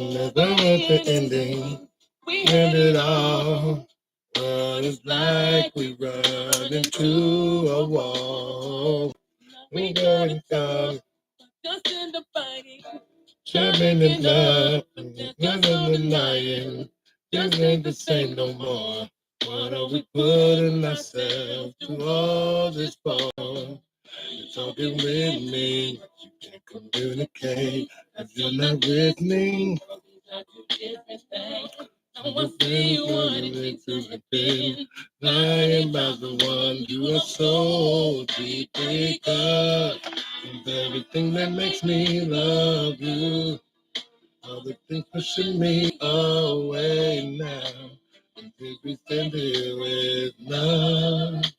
Never want the ending. We end it all. But it's like we run into a wall. We going down. Just in the fighting. Shoving in love. Nothing denying. Just ain't the same no more. What are we putting ourselves to all this for? You're talking with me, you can't communicate if you're not with me. I'm gonna see you wanting to repent, lying about the one you are so deeply cut. And everything that makes me love you, all the things pushing me away now. And if we stand here with nothing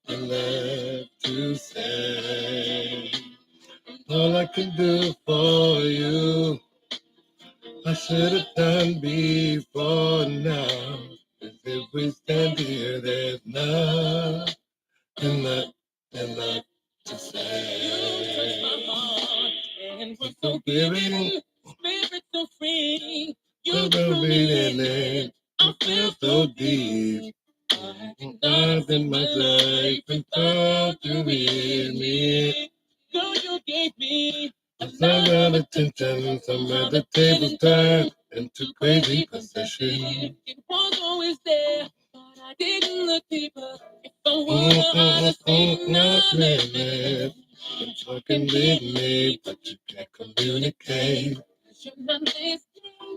left to say. All I can do for you, I should have done before now. Cause if we stand here, there's nothing left to say. And we're so giving, spirit so free. You're breathing in, I feel so deep. I've in my life and thought you hear me. Girl, you gave me a lot of attention. Some of the tables turned into crazy possession. It was always there, but I didn't look deeper. If I would have seen not living, you're talking with me, but you can't communicate. You're not listening.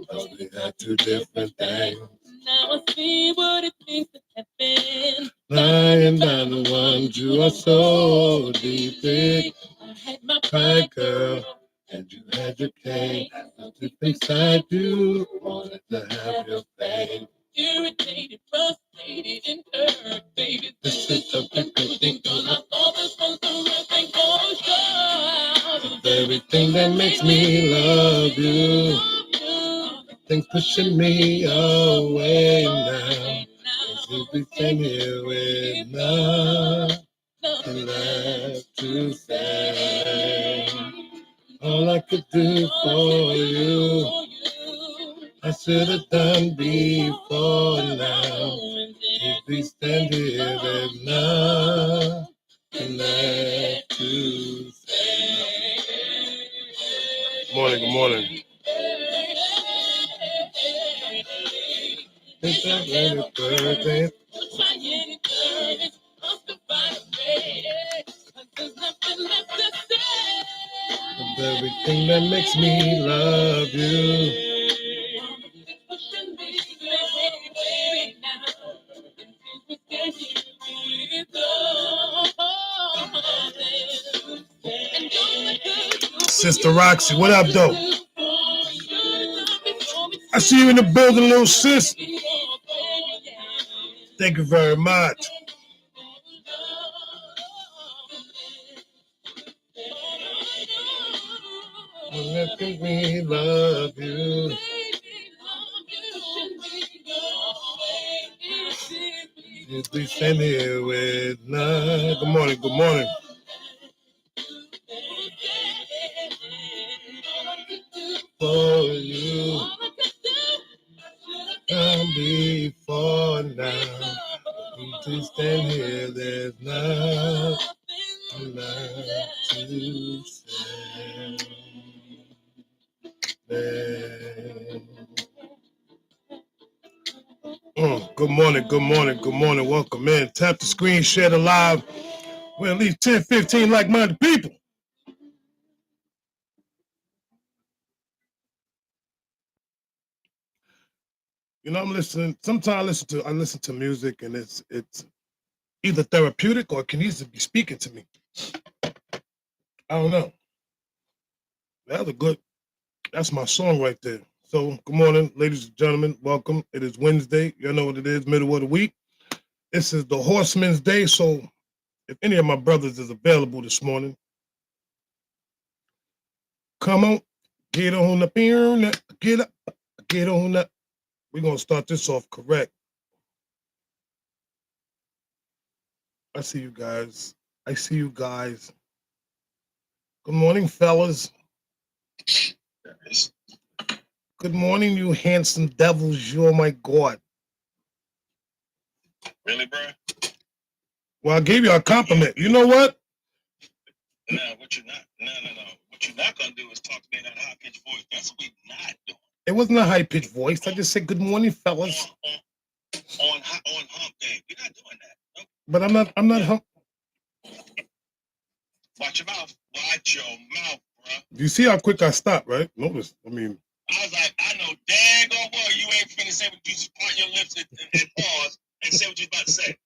Cause we got two different things. Now I see what it means to have been lying by the ones you are so deeply. I had my pride, girl, and you had your cake. So deep inside you wanted to have your fame. Irritated, frustrated, and hurt, baby. This is a different thing, cause I thought this was the real thing for sure. The very thing that makes me love you. Things pushing me away now. As if we stand here with nothing left to say. All I could do for you, I should have done before now. If we stand here, there's nothing left to say. Good morning, good morning. It's a little birthday. Of everything that makes me love you. Sister Roxy, what up, though? I see you in the building, little sis. Thank you very much. Let me love you. If we stand here with none. Good morning, good morning. For you, come before now. If we stand here, there's nothing left to say. Good morning, good morning, good morning. Welcome in. Tap the screen, share the live. We're at least 10, 15 like-minded people. You know, I'm listening. Sometimes I listen to music, and it's either therapeutic or it can easily be speaking to me. I don't know. That's my song right there. So, good morning, ladies and gentlemen. Welcome. It is Wednesday. You know what it is, middle of the week. This is the Horseman's Day. So, if any of my brothers is available this morning, come on, get on up, get up, get on up. We're going to start this off correct. I see you guys. Good morning, fellas. Good morning, you handsome devils. You're my God. Really, bro? Well, I gave you a compliment. You know what? No, what you're not. No. What you're not gonna do is talk to me in that high pitched voice. That's what we're not doing. It wasn't a high pitched voice. I just said good morning, fellas. On hump day, we're not doing that. Nope. But I'm not. I'm not. Watch your mouth. Watch your mouth, bro. You see how quick I stopped, right? Notice. I mean. I was like, I know dang well you ain't finna say what you just part your lips and pause and say what you about to say.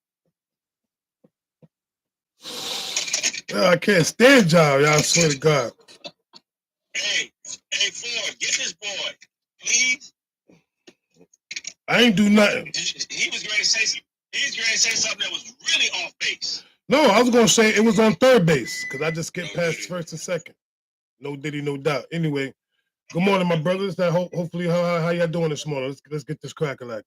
I can't stand y'all. I swear to God. Hey, Ford, get this boy, please. I ain't do nothing. He was ready to say something. He was ready to say something that was really off base. No, I was gonna say it was on third base because I just skipped past first and second. No diddy, no doubt. Anyway, good morning, my brothers. Hopefully, how y'all doing this morning? Let's get this crack-a-lack.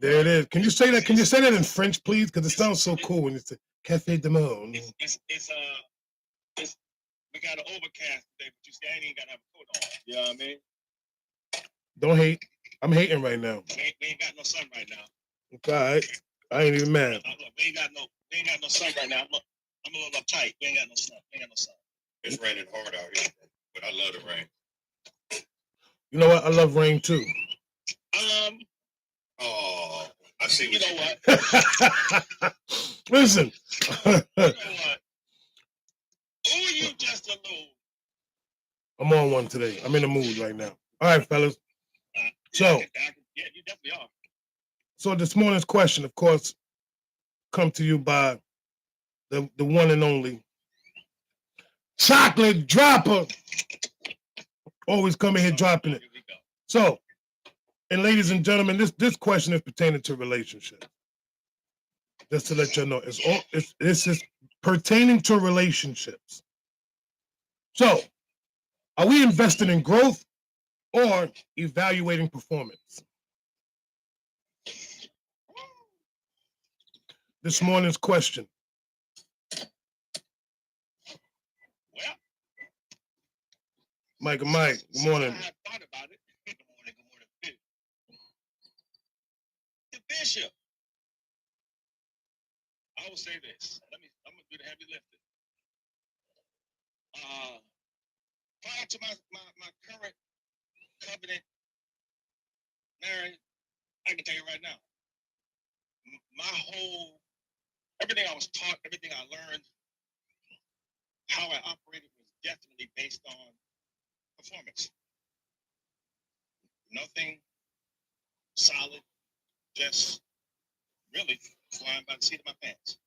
There it is. Can you say that? Can you say that in French, please? Because it sounds so cool when you say Cafe de Monde. We got an overcast today, but you see, I ain't even got to have a coat on. You know what I mean? Don't hate. I'm hating right now. We ain't got no sun right now. It's all right. I ain't even mad. We ain't got no sun right now. I'm a little uptight. We ain't got no sun. It's raining hard out here, but I love the rain. You know what? I love rain too. Oh, I see. You know what? Listen. You know what? Oh, you just a little. I'm on one today. I'm in the mood right now. All right, fellas. So, yeah, you definitely are. So this morning's question, of course, come to you by the one and only Chocolate Dropper. Always coming here dropping it. So, and ladies and gentlemen, this question is pertaining to relationships. Just to let you know, this is pertaining to relationships. So, are we investing in growth or evaluating performance? This morning's question. Well, Mike, good morning. I thought about it. Good morning. The bishop. I will say this. I'm gonna do the heavy lifting. Prior to my current covenant marriage, I can tell you right now, everything I was taught, everything I learned, how I operated was definitely based on performance. Nothing solid, just really flying by the seat of my pants.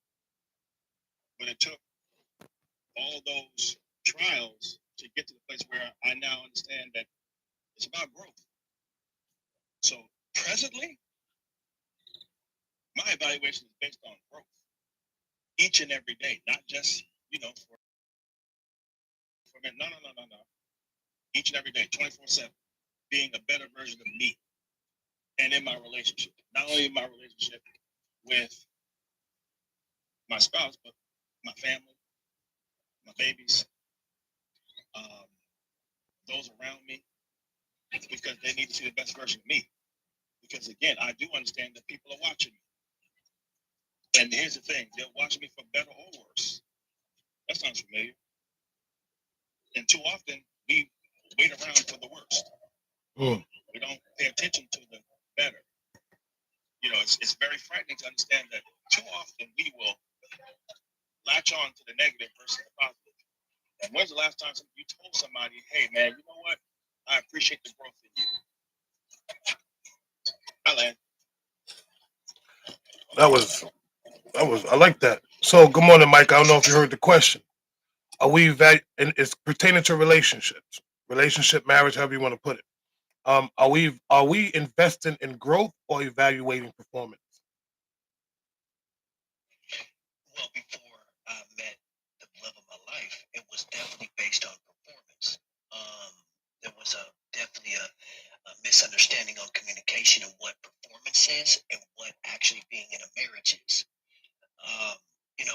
But it took all those trials to get to the place where I now understand that it's about growth. So presently, my evaluation is based on growth each and every day, not just, for a minute. No. Each and every day, 24/7, being a better version of me. And in my relationship, not only in my relationship with my spouse, but my family, my babies, those around me, because they need to see the best version of me. Because again, I do understand that people are watching me. And here's the thing, they're watching me for better or worse. That sounds familiar. And too often, we wait around for the worst. We don't pay attention to the better. It's very frightening to understand that too often we will latch on to the negative versus the positive. And when's the last time you told somebody, hey, man, you know what? I appreciate the growth in you. I land. I like that. So, good morning, Mike. I don't know if you heard the question. Are we and it's pertaining to relationships, marriage, however you want to put it. Are we investing in growth or evaluating performance? Well, before I met the love of my life, it was definitely based on performance. There was definitely a misunderstanding on communication and what performance is and what actually being in a marriage is.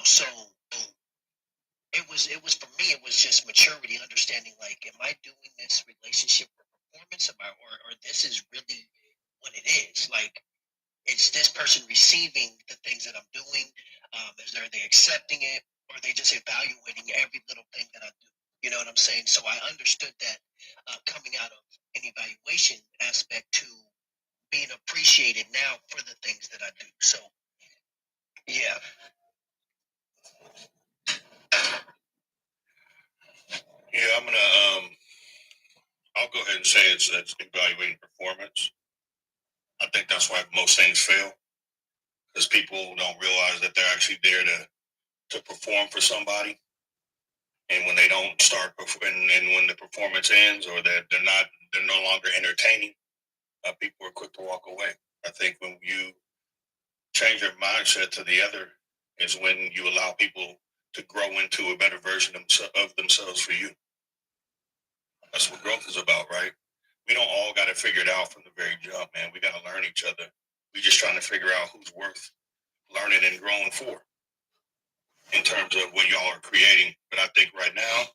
So it was for me. It was just maturity, understanding. Like, am I doing this relationship for performance? Am I, or this is really what it is? Like, it's this person receiving the things that I'm doing. Are they accepting it, or are they just evaluating every little thing that I do? You know what I'm saying? So I understood that coming out of an evaluation aspect to being appreciated now for the things that I do. So yeah. Yeah, I'll go ahead and say it's evaluating performance. I think that's why most things fail, because people don't realize that they're actually there to perform for somebody, and when they don't start, and when the performance ends, or that they're no longer entertaining, people are quick to walk away. I think when you change your mindset to the other is when you allow people to grow into a better version of themselves for you. That's what growth is about, right? We don't all got it figured out from the very jump, man. We got to learn each other. We just trying to figure out who's worth learning and growing for in terms of what y'all are creating. But I think right now,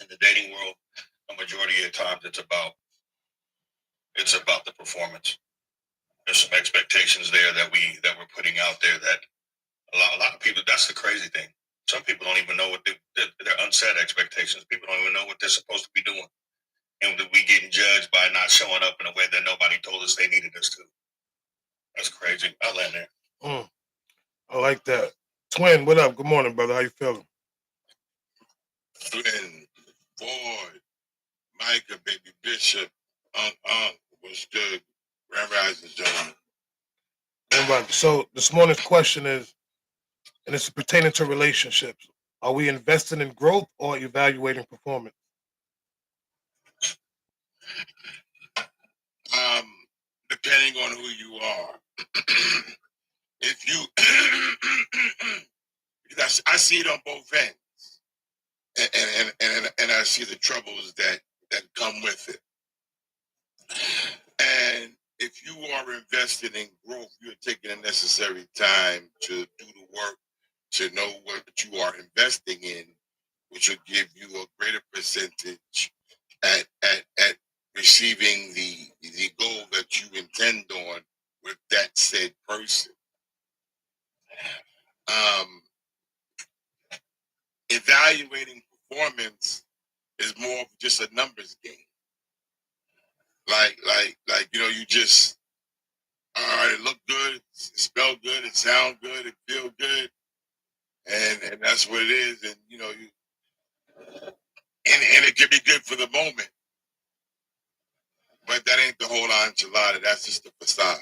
in the dating world, a majority of the times it's about the performance. There's some expectations there that we're putting out there that a lot of people. That's the crazy thing. Some people don't even know what their unsaid expectations. People don't even know what they're supposed to be doing, and we getting judged by not showing up in a way that nobody told us they needed us to. That's crazy. I'll land there. I like that. Twin, what up? Good morning, brother. How you feeling? Twin, Ford, Micah, Baby Bishop, what's good? Grand Rising, gentlemen. Everybody. So this morning's question is, and it's pertaining to relationships. Are we investing in growth or evaluating performance? Depending on who you are. If you, I see it on both ends, and I see the troubles that come with it. And if you are invested in growth, you're taking the necessary time to do the work, to know what you are investing in, which will give you a greater percentage at receiving the goal that you intend on with that said person. Evaluating performance is more of just a numbers game. Like you just, all right, it look good, it smell good, it sound good, it feel good, and that's what it is. And and it can be good for the moment, but that ain't the whole enchilada. That's just the facade.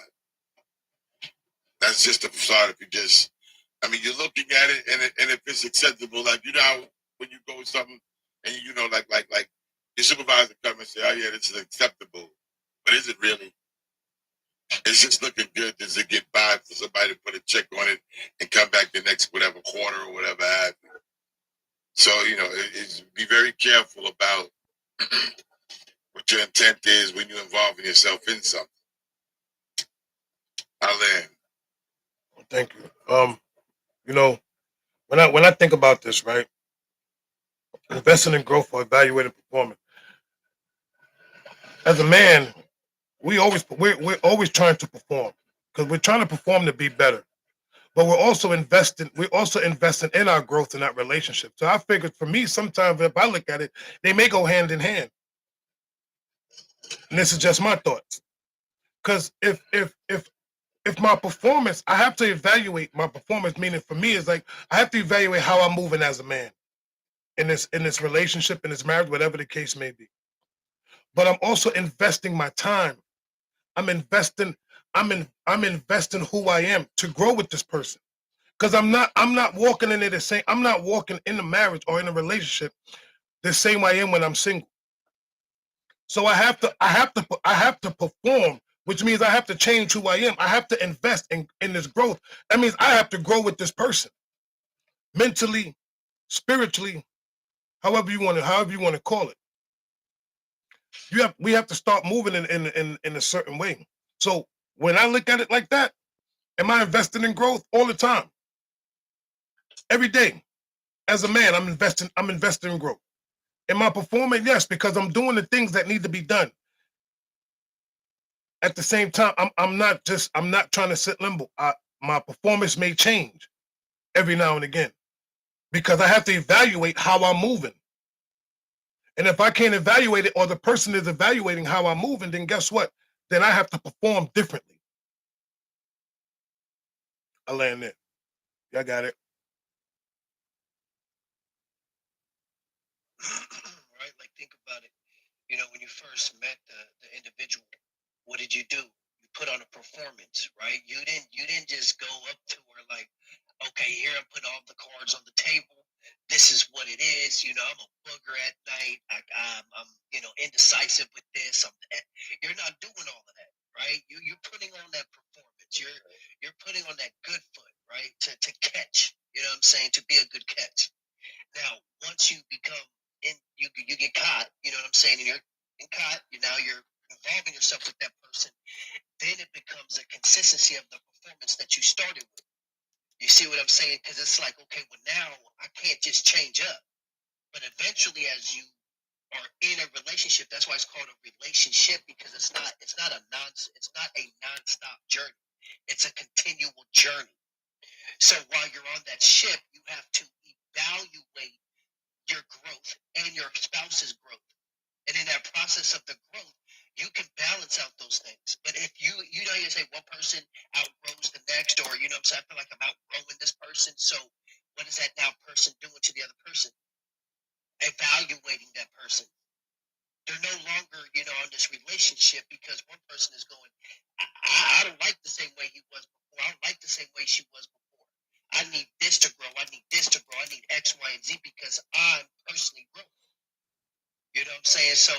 That's just the facade. If you just, you're looking at it, and if it's acceptable, like when you go with something, and like your supervisor come and say, "Oh yeah, this is acceptable," but is it really? It's just looking good. Does it get by for somebody to put a check on it and come back the next whatever quarter or whatever happens? So it's be very careful about what your intent is when you're involving yourself in something. I'll end. Thank you. When I think about this, right, investing in growth or evaluating performance. As a man, we're always trying to perform because we're trying to perform to be better. But we're also investing in our growth in that relationship. So I figured for me, sometimes if I look at it, they may go hand in hand. And this is just my thoughts. Because if my performance, I have to evaluate my performance, meaning for me is like I have to evaluate how I'm moving as a man in this relationship, in this marriage, whatever the case may be. But I'm also investing my time. I'm investing, I'm investing who I am to grow with this person. Because I'm not walking in it the same. I'm not walking in a marriage or in a relationship the same way I am when I'm single. So I have to perform, which means I have to change who I am. I have to invest in this growth. That means I have to grow with this person, mentally, spiritually, however you want to call it. We have to start moving in a certain way. So when I look at it like that, am I investing in growth all the time, every day? As a man, I'm investing in growth. Am I performing? Yes, because I'm doing the things that need to be done. At the same time, I'm not trying to sit limbo. My performance may change every now and again because I have to evaluate how I'm moving. And if I can't evaluate it, or the person is evaluating how I'm moving, then guess what? Then I have to perform differently. I land it. Y'all got it. Right? Like, think about it. You know, when you first met the individual, what did you do? You put on a performance, right? You didn't just go up to her like, okay, here I'm putting all the cards on the table. This is what it is. You know, I'm a booger at night. I'm indecisive with this. You're not doing all of that, right? You're putting on that performance. You're putting on that good foot, right? To catch. You know what I'm saying? To be a good catch. Now, once you become you get caught, you know what I'm saying, and you're caught, you're involving yourself with that person, then it becomes a consistency of the performance that you started with. You see what I'm saying? Because it's like, okay, well, now I can't just change up. But eventually, as you are in a relationship, that's why it's called a relationship, because it's not a non-stop journey. It's a continual journey. So while you're on that ship, you have to evaluate your growth and your spouse's growth. And in that process of the growth, you can balance out those things. But if you say one person outgrows the next, or, I feel like I'm outgrowing this person. So what is that now person doing to the other person? Evaluating that person. They're no longer, in this relationship, because one person is going, I don't like the same way he was before. I don't like the same way she was before. I need this to grow. I need this to grow. I need X, Y, and Z because I'm personally growing. You know what I'm saying? So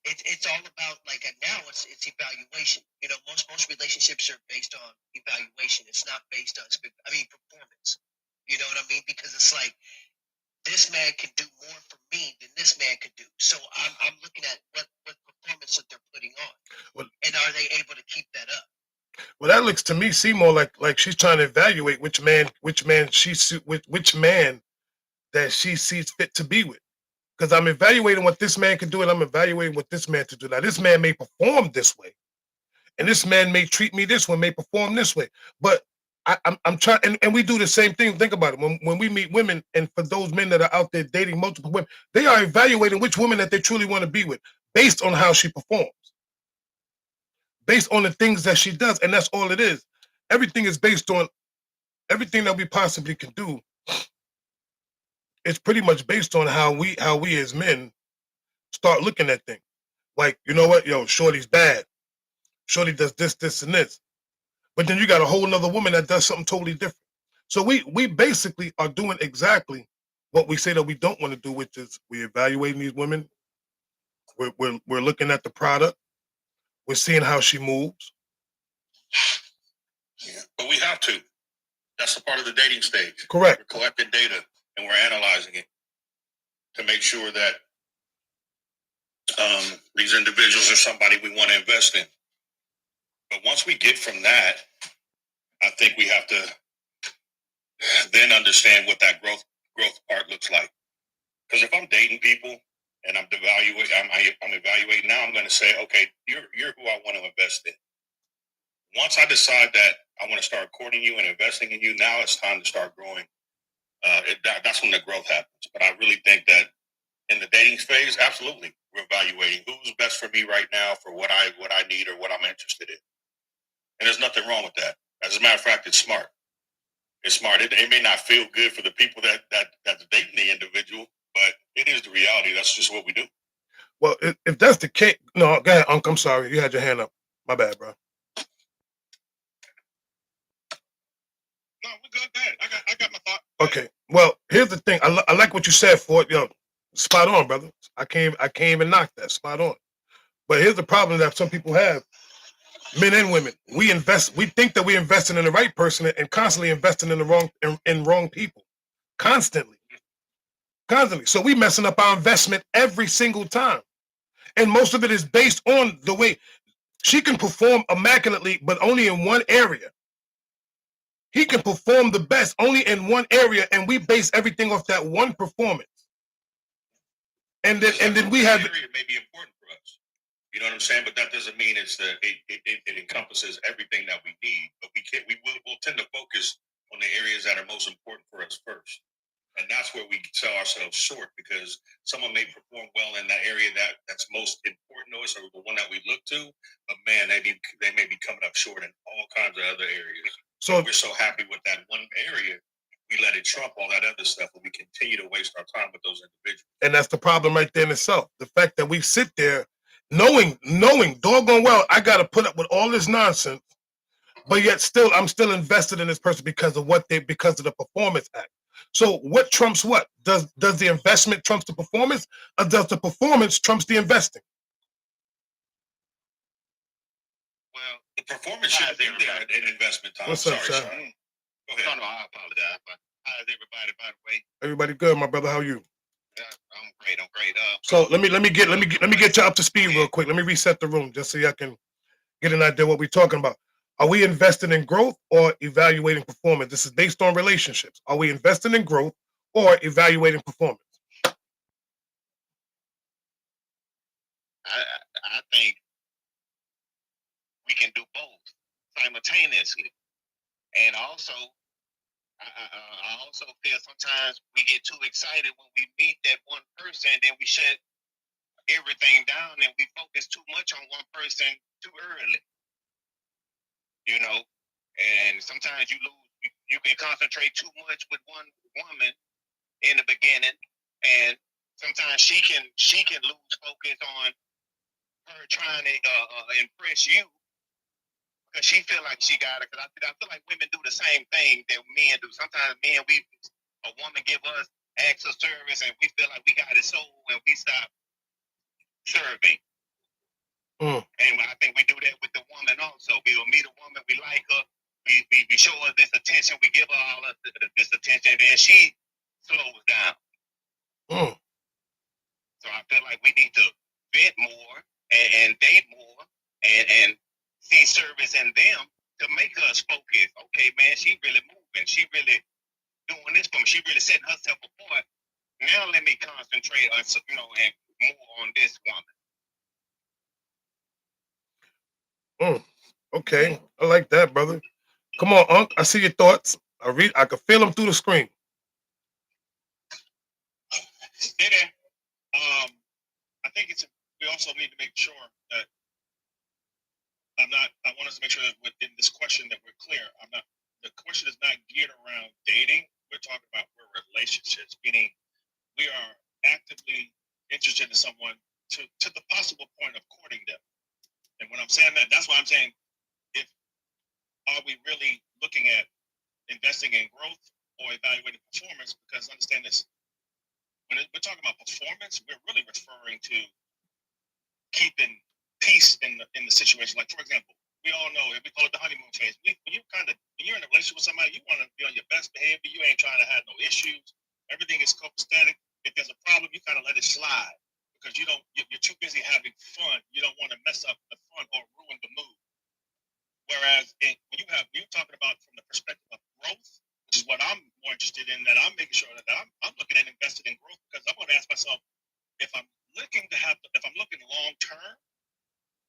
it's all about, like, now it's evaluation. Most relationships are based on evaluation. It's not based on performance. You know what I mean? Because it's like, this man can do more for me than this man could do. So I'm looking at what performance that they're putting on, Well, and are they able to keep that up? Well, that looks to me, Seymour, like she's trying to evaluate which man that she sees fit to be with. Because I'm evaluating what this man can do, and I'm evaluating what this man to do. Now, this man may perform this way, and this man may treat me this way, may perform this way. But I'm trying, and we do the same thing. Think about it. When we meet women, and for those men that are out there dating multiple women, they are evaluating which woman that they truly want to be with based on how she performs, based on the things that she does, and that's all it is. Everything is based on everything that we possibly can do. It's pretty much based on how we as men start looking at things. Like, you know what, yo, Shorty's bad. Shorty does this, this, and this. But then you got a whole nother woman that does something totally different. So we basically are doing exactly what we say that we don't want to do, which is we're evaluating these women. We're looking at the product. We're seeing how she moves. Yeah, but we have to. That's a part of the dating stage. Correct. We're collecting data and we're analyzing it to make sure that these individuals are somebody we want to invest in. But once we get from that, I think we have to then understand what that growth part looks like. Because if I'm dating people and I'm evaluating, now I'm going to say, okay, you're who I want to invest in. Once I decide that I want to start courting you and investing in you, now it's time to start growing. That's when the growth happens. But I really think that in the dating phase, absolutely, we're evaluating who's best for me right now for what I need or what I'm interested in. And there's nothing wrong with that. As a matter of fact, it's smart. It's smart. It may not feel good for the people that's dating the individual, but it is the reality. That's just what we do. Well, if that's the case, no, go ahead, Unc. I'm sorry, you had your hand up. My bad, bro. No, we're good. Go ahead. I got my thought. Okay. Well, here's the thing. I like what you said, Ford. Yo, spot on, brother. I can't even knock that. Spot on. But here's the problem that some people have. Men and women, we think that we're investing in the right person and constantly investing in the wrong people. Constantly. So we messing up our investment every single time. And most of it is based on the way she can perform immaculately, but only in one area. He can perform the best only in one area, and we base everything off that one performance. And then we have area may be important for us. You know what I'm saying? But that doesn't mean it encompasses everything that we need. But we'll tend to focus on the areas that are most important for us first. And that's where we sell ourselves short, because someone may perform well in that area that's most important to us, or the one that we look to, but man, they may be coming up short in all kinds of other areas. So we're so happy with that one area, we let it trump all that other stuff, and we continue to waste our time with those individuals. And that's the problem right there in itself. The fact that we sit there knowing doggone well I got to put up with all this nonsense, but yet still I'm still invested in this person because of because of the performance act. So what trumps what? Does the investment trumps the performance, or does the performance trumps the investing? Well, the performance should be there in investment time. What's up, Sean? Go ahead. No, I apologize. But how's everybody, by the way? Everybody good, my brother. How are you? Yeah, I'm great. So let me get you up to speed real quick. Let me reset the room just so y'all can get an idea what we're talking about. Are we investing in growth or evaluating performance? This is based on relationships. Are we investing in growth or evaluating performance? I think we can do both simultaneously. And also, I also feel sometimes we get too excited when we meet that one person, then we shut everything down and we focus too much on one person too early. You know, and sometimes you can concentrate too much with one woman in the beginning, and sometimes she can lose focus on her trying to impress you because she feel like she got it. Because I feel like women do the same thing that men do. Sometimes men, a woman give us acts of service and we feel like we got it sold and we stop serving. And I think we do that with the woman also. We will meet a woman, we like her, we show her this attention, we give her all of this attention, and then she slows down. So I feel like we need to vet more and date more and see service in them to make us focus. Okay, man, she really moving. She really doing this for me. She really setting herself apart. Now let me concentrate on, and more on this woman. Okay, I like that, brother. Come on, Unc. I see your thoughts. I can feel them through the screen. I think we also need to make sure that I want us to make sure that within this question that we're clear. The question is not geared around dating. We're talking about relationships, meaning we are actively interested in someone to the possible point of courting them. And when I'm saying that, that's why I'm saying, are we really looking at investing in growth or evaluating performance? Because understand this, when we're talking about performance, we're really referring to keeping peace in the situation. Like, for example, we all know, we call it the honeymoon phase. When you're in a relationship with somebody, you want to be on your best behavior. You ain't trying to have no issues. Everything is copacetic. If there's a problem, you kind of let it slide because you're too busy having fun. You don't want to mess up the fun or ruin the mood. Whereas when you're talking about from the perspective of growth, which is what I'm more interested in, that I'm making sure that I'm looking at invested in growth, because I'm going to ask myself, if I'm looking long term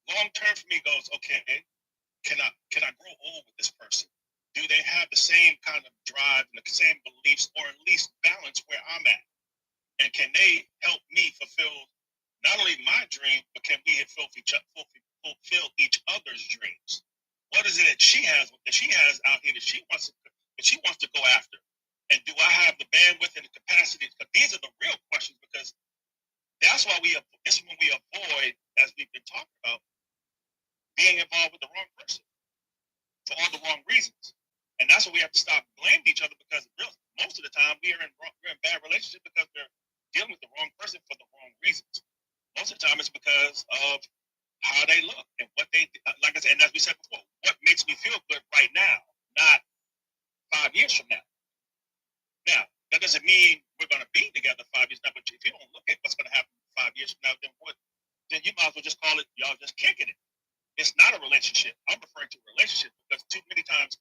for me goes, okay, can I grow old with this person? Do they have the same kind of drive and the same beliefs, or at least balance where I'm at? And can they help me fulfill not only my dream, but can we fulfill each other's dreams? What is it that she has out here that she wants to go after? And do I have the bandwidth and the capacity? Because these are the real questions, because that's why this is when we avoid, as we've been talking about, being involved with the wrong person for all the wrong reasons. And that's why we have to stop blaming each other, because most of the time we're in bad relationships because we're dealing with the wrong person for the wrong reasons. Most of the time it's because of how they look and what they, like I said, and as we said before, what makes me feel good right now, not 5 years from now. Now, that doesn't mean we're going to be together 5 years now, but if you don't look at what's going to happen 5 years from now, then you might as well just call it, y'all just kicking it. It's not a relationship. I'm referring to a relationship because too many times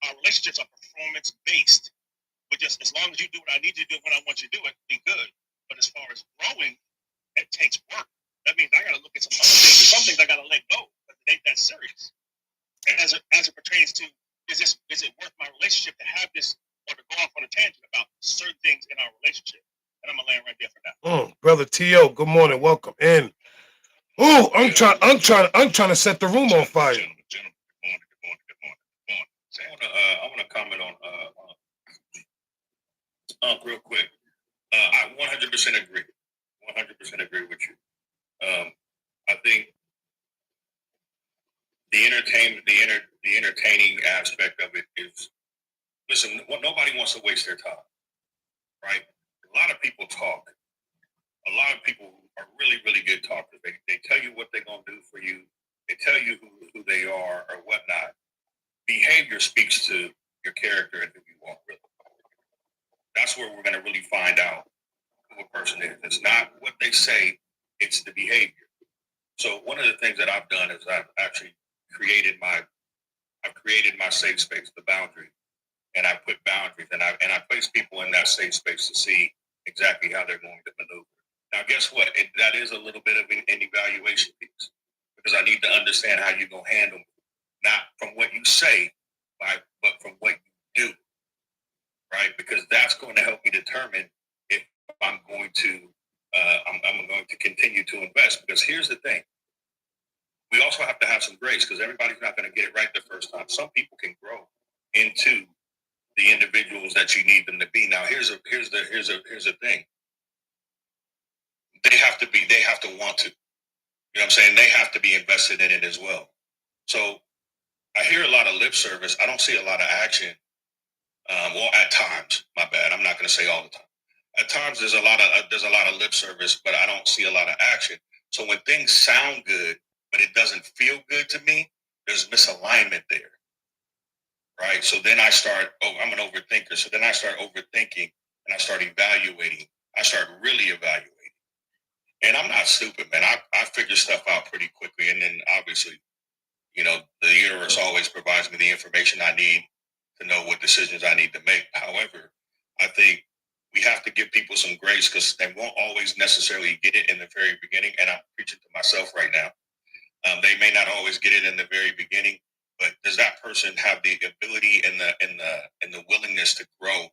our relationships are performance based. But just as long as you do what I need you to do when I want you to do it, be good. But as far as growing, it takes work. That means I got to look at some other things. And some things I got to let go, but it ain't that serious. And as it pertains to, is it worth my relationship to have this or to go off on a tangent about certain things in our relationship? And I'm gonna land right there for now. Brother T.O., good morning, welcome in. Oh, I'm trying to set the room on fire. Good morning. So I want to comment on real quick. I 100% agree. 100% agree with you. I think the entertaining aspect of it is, listen, nobody wants to waste their time, right? A lot of people talk. A lot of people are really, really good talkers. They tell you what they're going to do for you. They tell you who they are or whatnot. Behavior speaks to your character and who you are, really. That's where we're going to really find out who a person is. It's not what they say, it's the behavior. So one of the things that I've done is I've actually created my safe space, the boundary, and I put boundaries, and I place people in that safe space to see exactly how they're going to maneuver. Now, guess what? That is a little bit of an evaluation piece, because I need to understand how you're going to handle it, not from what you say, but from what you do, right? Because that's going to help me determine if I'm going to I'm going to continue to invest. Because here's the thing. We also have to have some grace, because everybody's not going to get it right the first time. Some people can grow into the individuals that you need them to be. Now, here's the thing. They have to want to. You know what I'm saying? They have to be invested in it as well. So I hear a lot of lip service. I don't see a lot of action. Well, at times, my bad. I'm not going to say all the time. At times, there's a lot of lip service, but I don't see a lot of action. So when things sound good, but it doesn't feel good to me, there's misalignment there, right? So then I start. Oh, I'm an overthinker. So then I start overthinking, and I start evaluating. I start really evaluating. And I'm not stupid, man. I figure stuff out pretty quickly, and then obviously, the universe always provides me the information I need to know what decisions I need to make. However, I think we have to give people some grace, because they won't always necessarily get it in the very beginning. And I'm preaching to myself right now. They may not always get it in the very beginning, but does that person have the ability and the willingness to grow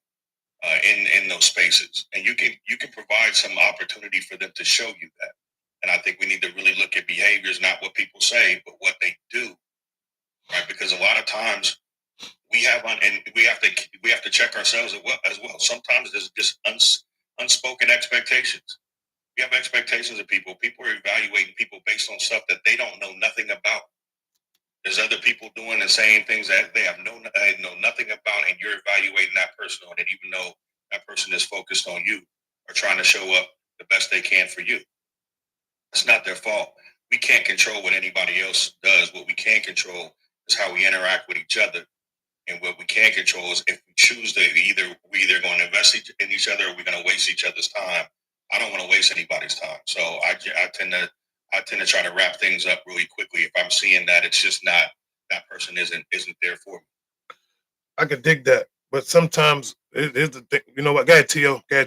in those spaces? And you can provide some opportunity for them to show you that. And I think we need to really look at behaviors, not what people say, but what they do, right? Because a lot of times we have to check ourselves as well. Sometimes there's just unspoken expectations. We have expectations of people. People are evaluating people based on stuff that they don't know nothing about. There's other people doing the same things that they know nothing about, and you're evaluating that person on it, even though that person is focused on you or trying to show up the best they can for you. It's not their fault. We can't control what anybody else does. What we can control is how we interact with each other. And what we can control is if we choose to we're either going to invest in each other, or we're going to waste each other's time. I don't want to waste anybody's time. So I tend to try to wrap things up really quickly if I'm seeing that it's just not, that person isn't there for me. I could dig that, but sometimes here's the thing. You know what? Go ahead, T.O. Good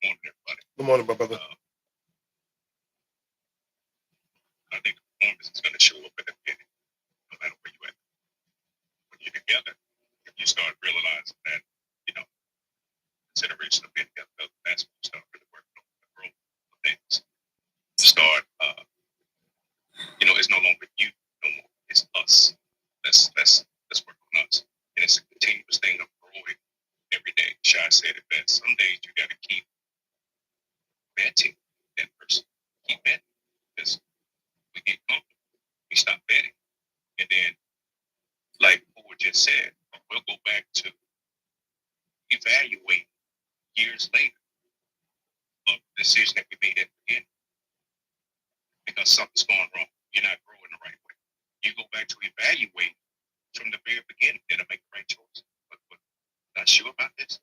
morning, everybody. Good morning, my brother. I think performance is going to show up in the beginning, no matter where you're at. When you're together, if you start realizing that, consideration of being together, that's when you start really working on the growth of things. You start, it's no longer you no more. It's us. Let's work on us. And it's a continuous thing of growing every day. Shy said it best. Some days you got to keep betting that person. Keep betting. Because we get comfortable. We stop betting. And then, like Ford just said, we'll go back to evaluate years later of the decision that we made at the beginning. Because something's going wrong. You're not growing the right way. You go back to evaluate from the very beginning. Did I make the right choice? But not sure about this.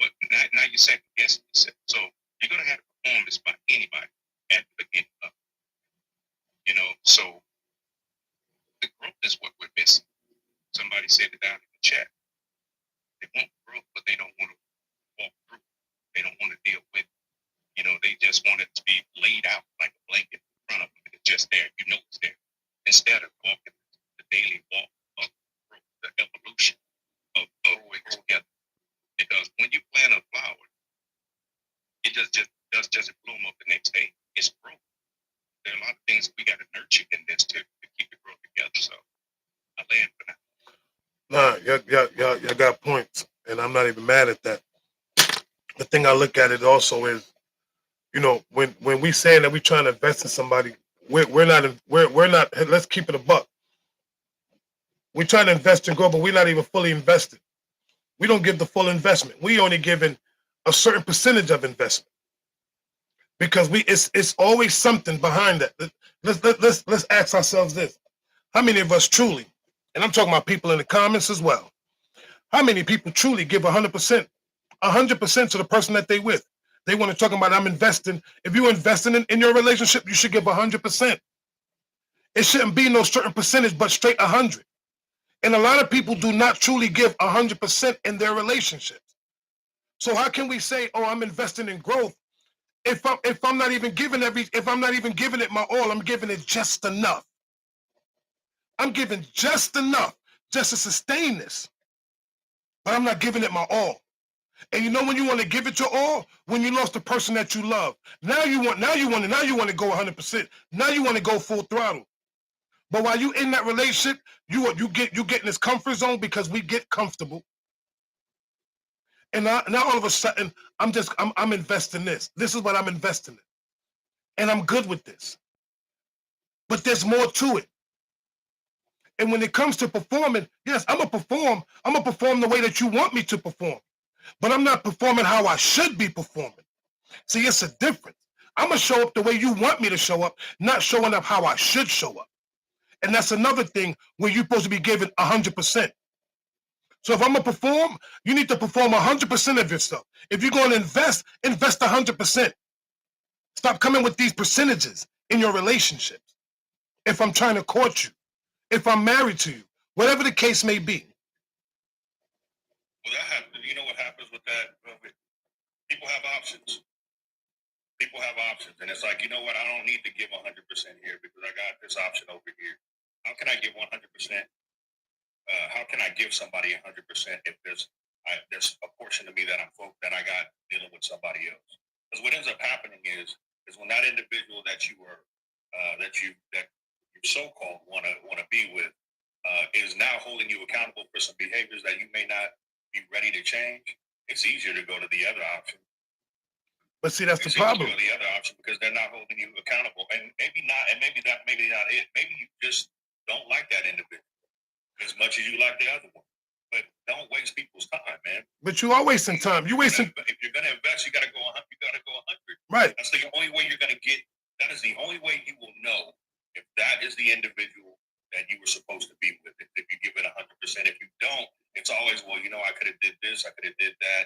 But now you're second guessing yourself. So you're going to have to perform this by anybody at the beginning of it. So the growth doesn't bloom up the next day. It's growth. There are a lot of things we got to nurture in this to keep the growth together. So I land for Nah, y'all got points, and I'm not even mad at that. The thing I look at it also is, when we saying that we trying to invest in somebody, we're not. Let's keep it a buck. We're trying to invest and grow, but we're not even fully invested. We don't give the full investment. We only giving a certain percentage of investment because it's always something behind that. Let's ask ourselves this: how many of us truly, and I'm talking about people in the comments as well, how many people truly give 100%, 100% to the person that they with? They want to talk about I'm investing. If you're investing in your relationship, you should give 100%. It shouldn't be no certain percentage, but straight 100. And a lot of people do not truly give 100% in their relationships. So how can we say, "Oh, I'm investing in growth," if I'm not even giving it my all? I'm giving it just enough. I'm giving just enough just to sustain this, but I'm not giving it my all. And you know when you want to give it your all, when you lost the person that you love. Now you want to go 100%. Now you want to go full throttle. But while you in that relationship, you get in this comfort zone because we get comfortable. And now all of a sudden, I'm investing this. This is what I'm investing in. And I'm good with this. But there's more to it. And when it comes to performing, yes, I'm gonna perform the way that you want me to perform. But I'm not performing how I should be performing. See, it's a difference. I'm gonna show up the way you want me to show up, not showing up how I should show up. And that's another thing where you're supposed to be given 100%. So if I'm gonna perform, you need to perform 100% of yourself. If you're going to invest 100%. Stop coming with these percentages in your relationships. If I'm trying to court you, if I'm married to you, whatever the case may be. Well, that happens. You know what happens with that? People have options. People have options, and it's like, you know what? I don't need to give 100% here because I got this option over here. How can I give 100%? How can I give somebody 100% if there's a portion of me that I got dealing with somebody else? Because what ends up happening is when that individual that you so-called want to be with is now holding you accountable for some behaviors that you may not be ready to change. It's easier to go to the other option. But see, that's the problem. It's easier to go to the other option because they're not holding you accountable, and maybe not it. Maybe you just don't like that individual as much as you like the other one. But don't waste people's time, man. But you are wasting time. If you're gonna invest, you gotta go 100. You gotta go 100. Right. That's the only way you're gonna get. That is the only way you will know if that is the individual that you were supposed to be with. If you give it 100%, if you don't, it's always, well, I could have did this, I could have did that.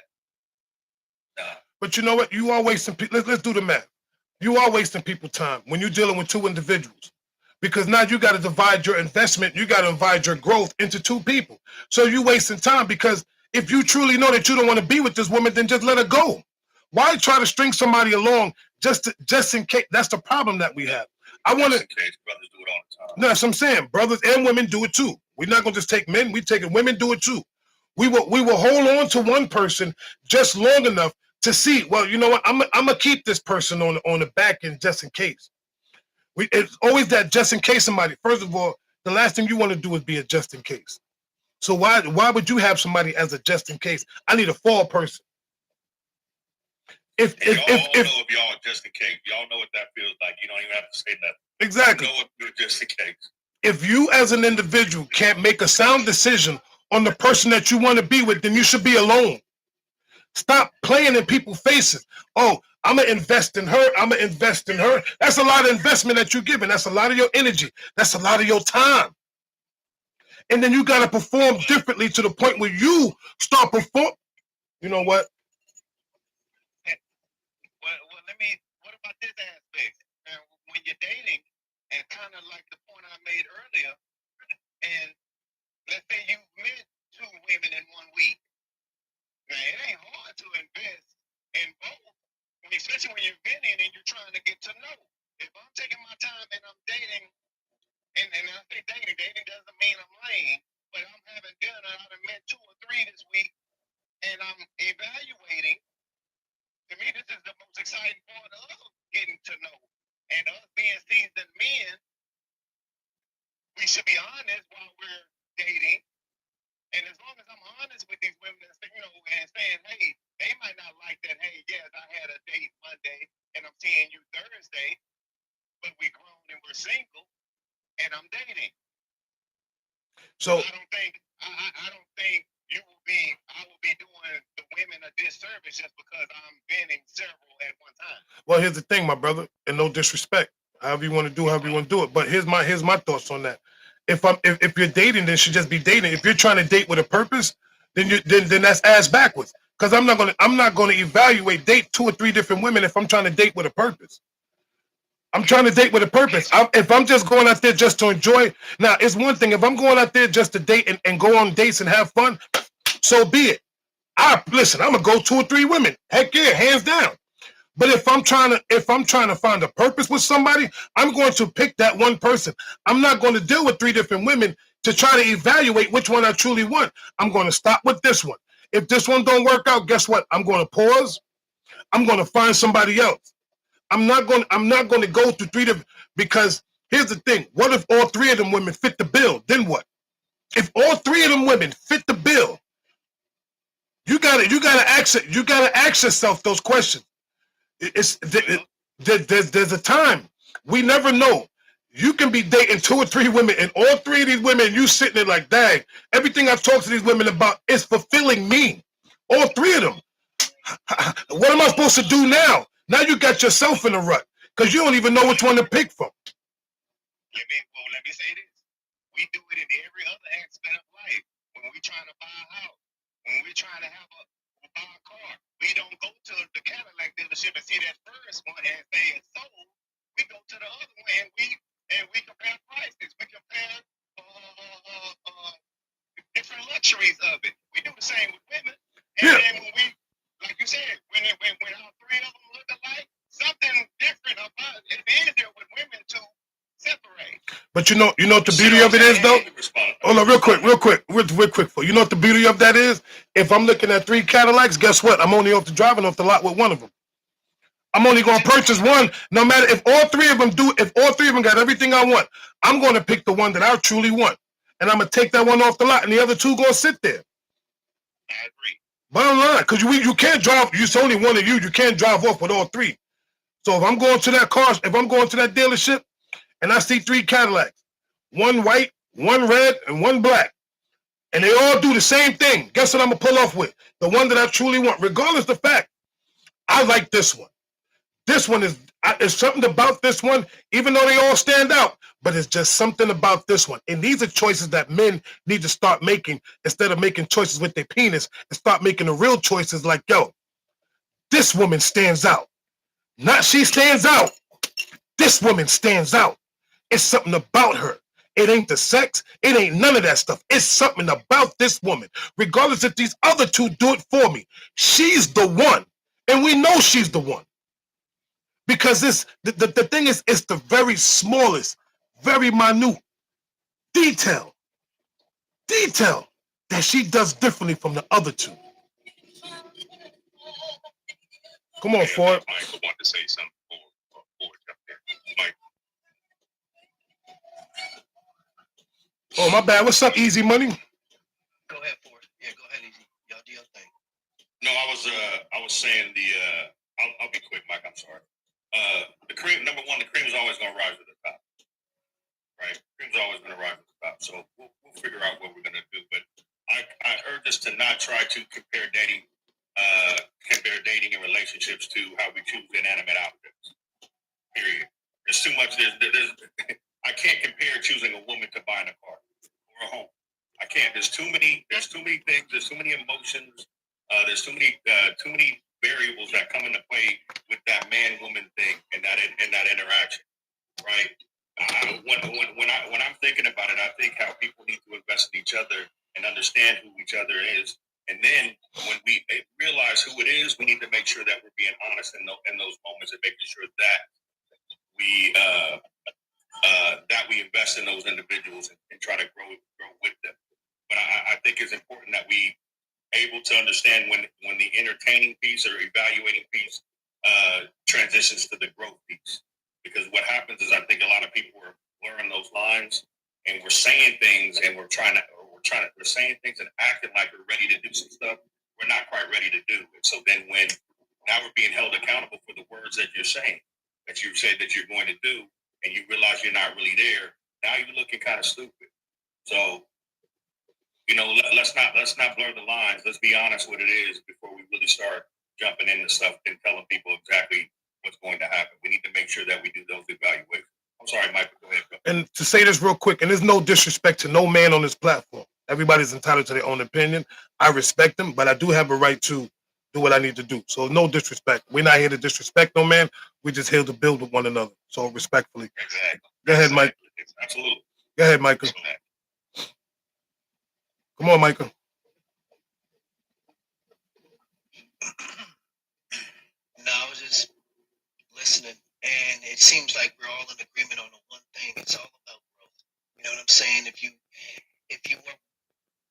Nah. But you know what? You are wasting. Let's do the math. You are wasting people's time when you're dealing with two individuals. Because now you got to divide your investment, you got to divide your growth into two people. So you're wasting time because if you truly know that you don't want to be with this woman, then just let her go. Why try to string somebody along just in case? That's the problem that we have. I want to. Just in case, brothers do it all the time. No, that's what I'm saying. Brothers and women do it too. We're not gonna just take men. We're taking women do it too. We will hold on to one person just long enough to see. Well, you know what? I'm gonna keep this person on the back end just in case. It's always that just in case somebody. First of all, the last thing you want to do is be a just in case. So why would you have somebody as a just in case? I need a fall person. If y'all just in case, y'all know what that feels like. You don't even have to say nothing. Exactly. You know what to do just in case. If you as an individual can't make a sound decision on the person that you want to be with, then you should be alone. Stop playing in people's faces. Oh, I'm going to invest in her. I'm going to invest in her. That's a lot of investment that you're giving. That's a lot of your energy. That's a lot of your time. And then you got to perform differently to the point where you start perform. You know what? Well, what about this aspect? Now, when you're dating, and kind of like the point I made earlier, and let's say you've met two women in 1 week. Now, it ain't hard to invest in both, especially when you're venting and you're trying to get to know. If I'm taking my time and I'm dating, and I say dating doesn't mean I'm laying, but I'm having dinner, I've met 2 or 3 this week, and I'm evaluating. To me, this is the most exciting part of getting to know. And us being seasoned men, we should be honest while we're dating. And as long as I'm honest with these women, and saying, hey, they might not like that. Hey, yes, I had a date Monday, and I'm seeing you Thursday, but we grown and we're single, and I'm dating. So I don't think I will be doing the women a disservice just because I'm bending several at one time. well, here's the thing, my brother, and no disrespect. However you want to do, however you want to do it. But here's my thoughts on that. If you're dating, then it should just be dating. If you're trying to date with a purpose, then then that's ass backwards. Because I'm not gonna evaluate date 2 or 3 different women if I'm trying to date with a purpose. I'm trying to date with a purpose. If I'm just going out there just to enjoy, now it's one thing. If I'm going out there just to date and go on dates and have fun, so be it. Listen, I'm gonna go 2 or 3 women. Heck yeah, hands down. But if I'm trying to find a purpose with somebody, I'm going to pick that one person. I'm not going to deal with 3 different women to try to evaluate which one I truly want. I'm going to stop with this one. If this one don't work out, guess what? I'm going to pause. I'm going to find somebody else. I'm not going to go through 3 different, because here's the thing. What if all 3 of them women fit the bill? Then what? If all 3 of them women fit the bill, you gotta ask yourself those questions. There's a time. We never know. You can be dating 2 or 3 women, and all 3 of these women, you sitting there like, dang, everything I've talked to these women about is fulfilling me. All 3 of them. What am I supposed to do now? Now you got yourself in a rut because you don't even know which one to pick from. Let me say this. We do it in every other aspect of life. When we're trying to buy a house, when we're trying to buy a car, we don't go to the Cadillac dealership and see that first one and say it's sold. We go to the other one and we compare prices. We compare different luxuries of it. We do the same with women. And then when we, like you said, when all 3 of them look alike, something different about it is easier with women to separate. But you know what the beauty of it is, though? Hold on, real quick. You know what the beauty of that is? If I'm looking at 3 Cadillacs, guess what? I'm only driving off the lot with one of them. I'm only going to purchase one, no matter if all 3 of them got everything I want. I'm going to pick the one that I truly want, and I'm going to take that one off the lot, and the other 2 going to sit there. I agree. Bottom line, because you can't drive. It's only one of you. You can't drive off with all 3. So if I'm going to that dealership, and I see 3 Cadillacs, 1 white, 1 red, and 1 black, and they all do the same thing, guess what I'm going to pull off with? The one that I truly want, regardless of the fact. I like this one. This one is something about this one, even though they all stand out, but it's just something about this one. And these are choices that men need to start making instead of making choices with their penis, and start making the real choices like, yo, this woman stands out. Not she stands out. This woman stands out. It's something about her. It ain't the sex. It ain't none of that stuff. It's something about this woman. Regardless if these other 2 do it for me, she's the one. And we know she's the one. Because the thing is, it's the very smallest, very minute detail that she does differently from the other 2. Come on, Ford. Mike want to say something before Mike. Oh, my bad. What's up, Easy Money? Go ahead, Ford. Yeah, go ahead, Easy. Y'all do your thing. No, I was saying I'll be quick, Mike. I'm sorry. The cream, number one, the cream is always going to rise to the top, right? Cream's always going to rise to the top. So we'll figure out what we're going to do. But I urge us to not try to compare dating and relationships to how we choose inanimate objects. Period. There's too much. I can't compare choosing a woman to buying a car or a home. I can't. There's too many things. There's too many emotions. There's too many variables that come into play with that man-woman thing and that interaction, right? When I'm thinking about it, I think how people need to invest in each other and understand who each other is, and then when we realize who it is, we need to make sure that we're being honest in those moments and making sure that we invest in those individuals and try to grow with them. But I think it's important that we able to understand when the entertaining piece or evaluating piece transitions to the growth piece. Because what happens is I think a lot of people are blurring those lines, and we're saying things, and we're saying things and acting like we're ready to do some stuff we're not quite ready to do. And so then when now we're being held accountable for the words that you're saying, that you said that you're going to do, and you realize you're not really there. Now you're looking kind of stupid. So, let's not blur the lines. Let's be honest what it is before we really start jumping into stuff and telling people exactly what's going to happen. We need to make sure that we do those evaluations. I'm sorry, Michael, go ahead. And to say this real quick, and there's no disrespect to no man on this platform. Everybody's entitled to their own opinion. I respect them, but I do have a right to do what I need to do. So no disrespect. We're not here to disrespect no man. We're just here to build with one another. So respectfully. Exactly. Go ahead, Mike. Absolutely. Go ahead, Michael. Come on, Michael. No, I was just listening, and it seems like we're all in agreement on the one thing. It's all about growth. You know what I'm saying? If you were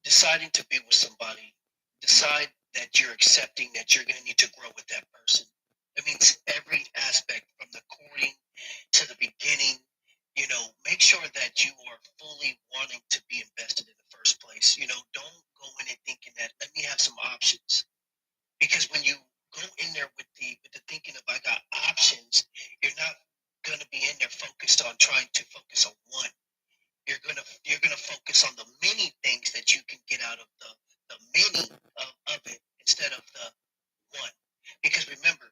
deciding to be with somebody, decide that you're accepting that you're going to need to grow with that person. It means every aspect from the courting to the beginning. Make sure that you are fully wanting to be invested in the first place. Don't go in it thinking that let me have some options, because when you go in there with the thinking of I got options, you're not going to be in there focused on trying to focus on one. You're gonna focus on the many things that you can get out of the many of it instead of the one. Because remember,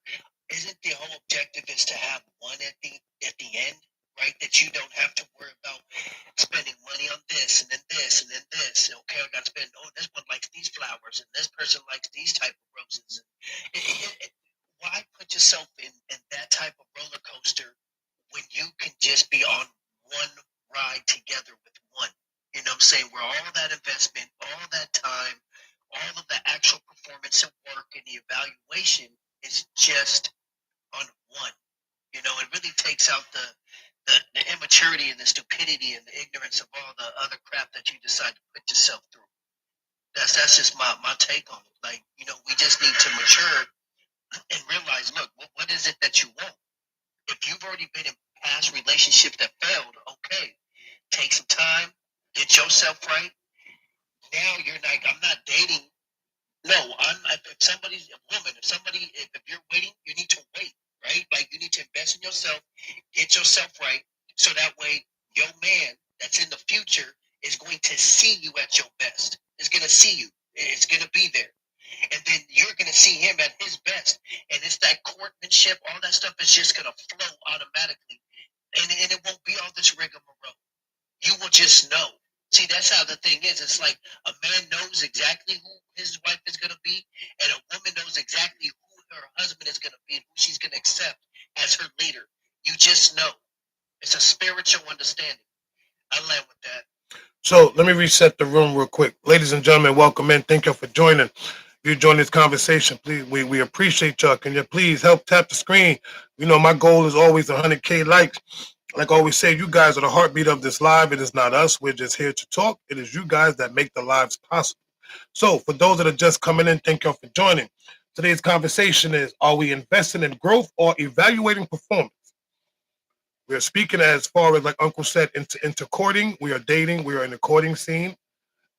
isn't the whole objective is to have one at the end, right? That you don't have to worry about spending money on this and then this and then this. Okay, I got to spend. Oh, this one likes these flowers and this person likes these type of roses. Why put yourself in that type of roller coaster when you can just be on one ride together with one? You know what I'm saying? Where all that investment, all that time, all of the actual performance and work and the evaluation is just on one. It really takes out the immaturity and the stupidity and the ignorance of all the other crap that you decide to put yourself through. That's just my take on it. Like, we just need to mature and realize, look, what is it that you want? If you've already been in past relationships that failed, okay, take some time, get yourself right. Now you're like, I'm not dating. No, if somebody's a woman, if you're waiting, you need to wait, right? Like, you need to invest in yourself, get yourself right, so that way your man that's in the future is going to see you at your best. It's going to see you. It's going to be there. And then you're going to see him at his best. And it's that courtmanship, all that stuff is just going to flow automatically. And it won't be all this rigmarole. You will just know. See, that's how the thing is. It's like a man knows exactly who his wife is going to be, and a woman knows exactly who her husband is going to be and who she's going to accept as her leader. You just know. It's a spiritual understanding. I land with that. So let me reset the room real quick. Ladies and gentlemen, welcome in. Thank you for joining. If you join this conversation, please, we appreciate y'all. Can you please help tap the screen? My goal is always 100K likes. Like I always say, you guys are the heartbeat of this live. It is not us. We're just here to talk. It is you guys that make the lives possible. So for those that are just coming in, thank you for joining. Today's conversation is, are we investing in growth or evaluating performance? We're speaking as far as, like Uncle said, into courting. We are dating. We are in the courting scene.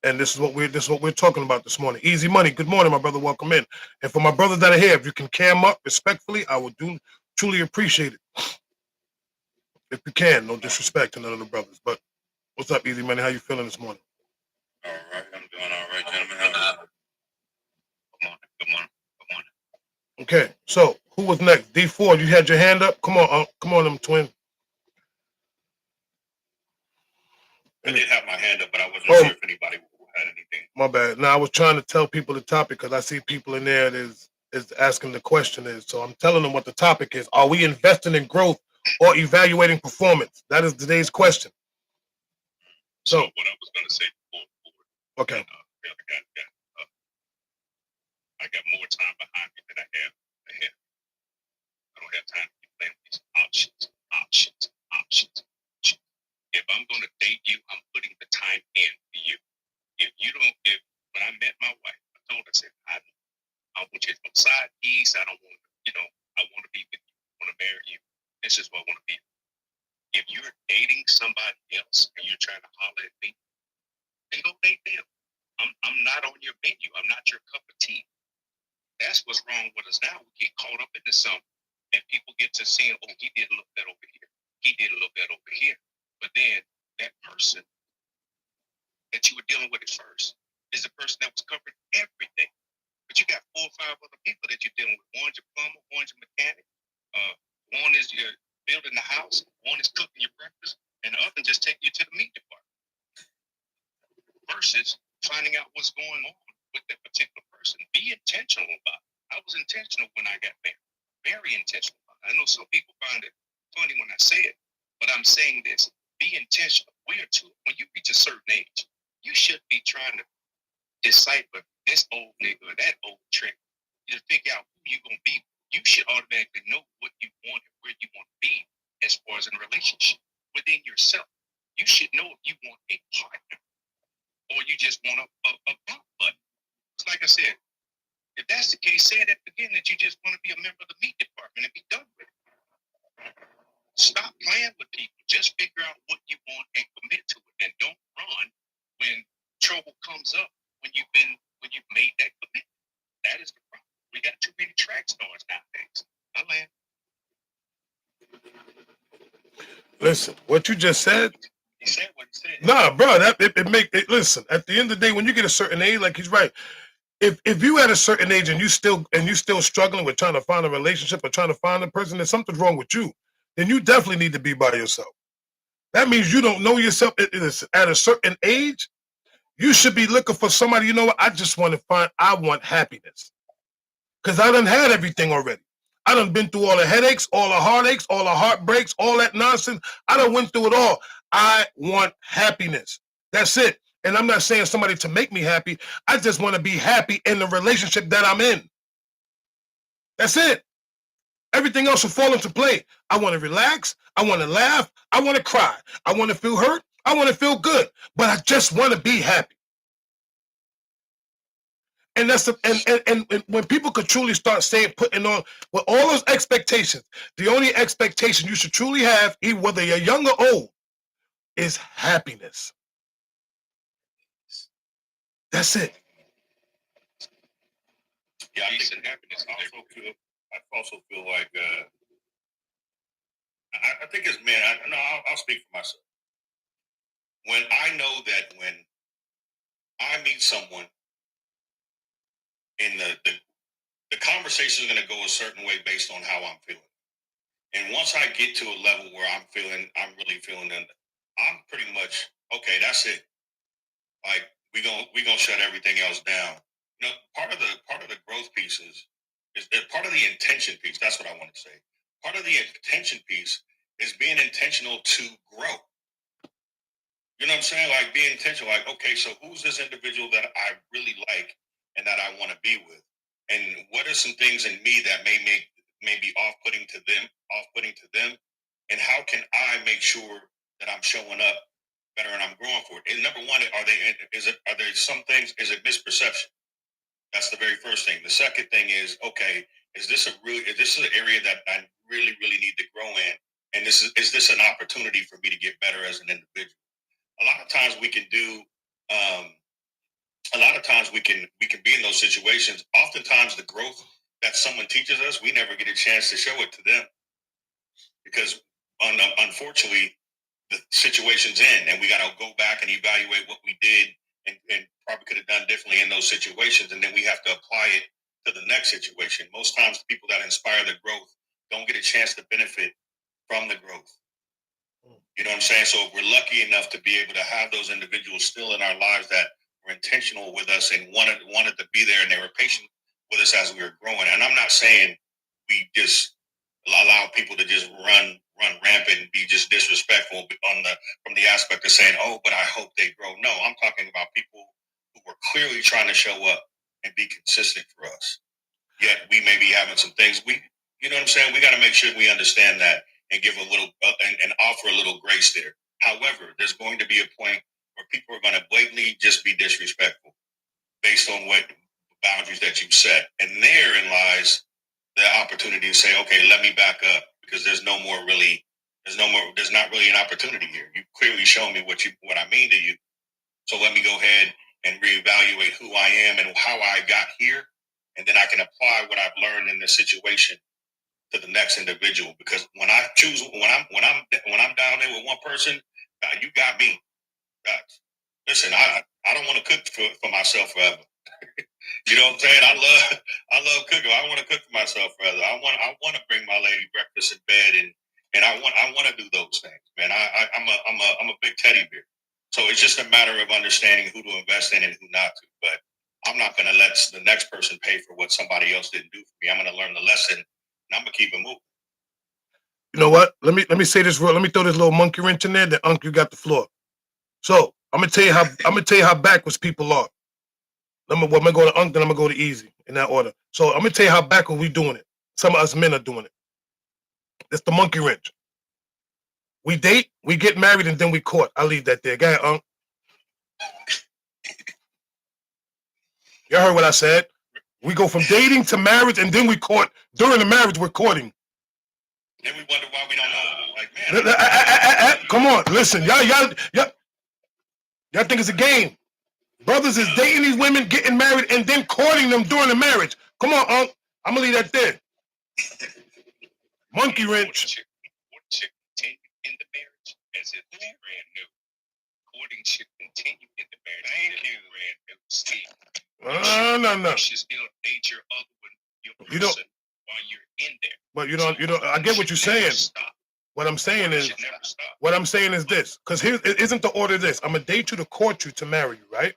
And this is what we're talking about this morning. Easy money. Good morning, my brother. Welcome in. And for my brothers that are here, if you can cam up respectfully, I would truly appreciate it. If you can, no disrespect to none of the brothers. But what's up, Easy Money? How you feeling this morning? All right, I'm doing all right, gentlemen. Good morning. Okay, so who was next? D4, you had your hand up? Come on, come on, them twin. I did have my hand up, but I wasn't sure if anybody had anything. My bad. Now, I was trying to tell people the topic because I see people in there that is asking the question is. So I'm telling them what the topic is. Are we investing in growth or evaluating performance? That is today's question. So what I was going to say before. Okay. I got more time behind me than I have ahead. I don't have time to be playing these options. If I'm going to date you, I'm putting the time in for you. When I met my wife, I told her, I said, I want you to side piece. I don't want, I want to be marry you. This is what I want to be. If you're dating somebody else and you're trying to holler at me, then go date them. I'm not on your menu. I'm not your cup of tea. That's what's wrong with us now. We get caught up into something, and people get to seeing, oh, he did a little bit over here. He did a little bit over here. But then that person that you were dealing with at first is the person that was covering everything. But you got 4 or 5 other people that you're dealing with. One's your plumber, one's your mechanic, one is your building the house, one is cooking your breakfast, and the other just taking you to the meat department. Versus finding out what's going on with that particular person. Be intentional about it. I was intentional when I got married. Very intentional about it. I know some people find it funny when I say it, but I'm saying this. Be intentional. When you reach a certain age, you should be trying to decipher this old nigga or that old trick. You figure out who you're going to be. You should automatically know what you want and where you want to be as far as in a relationship within yourself. You should know if you want a partner or you just want a bump button. It's like I said, if that's the case, say it at the beginning that you just want to be a member of the meat department and be done with it. Stop playing with people. Just figure out what you want and commit to it. And don't run when trouble comes up when you've made that commitment. That is the problem. We got too many track stars nowadays. I land. Listen, what you just said. He said what he said. Nah, bro, listen, at the end of the day, when you get a certain age, like he's right. If you at a certain age and you still struggling with trying to find a relationship or trying to find a person, there's something wrong with you. Then you definitely need to be by yourself. That means you don't know yourself. At a certain age, you should be looking for somebody. You know what? I want happiness. Because I done had everything already. I done been through all the headaches, all the heartaches, all the heartbreaks, all that nonsense. I done went through it all. I want happiness. That's it. And I'm not saying somebody to make me happy. I just want to be happy in the relationship that I'm in. That's it. Everything else will fall into play. I want to relax. I want to laugh. I want to cry. I want to feel hurt. I want to feel good. But I just want to be happy. And that's and when people could truly start putting on with all those expectations, the only expectation you should truly have, even whether you're young or old, is happiness. That's it. Yeah, I think happiness. I also feel like I think as men, I'll speak for myself. When I know that when I meet someone and the conversation is going to go a certain way based on how I'm feeling. And once I get to a level where I'm really feeling that I'm pretty much, okay, that's it. Like we gonna shut everything else down. You know, part of the growth piece is part of the intention piece. That's what I want to say. Part of the intention piece is being intentional to grow. You know what I'm saying? Like being intentional. Like, okay, so who's this individual that I really like and that I want to be with? And what are some things in me that may be off-putting to them? And how can I make sure that I'm showing up better and I'm growing for it? And number one, are there some things, is it misperception? That's the very first thing. The second thing is, okay, is this an area that I really, really need to grow in? And is this an opportunity for me to get better as an individual? A lot of times we can be in those situations. Oftentimes the growth that someone teaches us, we never get a chance to show it to them because unfortunately the situation's in and we got to go back and evaluate what we did and probably could have done differently in those situations. And then we have to apply it to the next situation. Most times the people that inspire the growth don't get a chance to benefit from the growth. You know what I'm saying? So if we're lucky enough to be able to have those individuals still in our lives that were intentional with us and wanted to be there and they were patient with us as we were growing. And I'm not saying we just allow people to just run rampant and be just disrespectful from the aspect of saying, oh, but I hope they grow. No, I'm talking about people who were clearly trying to show up and be consistent for us. Yet we may be having some things you know what I'm saying? We got to make sure we understand that and give a little and offer a little grace there. However, there's going to be a point where people are going to blatantly just be disrespectful based on what boundaries that you set. And therein lies the opportunity to say, okay, let me back up because there's not really an opportunity here. You clearly shown me what I mean to you. So let me go ahead and reevaluate who I am and how I got here, and then I can apply what I've learned in this situation to the next individual. Because when I'm down there with one person, you got me. Listen, I don't want to cook for myself forever. You know what I'm saying? I love cooking. I want to cook for myself forever. I want to bring my lady breakfast in bed, and I want to do those things, man. I'm a big teddy bear. So it's just a matter of understanding who to invest in and who not to. But I'm not going to let the next person pay for what somebody else didn't do for me. I'm going to learn the lesson, and I'm going to keep it moving. You know what? Let me say this real. Let me throw this little monkey wrench in there. Then Unc, you got the floor. So I'm gonna tell you how backwards people are. I'm gonna go to Unc, then I'm gonna go to Easy in that order. So I'm gonna tell you how backwards we doing it. Some of us men are doing it. It's the monkey wrench. We date, we get married, and then we court. I'll leave that there. Go ahead, Unc. You heard what I said. We go from dating to marriage, and then we court. During the marriage, we're courting. Then we wonder why we don't know. Like, man, come on, listen, y'all think it's a game. Brothers is dating these women, getting married, and then courting them during the marriage. Come on, Unc. I'm gonna leave that there. Monkey wrench. Courting should continue in the marriage as if it's brand new. Courting should continue in the marriage. Thank you, brand new. Steve. No. You should still date your other one, your person, while you're in there. But you don't. I get what you're saying. What I'm saying is this, because here isn't the order. This I'm gonna date you to court you to marry you, right?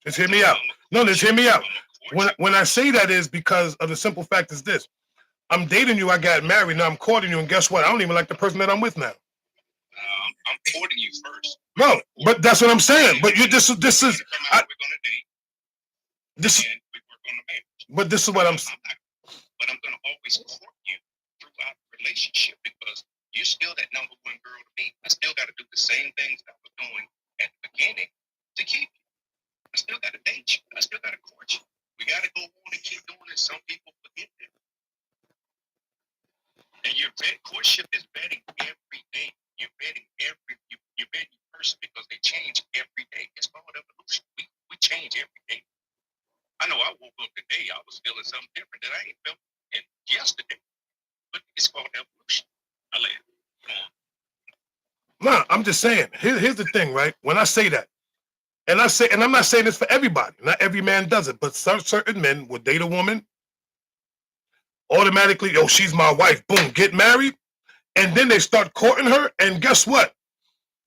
Just hear me out. No, just hear me out. When I say that is because of the simple fact is this: I'm dating you, I got married, now I'm courting you, and guess what? I don't even like the person that I'm with now. I'm courting you first. No, but that's what I'm saying. But this is. We're gonna date. This. And we work on the marriage. But this is what I'm. But I'm gonna always court you throughout the relationship because you're still that number one girl to me. I still got to do the same things I was doing at the beginning to keep you. I still got to date you. I still got to court you. We got to go on and keep doing it. Some people forget that. And your courtship is vetting every day. You're vetting you're vetting your person because they change every day. It's called evolution. We change every day. I know I woke up today, I was feeling something different that I ain't felt yesterday. But it's called evolution. I land. No, I'm just saying. Here's the thing, right? When I say that, and I'm not saying this for everybody. Not every man does it, but certain men will date a woman, automatically, oh, she's my wife, boom, get married, and then they start courting her, and guess what?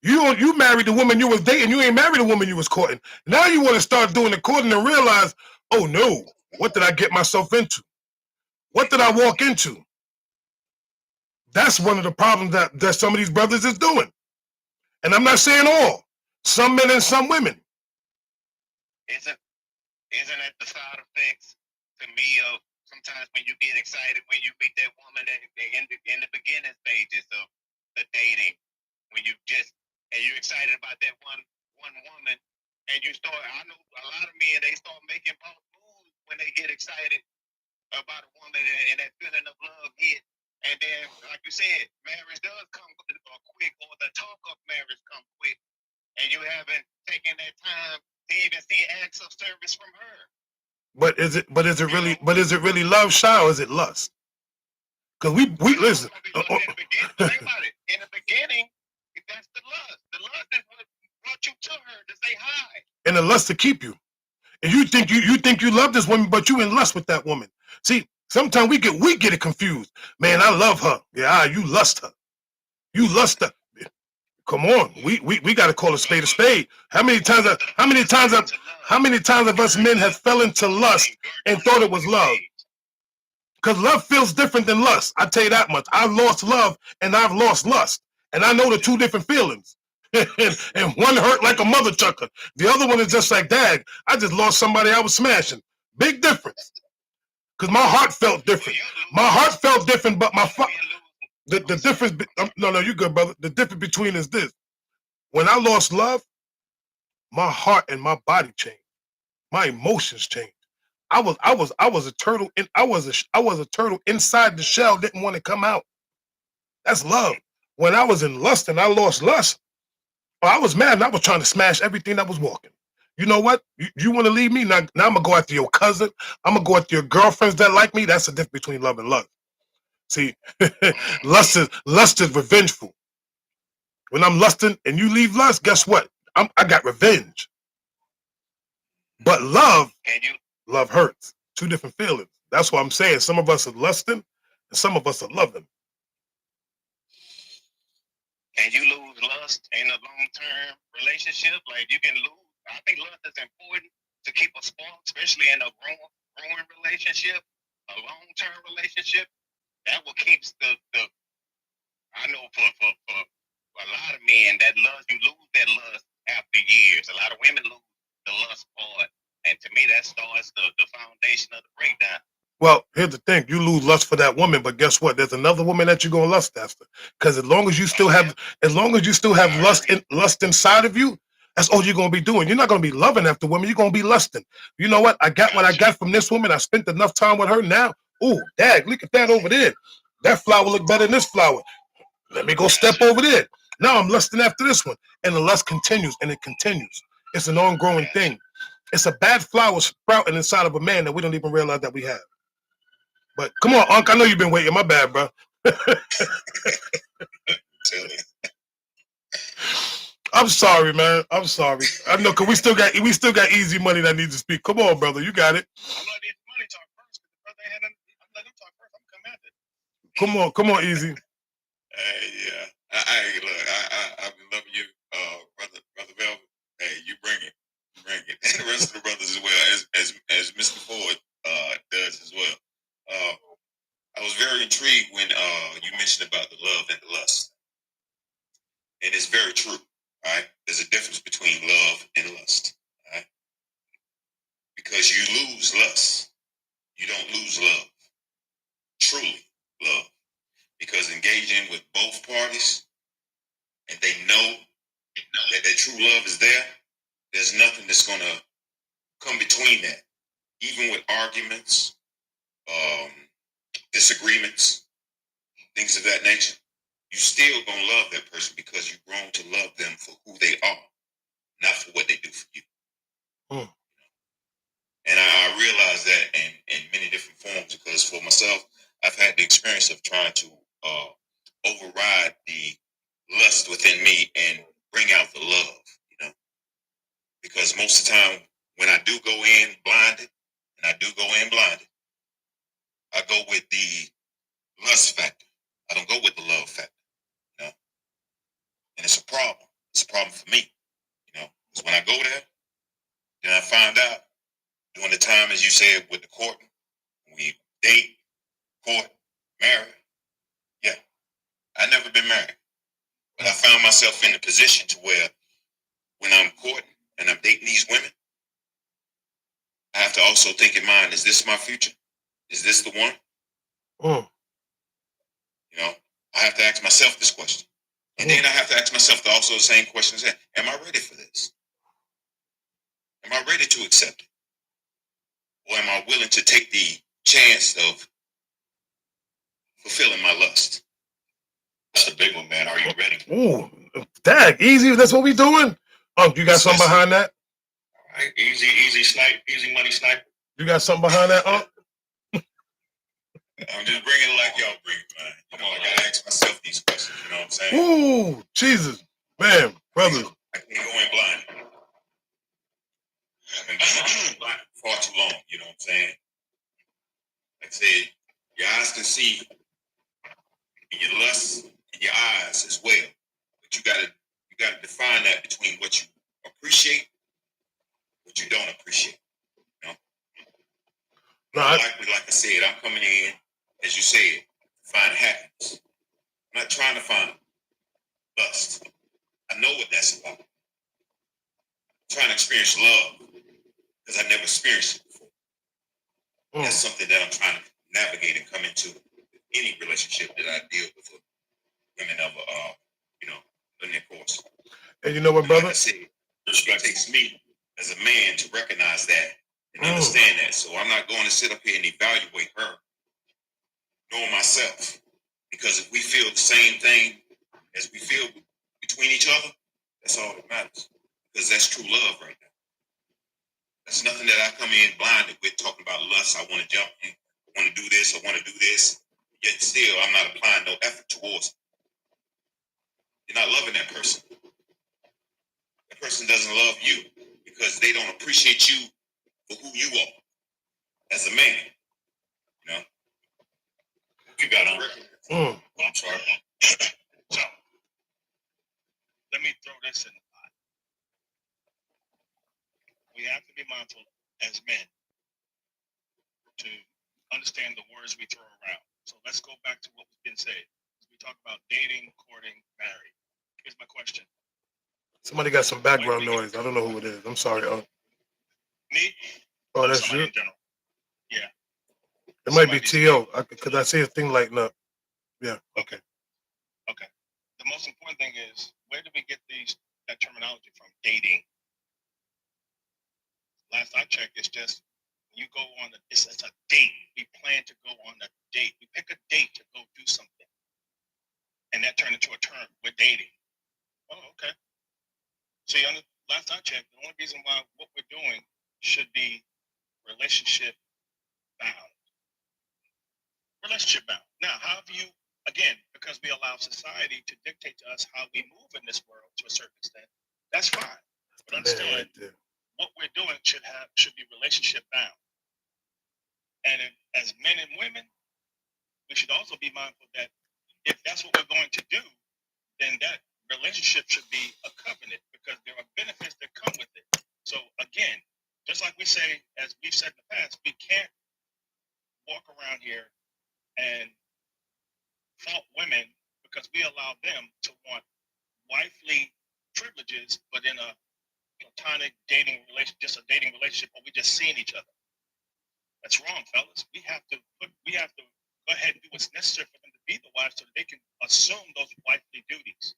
You married the woman you was dating, you ain't married the woman you was courting. Now you want to start doing the courting and realize, oh no, what did I get myself into? What did I walk into? That's one of the problems that some of these brothers is doing. And I'm not saying all. Some men and some women. Isn't that the side effects to me of sometimes when you get excited when you meet that woman that in the beginning stages of the dating, when you're excited about that one woman, and you start. I know a lot of men, they start making boss moves when they get excited about a woman and that feeling of love hit. And then, like you said, marriage does come quick, or the talk of marriage come quick, and you haven't taken that time to even see acts of service from her. But is it really love, Shy, or is it lust? Because we listen. Think about it. In the beginning, that's the lust. The lust is what brought you to her to say hi. And the lust to keep you. And you think you love this woman, but you in lust with that woman. See, sometimes we get it confused. Man, I love her. Yeah, you lust her. You lust her. Come on, we got to call a spade a spade. How many times of us men have fell into lust and thought it was love? Because love feels different than lust. I tell you that much. I've lost love and I've lost lust, and I know the two different feelings. and one hurt like a mother chucker. The other one is just like, dad, I just lost somebody I was smashing. Big difference. Because my heart felt different. My heart felt different, but the difference. No, you good, brother. The difference between is this: when I lost love, my heart and my body changed. My emotions changed. I was a turtle, and I was a turtle inside the shell. Didn't want to come out. That's love. When I was in lust and I lost lust, I was mad and I was trying to smash everything that was walking. You know what? You want to leave me? Now I'm going to go after your cousin. I'm going to go after your girlfriends that like me. That's the difference between love and lust. See, lust is revengeful. When I'm lusting and you leave lust, guess what? I got revenge. But love hurts. Two different feelings. That's what I'm saying. Some of us are lusting and some of us are loving. And you lose lust in a long-term relationship, like you can lose. I think lust is important to keep a spark, especially in a growing relationship, a long-term relationship. That will keep the I know for a lot of men, that lust, you lose that lust after years. A lot of women lose the lust part. And to me, that starts the foundation of the breakdown. Well, here's the thing: you lose lust for that woman, but guess what? There's another woman that you're gonna lust after. Because as long as you still have lust inside of you, that's all you're gonna be doing. You're not gonna be loving after women. You're gonna be lusting. You know what? I got what I got from this woman. I spent enough time with her. Now, ooh, dad, look at that over there. That flower look better than this flower. Let me go step over there. Now I'm lusting after this one, and the lust continues and it continues. It's an ongoing thing. It's a bad flower sprouting inside of a man that we don't even realize that we have. But come on, Unc, I know you've been waiting. My bad, bro. I'm sorry, man. I'm sorry. I know, cause we still got easy money that needs to speak. Come on, brother, you got it. I'm not easy money talk first. I'm letting him talk first. I'm coming after. Come on, easy. Yeah. I've been loving you, brother Velvet. Hey, you bring it. And the rest of the brothers as well, as Mr. Ford does as well. I was very intrigued when you mentioned about the love and the lust. And it's very true, right? There's a difference between love and lust, right? Because you lose lust, you don't lose love. Truly love. Because engaging with both parties and they know that their true love is there, there's nothing that's going to come between that. Even with arguments, disagreements, things of that nature, you still going to love that person because you've grown to love them for who they are, not for what they do for you. And I realize that in many different forms because for myself, I've had the experience of trying to override the lust within me and bring out the love, because most of the time when I do go in blinded, I go with the lust factor. I don't go with the love factor, And it's a problem. It's a problem for me, because when I go there, then I find out during the time, as you said, with the courting, we date, court, marry. Yeah, I never been married, but I found myself in a position to where when I'm courting and I'm dating these women, I have to also think in mind, is this my future? Is this the one? I have to ask myself this question. And then I have to ask myself also the same question. Am I ready for this? Am I ready to accept it? Or am I willing to take the chance of fulfilling my lust? That's a big one, man. Are you ready? Ooh, dag, easy. That's what we doing? You got something behind that? All right, easy snipe, easy money sniper. You got something behind that, I'm just bringing it like y'all bring it, man. I gotta ask myself these questions. You know what I'm saying? Ooh, Jesus, man, brother. I can't go in blind. I've been blind for far too long. You know what I'm saying? Like I said, your eyes can see, and your lust in your eyes as well. But you gotta define that between what you appreciate, what you don't appreciate. Like I said, I'm coming in, as you said, to find happiness. I'm not trying to find lust. I know what that's about. I'm trying to experience love because I've never experienced it before. That's something that I'm trying to navigate and come into any relationship that I deal with women of in their course. And you know what, brother? Like I said, it takes me as a man to recognize that and understand that. So I'm not going to sit up here and evaluate her nor myself Because if we feel the same thing as we feel between each other, that's all that matters. Because that's true love right now. That's nothing that I come in blinded with talking about lust. I want to jump you. I want to do this. I want to do this. Yet still, I'm not applying no effort towards it. You're not loving that person. That person doesn't love you because they don't appreciate you for who you are as a man. You know? You got on record. Oh, I'm sorry. So, let me throw this in the pot. We have to be mindful as men to understand the words we throw around. So let's go back to what was being said. We talk about dating, courting, married. Here's my question. Somebody got some background noise. I don't know who it is. I'm sorry. Me? Oh, that's you? In general. Yeah. It might be T.O. because I see a thing lighting up. Yeah. Okay. Okay. The most important thing is, where do we get that terminology from? Dating. Last I checked, it's just you go on it's a date. We plan to go on a date. We pick a date to go do something, and that turned into a term. We're dating. Oh, okay. See, last I checked, the only reason why what we're doing should be relationship bound. Relationship bound. Now, how do you? Again, because we allow society to dictate to us how we move in this world to a certain extent. That's fine. But understand, what we're doing should be relationship bound. And as men and women, we should also be mindful that if that's what we're going to do, then that relationship should be a covenant because there are benefits that come with it. So again, just like we say, as we've said in the past, we can't walk around here and fault women because we allow them to want wifely privileges, but in a platonic dating relationship, just a dating relationship, or we just seeing each other. That's wrong, fellas. We have to go ahead and do what's necessary for them to be the wives so that they can assume those wifely duties.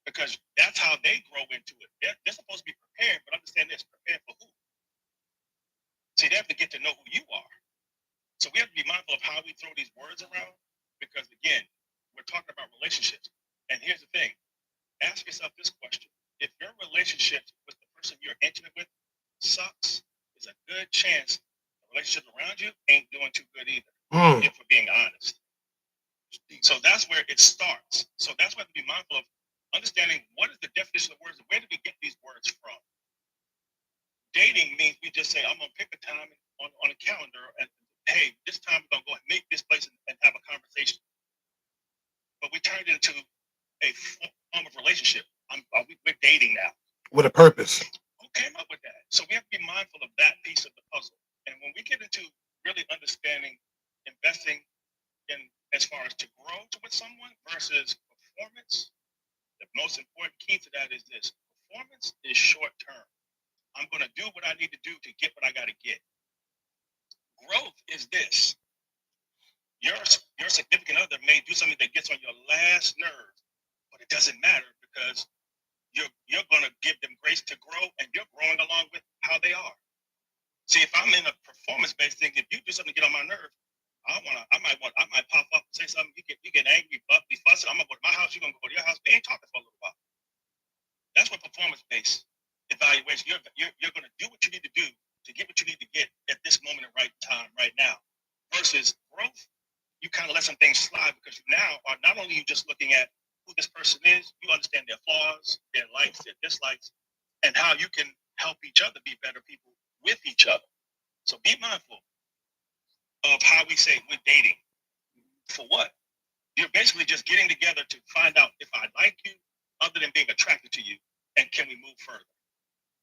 Because that's how they grow into it. They're supposed to be prepared, but understand this, prepared for who? See, they have to get to know who you are. So we have to be mindful of how we throw these words around because, again, we're talking about relationships. And here's the thing. Ask yourself this question. If your relationship with the person you're intimate with sucks, there's a good chance the relationship around you ain't doing too good either, if we're being honest. So that's where it starts. So that's why we have to be mindful of understanding what is the definition of words and where do we get these words from? Dating means we just say, I'm going to pick a time on a calendar and, hey, this time we're going to go and meet this place and have a conversation. But we turned it into a form of relationship. We're dating now. With a purpose. Who came up with that? So we have to be mindful of that piece of the puzzle. And when we get into really understanding, investing in as far as to grow with someone versus performance, the most important key to that is this. Performance is short term. I'm going to do what I need to do to get what I got to get. Growth is this. Your significant other may do something that gets on your last nerve, but it doesn't matter because you're going to give them grace to grow and you're growing along with how they are. See, if I'm in a performance-based thing, if you do something to get on my nerve, I might pop up and say something. You get angry, be fussing. I'm gonna go to my house. You're gonna go to your house. We ain't talking for a little while. That's what performance-based evaluation. You're gonna do what you need to do to get what you need to get at this moment in right time, right now. Versus growth, you kind of let some things slide because you now are not only you just looking at who this person is, you understand their flaws, their likes, their dislikes, and how you can help each other be better people with each other. So be mindful of how we say we're dating. For what? You're basically just getting together to find out if I like you, other than being attracted to you, and can we move further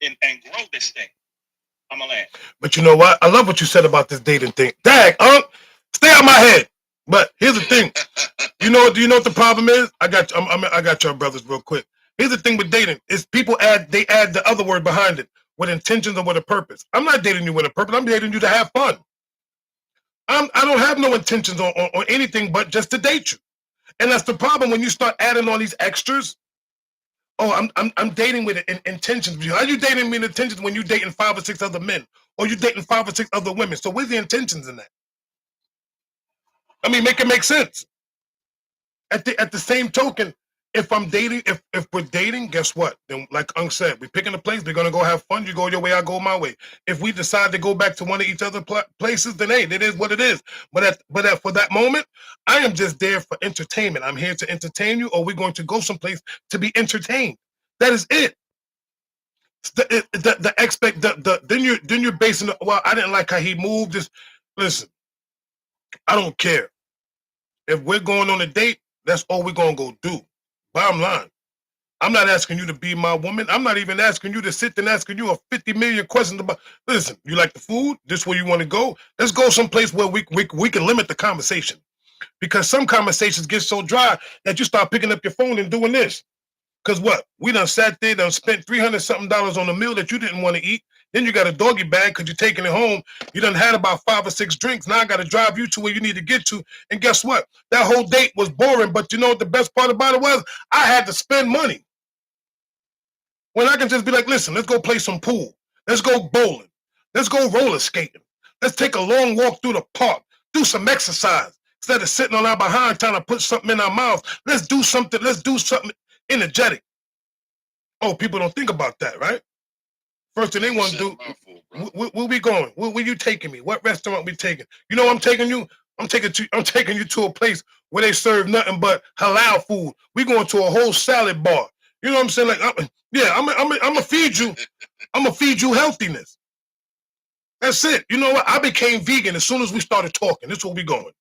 and grow this thing. I'm a land. But you know what? I love what you said about this dating thing. Dag, stay out my head. But here's the thing. Do you know what the problem is? I got your brothers real quick. Here's the thing with dating is people add the other word behind it with intentions or with a purpose. I'm not dating you with a purpose. I'm dating you to have fun. I don't have no intentions on anything but just to date you. And that's the problem when you start adding all these extras. Oh, I'm dating with intentions. How you dating with intentions when you dating 5 or 6 other men, or you dating 5 or 6 other women? So where's the intentions in that? I mean, make it make sense. at the same token, if I'm dating, if we're dating, guess what? Then, like Unc said, we're picking a place. We're gonna go have fun. You go your way, I go my way. If we decide to go back to one of each other's places, then hey, it is what it is. But for that moment, I am just there for entertainment. I'm here to entertain you, or we're going to go someplace to be entertained. That is it. Then you're basing it. Well, I didn't like how he moved this. Listen, I don't care. If we're going on a date, that's all we're gonna go do. Bottom line. I'm not asking you to be my woman. I'm not even asking you to sit and asking you a 50 million questions about. Listen, you like the food? This where you want to go? Let's go someplace where we can limit the conversation, because some conversations get so dry that you start picking up your phone and doing this. Cause what? We done sat there, done spent $300 something on a meal that you didn't want to eat. Then you got a doggy bag because you're taking it home. You done had about 5 or 6 drinks. Now I got to drive you to where you need to get to. And guess what? That whole date was boring. But you know what the best part about it was? I had to spend money. When I can just be like, listen, let's go play some pool. Let's go bowling. Let's go roller skating. Let's take a long walk through the park. Do some exercise. Instead of sitting on our behind trying to put something in our mouth, let's do something. Let's do something energetic. Oh, people don't think about that, right? First thing they want to do, where we going? Where you taking me? What restaurant we taking? You know, I'm taking you to a place where they serve nothing but halal food. We going to a whole salad bar. You know what I'm saying? Like, I'm gonna feed you. I'm gonna feed you healthiness. That's it. You know what? I became vegan as soon as we started talking. That's where we going.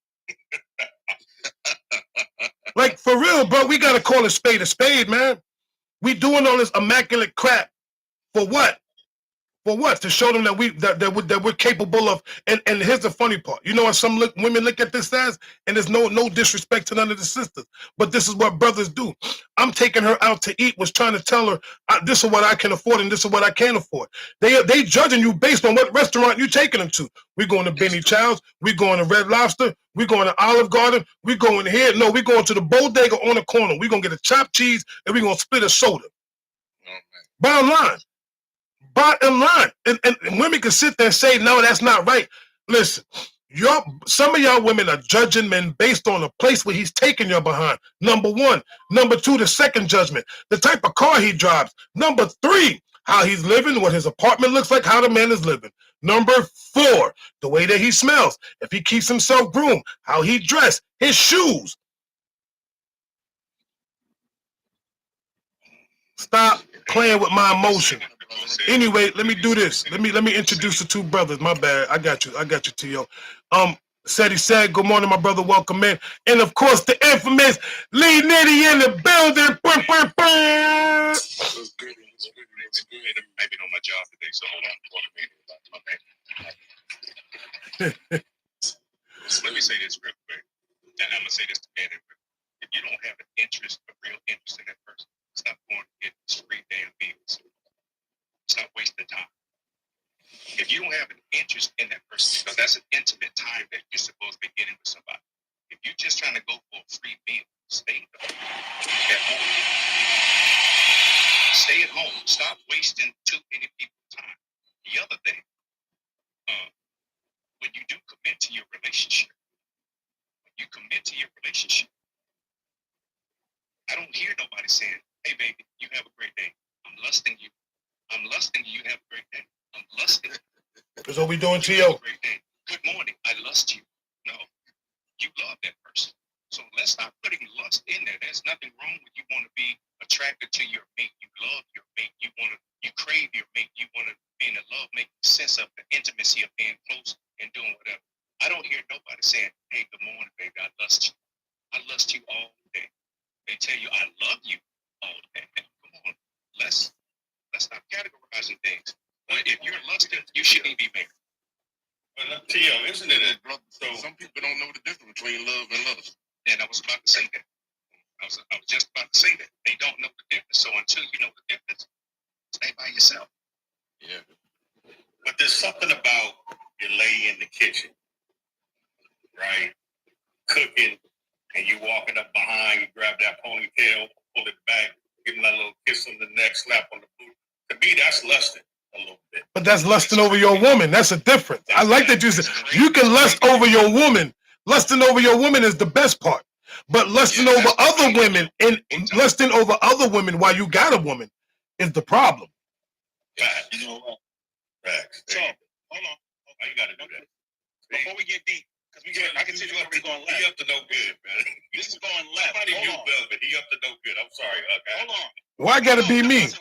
Like, for real, bro. We gotta call a spade, man. We doing all this immaculate crap for what? For what? To show them that we're capable of. And here's the funny part. You know what some women look at this as? And there's no disrespect to none of the sisters, but this is what brothers do. I'm taking her out to eat, was trying to tell her this is what I can afford and this is what I can't afford. They judging you based on what restaurant you taking them to. We going to Benny Child's. We going to Red Lobster. We going to Olive Garden. We going here. No, we going to the bodega on the corner. We gonna get a chopped cheese and we gonna split a soda. Bottom line. And women can sit there and say, no, that's not right. Listen, some of y'all women are judging men based on a place where he's taking your behind. Number one. Number two, the second judgment, the type of car he drives. Number three, how he's living, what his apartment looks like, how the man is living. Number four, the way that he smells, if he keeps himself groomed, how he dressed, his shoes. Stop playing with my emotion. Anyway, let me do this. Let me introduce the two brothers. My bad. I got you, Tio. He said, good morning, my brother. Welcome in. And of course, the infamous Lee Nitty in the building. Maybe on my job today, so hold on. Okay. Let me say this real quick. And I'm gonna say this to Ben. If you don't have an interest, a real interest in that person, stop going to get this free damn meals. Stop wasting time. If you don't have an interest in that person, because that's an intimate time that you're supposed to be getting with somebody. If you're just trying to go for a free meal, stay at home. Stay at home. Stop wasting too many people's time. The other thing, when you do commit to your relationship, I don't hear nobody saying, hey, baby, you have a great day. I'm lusting you. You have a great day. I'm lusting you. That's what we doing, Tio. Good morning. I lust you. No, you love that person. So let's stop putting lust in there. There's nothing wrong with you want to be attracted to your mate. You love your mate. You crave your mate. You want to be in a love, make sense of the intimacy of being close and doing whatever. I don't hear nobody saying, hey, good morning, baby. I lust you. I lust you all day. They tell you I love you all day. Come on. Let's stop categorizing things. But if you're lusting, you shouldn't be married. But Tio, isn't it? So some people don't know the difference between love and lust. And I was about to say that. I was just about to say that. They don't know the difference. So until you know the difference, stay by yourself. Yeah. But there's something about you lay in the kitchen, right? Cooking, and you walking up behind, you grab that ponytail, pull it back, give him that little kiss on the neck, slap on the boot. To me, that's lusting a little bit. But that's lusting over your woman. That's a difference. I like that you said you can lust over your woman. Lusting over your woman is the best part. But lusting over other women and lusting over other women while you got a woman is the problem. You know what? Facts. So, hold on. Why you gotta do that? Before we get deep, because I can see the way going left. He up to no good, man. This is going left. Somebody knew Velvet. He up to no good. I'm sorry, Hold on. Why gotta be me?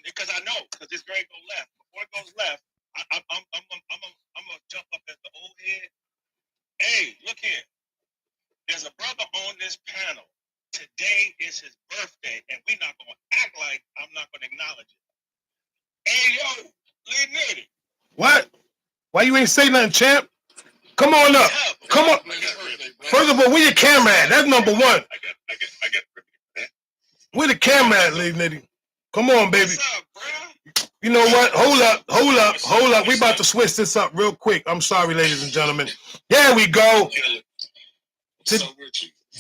Because I know, because this grade go left. Before it goes left, I'm gonna jump up at the old head. Hey, look here. There's a brother on this panel. Today is his birthday, and we're not gonna act like I'm not gonna acknowledge it. Hey, yo, Lee Nitty. What? Why you ain't say nothing, champ? Come on up. Come on. First of all, where your camera at? That's number one. I got. Where the camera at, Lee Nitty? Come on, baby. What's up, bro? You know what? Hold up. We about to switch this up real quick. I'm sorry, ladies and gentlemen. There we go.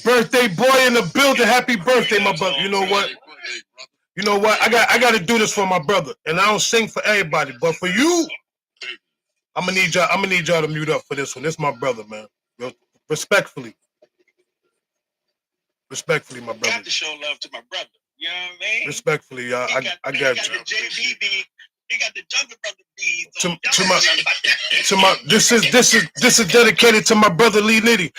Birthday boy in the building. Happy birthday, my brother. You know what? I got to do this for my brother, and I don't sing for everybody, but for you, I'm gonna need y'all to mute up for this one. This is my brother, man. Respectfully, my brother. Got to show love to my brother. You know what I mean? Respectfully, y'all. I got you. He got the Jungle Brother beads. To my this is dedicated to my brother Lee Nitty.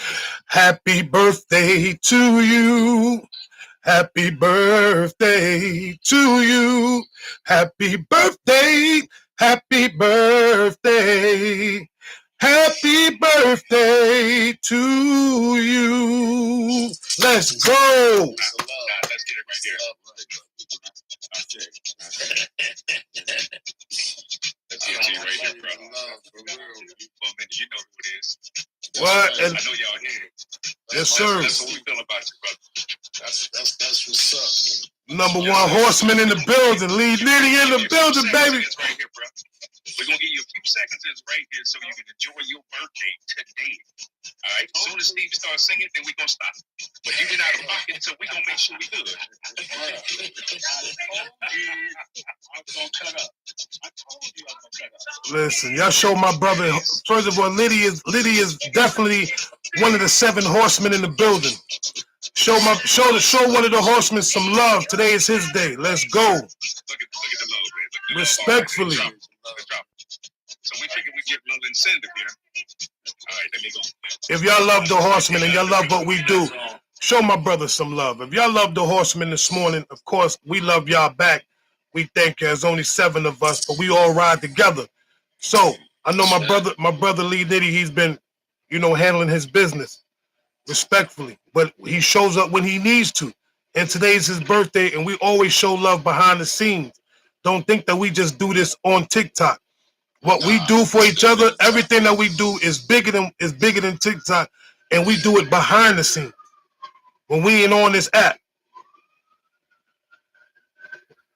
Happy birthday to you. Happy birthday to you. Happy birthday. Happy birthday. Happy birthday to you. Let's go. Let's get it right here. Let's get you right here, bro. Well, man, you know who it is. What? I know y'all here. Yes, sir. That's what we feel about you, brother. That's what's up. Number one horseman in the building. Lee Nitty in the building, baby. It's right here, bro. We're going to give you a few seconds right here so you can enjoy your birthday today. All right? As soon as Steve starts singing, then we're going to stop. But you get out of pocket, so we're going to make sure we good. I'm going to cut up. I told you I'm going to cut up. Listen, y'all show my brother. First of all, Liddy is definitely one of the 7 horsemen in the building. Show one of the horsemen some love. Today is his day. Let's go. Look at the love, man. Respectfully. So we figure we get a little incentive here. All right, let me go. If y'all love the horsemen and y'all love what we do, show my brother some love. If y'all love the horsemen this morning, of course, we love y'all back. We thank you. There's only 7 of us, but we all ride together. So I know my brother Lee Nitty, he's been, handling his business respectfully, but he shows up when he needs to. And today's his birthday, and we always show love behind the scenes. Don't think that we just do this on TikTok. What we do for each other, everything that we do is bigger than TikTok, and we do it behind the scenes when we ain't on this app.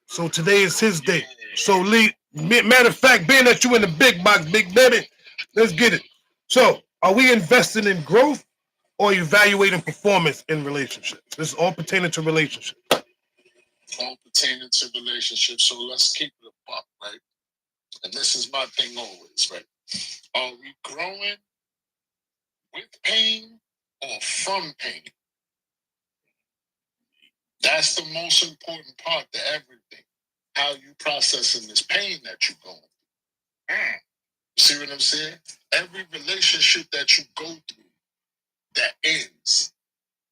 So today is his day. So Lee, matter of fact, being that you in the big box, big baby, let's get it. So are we investing in growth or evaluating performance in relationships? This is all pertaining to relationships. All pertaining to relationships. So let's keep it a buck, right? And this is my thing always, right? Are we growing with pain or from pain? That's the most important part to everything. How you processing this pain that you're going through. You see what I'm saying? Every relationship that you go through that ends,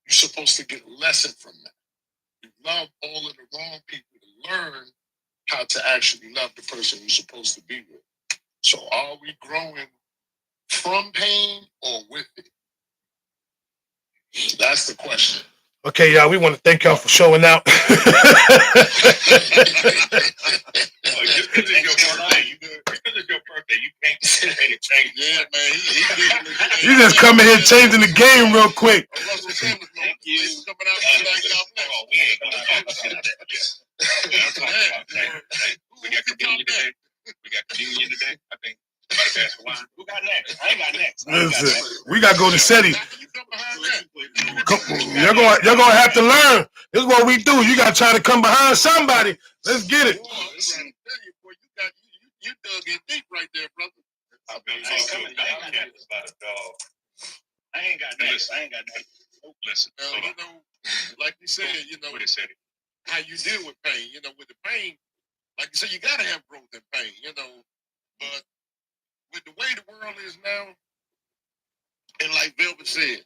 you're supposed to get a lesson from that. You love all of the wrong people to learn how to actually love the person you're supposed to be with. So are we growing from pain or with it? That's the question. Okay, y'all, we want to thank y'all for showing out. Just because it's your birthday, you can't change. Yeah, man. You just coming here changing the game real quick. Thank you. We ain't gonna talk about that. We got communion today. I think. Who got next? I ain't got next. Listen, we gotta go to SETI. You're gonna have to learn. This is what we do. You gotta try to come behind somebody. Let's get it. You dug in deep right there, brother. I ain't got next. Listen, you know, like you said, you know, how you deal with pain. You know, with the pain, like you said, you gotta have growth in pain. You know, but with the way the world is now, and like Velvet said,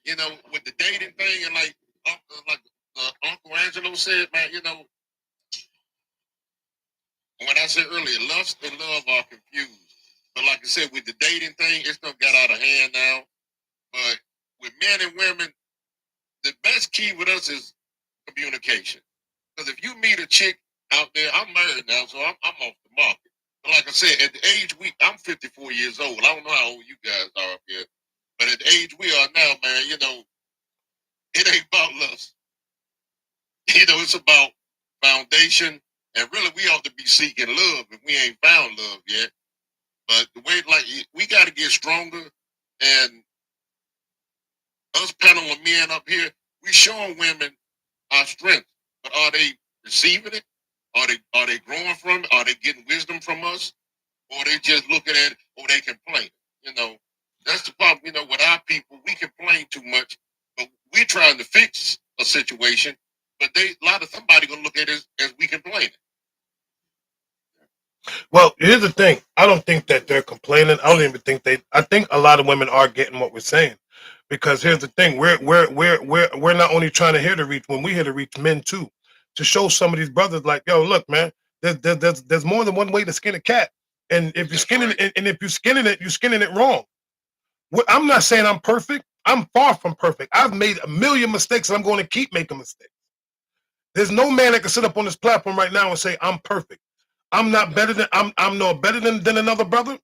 you know, with the dating thing, and like Uncle Angelo said, man, you know, when I said earlier, lust and love are confused. But like I said, with the dating thing, it's not got out of hand now. But with men and women, the best key with us is communication. Because if you meet a chick out there, I'm married now, so I'm off the market. But like I said, at the age I'm 54 years old. I don't know how old you guys are up here, but at the age we are now, man, you know, it ain't about lust. You know, it's about foundation, and really, we ought to be seeking love, and we ain't found love yet. But the way, like, we got to get stronger, and us panel of men up here, we showing women our strength, but are they receiving it? Are they growing from it? Are they getting wisdom from us? Or they just looking at it, or they complain? You know, that's the problem. You know, with our people, we complain too much, but we're trying to fix a situation. But somebody gonna look at it as we complaining. Well, here's the thing. I don't think that they're complaining. I don't even think they. I think a lot of women are getting what we're saying, because here's the thing. We're not only trying to here to reach when we here to reach men too, to show some of these brothers like, yo, look, man, there's more than one way to skin a cat, and if you're skinning it, and if you're skinning it wrong. I'm not saying I'm perfect. I'm far from perfect. I've made a million mistakes, and I'm going to keep making mistakes. There's no man that can sit up on this platform right now and say I'm perfect. I'm not better than I'm no better than another brother.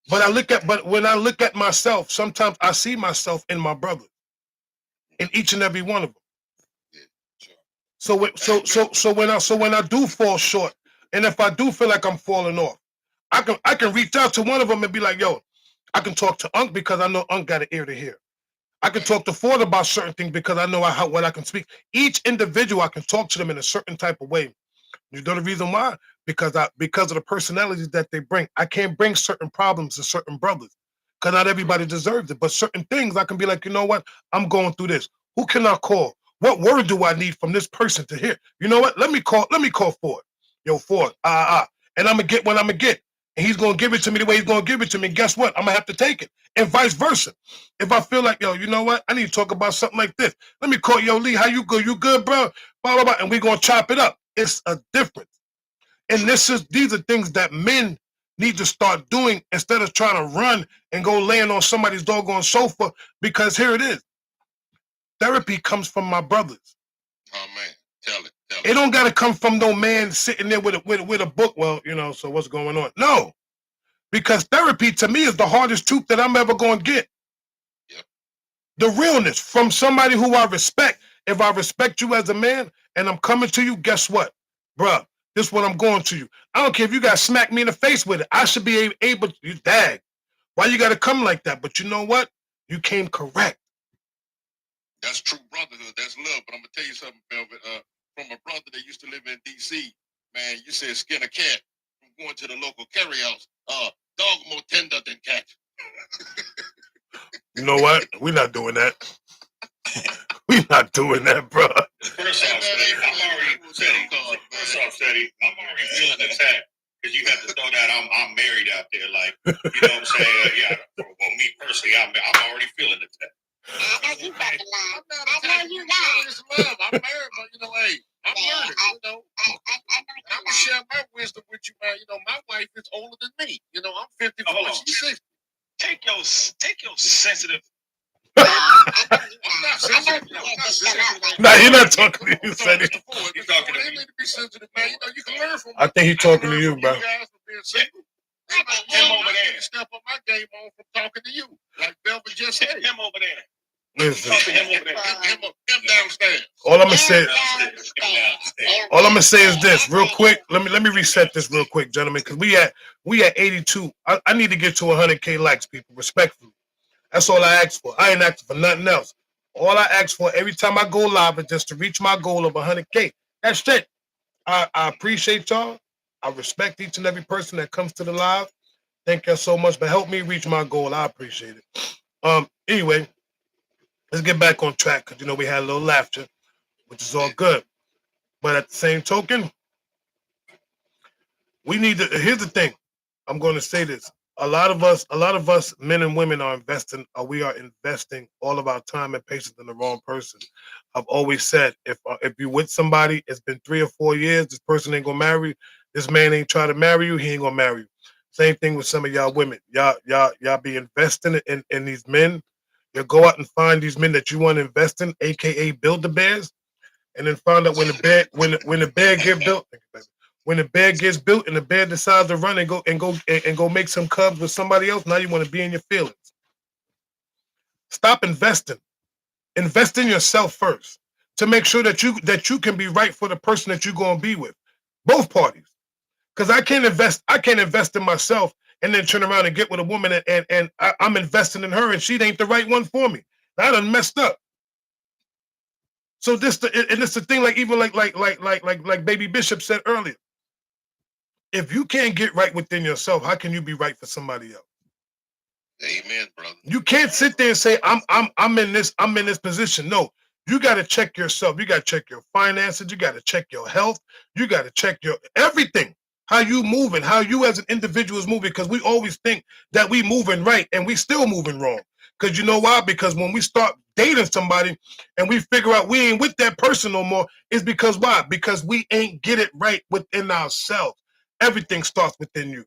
But when I look at myself, sometimes I see myself in my brother, in each and every one of them. So when I do fall short, and if I do feel like I'm falling off, I can reach out to one of them and be like, yo, I can talk to Unc because I know Unc got an ear to hear. I can talk to Ford about certain things because I know what I can speak. Each individual, I can talk to them in a certain type of way. You know the reason why? Because of the personalities that they bring. I can't bring certain problems to certain brothers because not everybody deserves it. But certain things I can be like, you know what? I'm going through this. Who can I call? What word do I need from this person to hear? You know what? Let me call Ford. Yo, Ford, and I'm gonna get what I'm gonna get. And he's gonna give it to me the way he's gonna give it to me. And guess what? I'm gonna have to take it. And vice versa. If I feel like, yo, you know what? I need to talk about something like this. Let me call yo Lee. How you good? You good, bro? Blah blah blah. And we're gonna chop it up. It's a difference. And these are things that men need to start doing instead of trying to run and go laying on somebody's doggone sofa. Because here it is. Therapy comes from my brothers. Oh man, tell it. It don't gotta come from no man sitting there with a book. Well, you know, so what's going on? No. Because therapy to me is the hardest truth that I'm ever gonna get. Yep. The realness from somebody who I respect. If I respect you as a man and I'm coming to you, guess what? Bruh, this is what I'm going to you. I don't care if you got smack me in the face with it. I should be able to, you dag. Why you gotta come like that? But you know what? You came correct. That's true brotherhood. That's love. But I'm gonna tell you something, Velvet. From a brother that used to live in D.C., man, you said skin a cat from going to the local carryouts. Dog more tender than cat. You know what? We're not doing that. We're not doing that, bro. First off, Steady, I'm already feeling attacked because you have to throw that I'm married out there, like, you know what I'm saying? Yeah. Well, me personally, I'm already feeling attacked. I know you fucking lying. I know you lying. It's love. I'm married, but you know, hey, I'm learning. You know, I'm gonna share my wisdom with you, man. You know, my wife is older than me. You know, I'm 54. She's 60. Take your sensitive. I'm not sensitive. Nah, you're not talking to you, Sonny. You're talking to me. To be sensitive, man. You know, you can learn from. I think he's talking to you, bro. You guys for being single. Him over there. Step up my game on from talking to you, like Velvet just said. Him over there. Listen. Him downstairs. All I'm gonna say is this, real quick. Let me reset this real quick, gentlemen, because we at 82. I need to get to 100K likes, people, respectfully. That's all I ask for. I ain't asking for nothing else. All I ask for every time I go live is just to reach my goal of 100K. That's it. I appreciate y'all. I respect each and every person that comes to the live. Thank you so much, but help me reach my goal. I appreciate it. Anyway, let's get back on track because we had a little laughter, which is all good. But at the same token, we need to. Here's the thing. I'm going to say this. A lot of us, men and women, are investing. We are investing all of our time and patience in the wrong person. I've always said, if you with somebody, it's been 3 or 4 years. This person ain't gonna marry you. This man ain't try to marry you. He ain't gonna marry you. Same thing with some of y'all women. Y'all be investing in these men. You go out and find these men that you want to invest in, aka build the bears, and then find out when the bear get built. When the bear gets built and the bear decides to run and go make some cubs with somebody else, now you want to be in your feelings. Stop investing. Invest in yourself first to make sure that you can be right for the person that you're going to be with, both parties. Because I can't invest in myself and then turn around and get with a woman I'm investing in her and she ain't the right one for me. I done messed up. So it's the thing, like even like Baby Bishop said earlier. If you can't get right within yourself, how can you be right for somebody else? Amen, brother. You can't sit there and say I'm in this position. No, you got to check yourself. You got to check your finances. You got to check your health. You got to check your everything. How you moving? How you as an individual is moving? Because we always think that we moving right and we still moving wrong. Because you know why? Because when we start dating somebody and we figure out we ain't with that person no more, is because why? Because we ain't get it right within ourselves. Everything starts within you.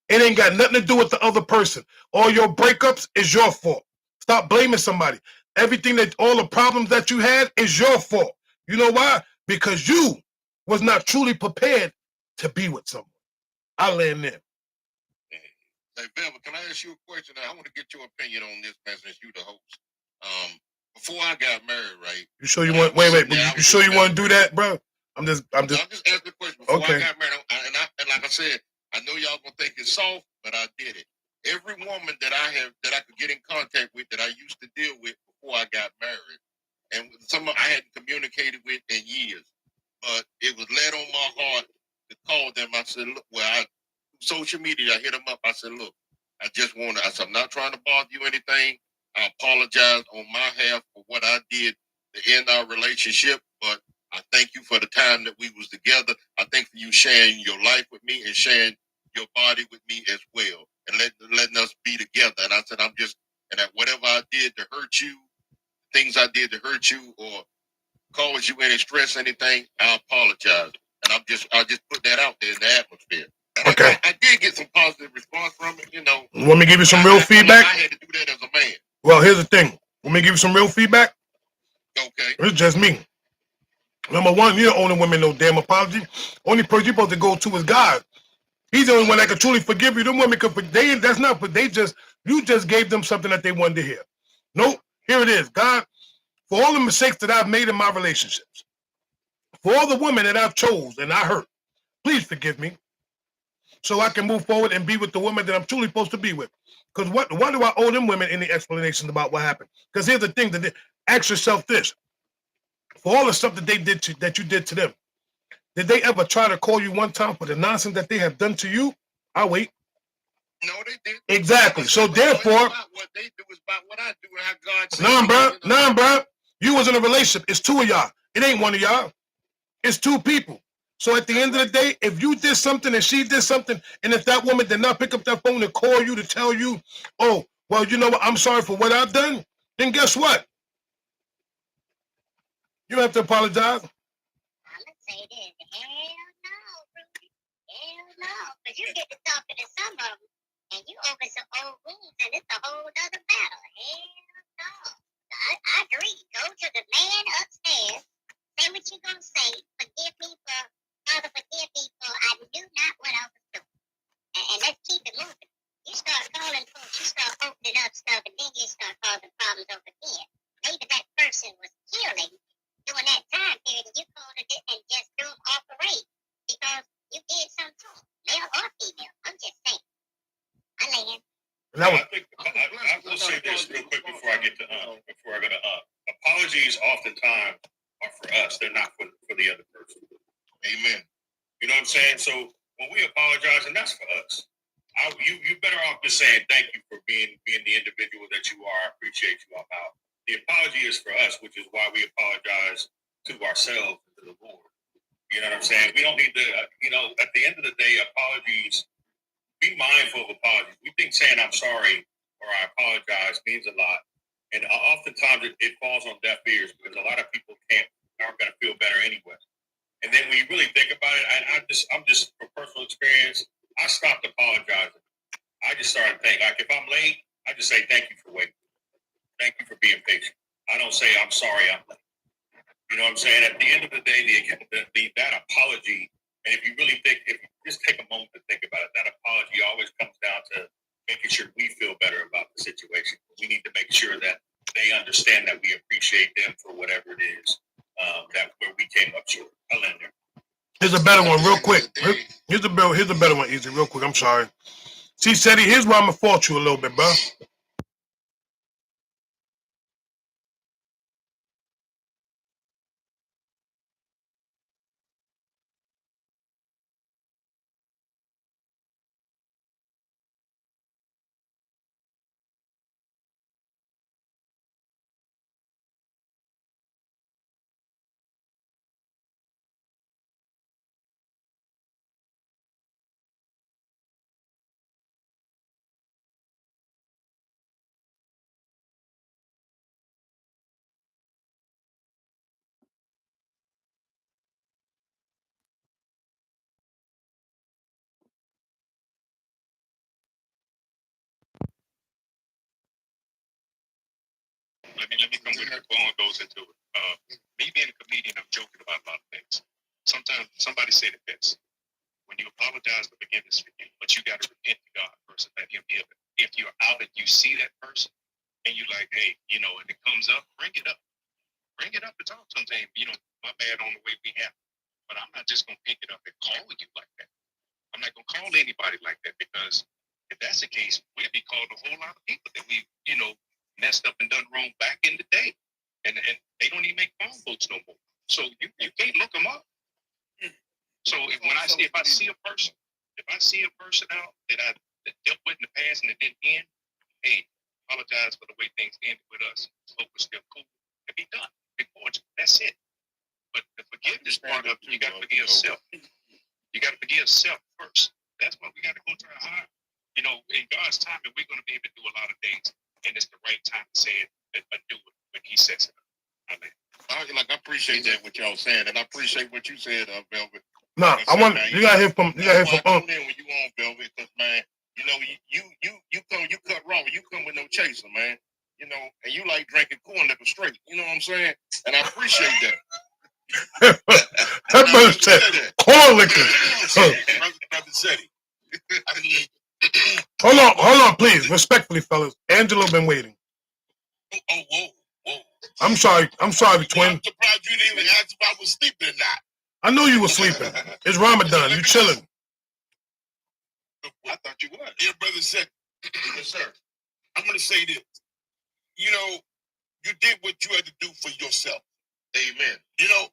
It ain't got nothing to do with the other person. All your breakups is your fault. Stop blaming somebody. All the problems that you had is your fault. You know why? Because you was not truly prepared to be with someone. I land there. Hey, Velma, can I ask you a question? I want to get your opinion on this, man, since you the host. Before I got married, right? You sure you want? Wait. You sure you want to do that, bro? I'm just asking the question. Before okay. I got married, and like I said, I know y'all gonna think it's soft, but I did it. Every woman that I could get in contact with that I used to deal with before I got married, and some I hadn't communicated with in years, but it was laid on my heart to call them. I said, look, social media, I hit them up. I said, look, I said, I'm not trying to bother you anything. I apologize on my half for what I did to end our relationship, but I thank you for the time that we was together. I thank for you sharing your life with me and sharing your body with me as well, and letting us be together. And I said, and that whatever I did to hurt you, things I did to hurt you or cause you any stress, anything, I apologize. And I just put that out there in the atmosphere. Okay. I did get some positive response from it, You want me to give you some real feedback? I had to do that as a man. Well, here's the thing. Want me to give you some real feedback? Okay. It's just me. Number one, you don't owe the women no damn apology. Only person you're supposed to go to is God. He's the only one that can truly forgive you. Them women could, you just gave them something that they wanted to hear. Nope. Here it is. God, for all the mistakes that I've made in my relationships, for all the women that I've chose and I hurt, please forgive me so I can move forward and be with the woman that I'm truly supposed to be with. Because why do I owe them women any explanations about what happened? Because here's the thing, ask yourself this. For all the stuff that that you did to them, did they ever try to call you one time for the nonsense that they have done to you? I'll wait. No, they didn't. Exactly. So therefore, what they do is about what I do and how God says. Nah, bro. You was in a relationship. It's two of y'all. It ain't one of y'all. It's two people. So at the end of the day, if you did something and she did something, and if that woman did not pick up that phone to call you to tell you, oh, well, you know what, I'm sorry for what I've done, then guess what? You don't have to apologize. I'm gonna say this. Hell no, Rudy. Hell no. Because you get to talking to some of them and you open some old wounds and it's a whole other battle. Hell no. I agree. Go to the man upstairs. Say what you gonna say. Forgive me for Father, forgive me for I knew not what I was doing. And let's keep it moving. You start calling folks, you start opening up stuff, and then you start causing problems over again. Maybe that person was healing during that time period, and you called it and just threw them off the rate because you did something to them, male or female. I'm just saying. I land. I will say this real quick before I go to apologies oftentimes are for us. They're not for the other person. Amen. You know what I'm saying? So when we apologize, and that's for us. You better off just saying thank you for being the individual that you are. I appreciate you. I'm out. the apology is for us, which is why we apologize to ourselves and to the Lord. You know what I'm saying? We don't need to, at the end of the day, apologies, be mindful of apologies. We think saying I'm sorry or I apologize means a lot. And oftentimes it falls on deaf ears because a lot of people aren't going to feel better anyway. And then when you really think about it, I'm just from personal experience, I stopped apologizing. I just started thinking, like, if I'm late, I just say, thank you for waiting. Thank you for being patient. I don't say, I'm sorry I'm late. You know what I'm saying? At the end of the day, that apology, and if you just take a moment to think about it, that apology always comes down to making sure we feel better about the situation. We need to make sure that they understand that we appreciate them for whatever it is that where we came up short. I'll end there. Here's a better one, real quick. Here's a better one, Easy, real quick. I'm sorry. See, Seti, here's where I'm gonna fault you a little bit, bro. Let me come with it before one goes into it. Me being a comedian, I'm joking about a lot of things. Sometimes somebody said it best. When you apologize for forgiveness, but you got to repent to God first and let Him heal it. If you're out and you see that person and you're like, hey, and it comes up, bring it up. Bring it up and talk to them. My bad on the way we have. But I'm not just going to pick it up and call you like that. I'm not going to call anybody like that because if that's the case, we'll be calling a whole lot of people that we, messed up and done wrong back in the day. And they don't even make phone books no more. So you can't look them up. So if I see a person out that I dealt with in the past and it didn't end, hey, apologize for the way things ended with us. Hope we're still cool. And be done. Be cordial. That's it. But the forgiveness part of it, you got to forgive self. You got to forgive self first. That's why we got to go to our heart. In God's time, we're going to be able to do a lot of things. And it's the right time to say it and do it when He says it. I appreciate that what y'all saying, and I appreciate what you said, Velvet. Nah, you gotta hear from. You come in when you want, Velvet, because man, you cut raw. You come with no chaser, man. And you like drinking corn liquor straight. You know what I'm saying? And I appreciate that. That brother said corn liquor. Brother Seti. I mean, Hold on, please. Respectfully, fellas. Angelo been waiting. Whoa. I'm sorry, twin. I'm surprised you didn't even ask if I was sleeping or not. I knew you were sleeping. It's Ramadan. You chilling. I thought you were. Yeah, brother said, yes, sir. I'm going to say this. You did what you had to do for yourself. Amen.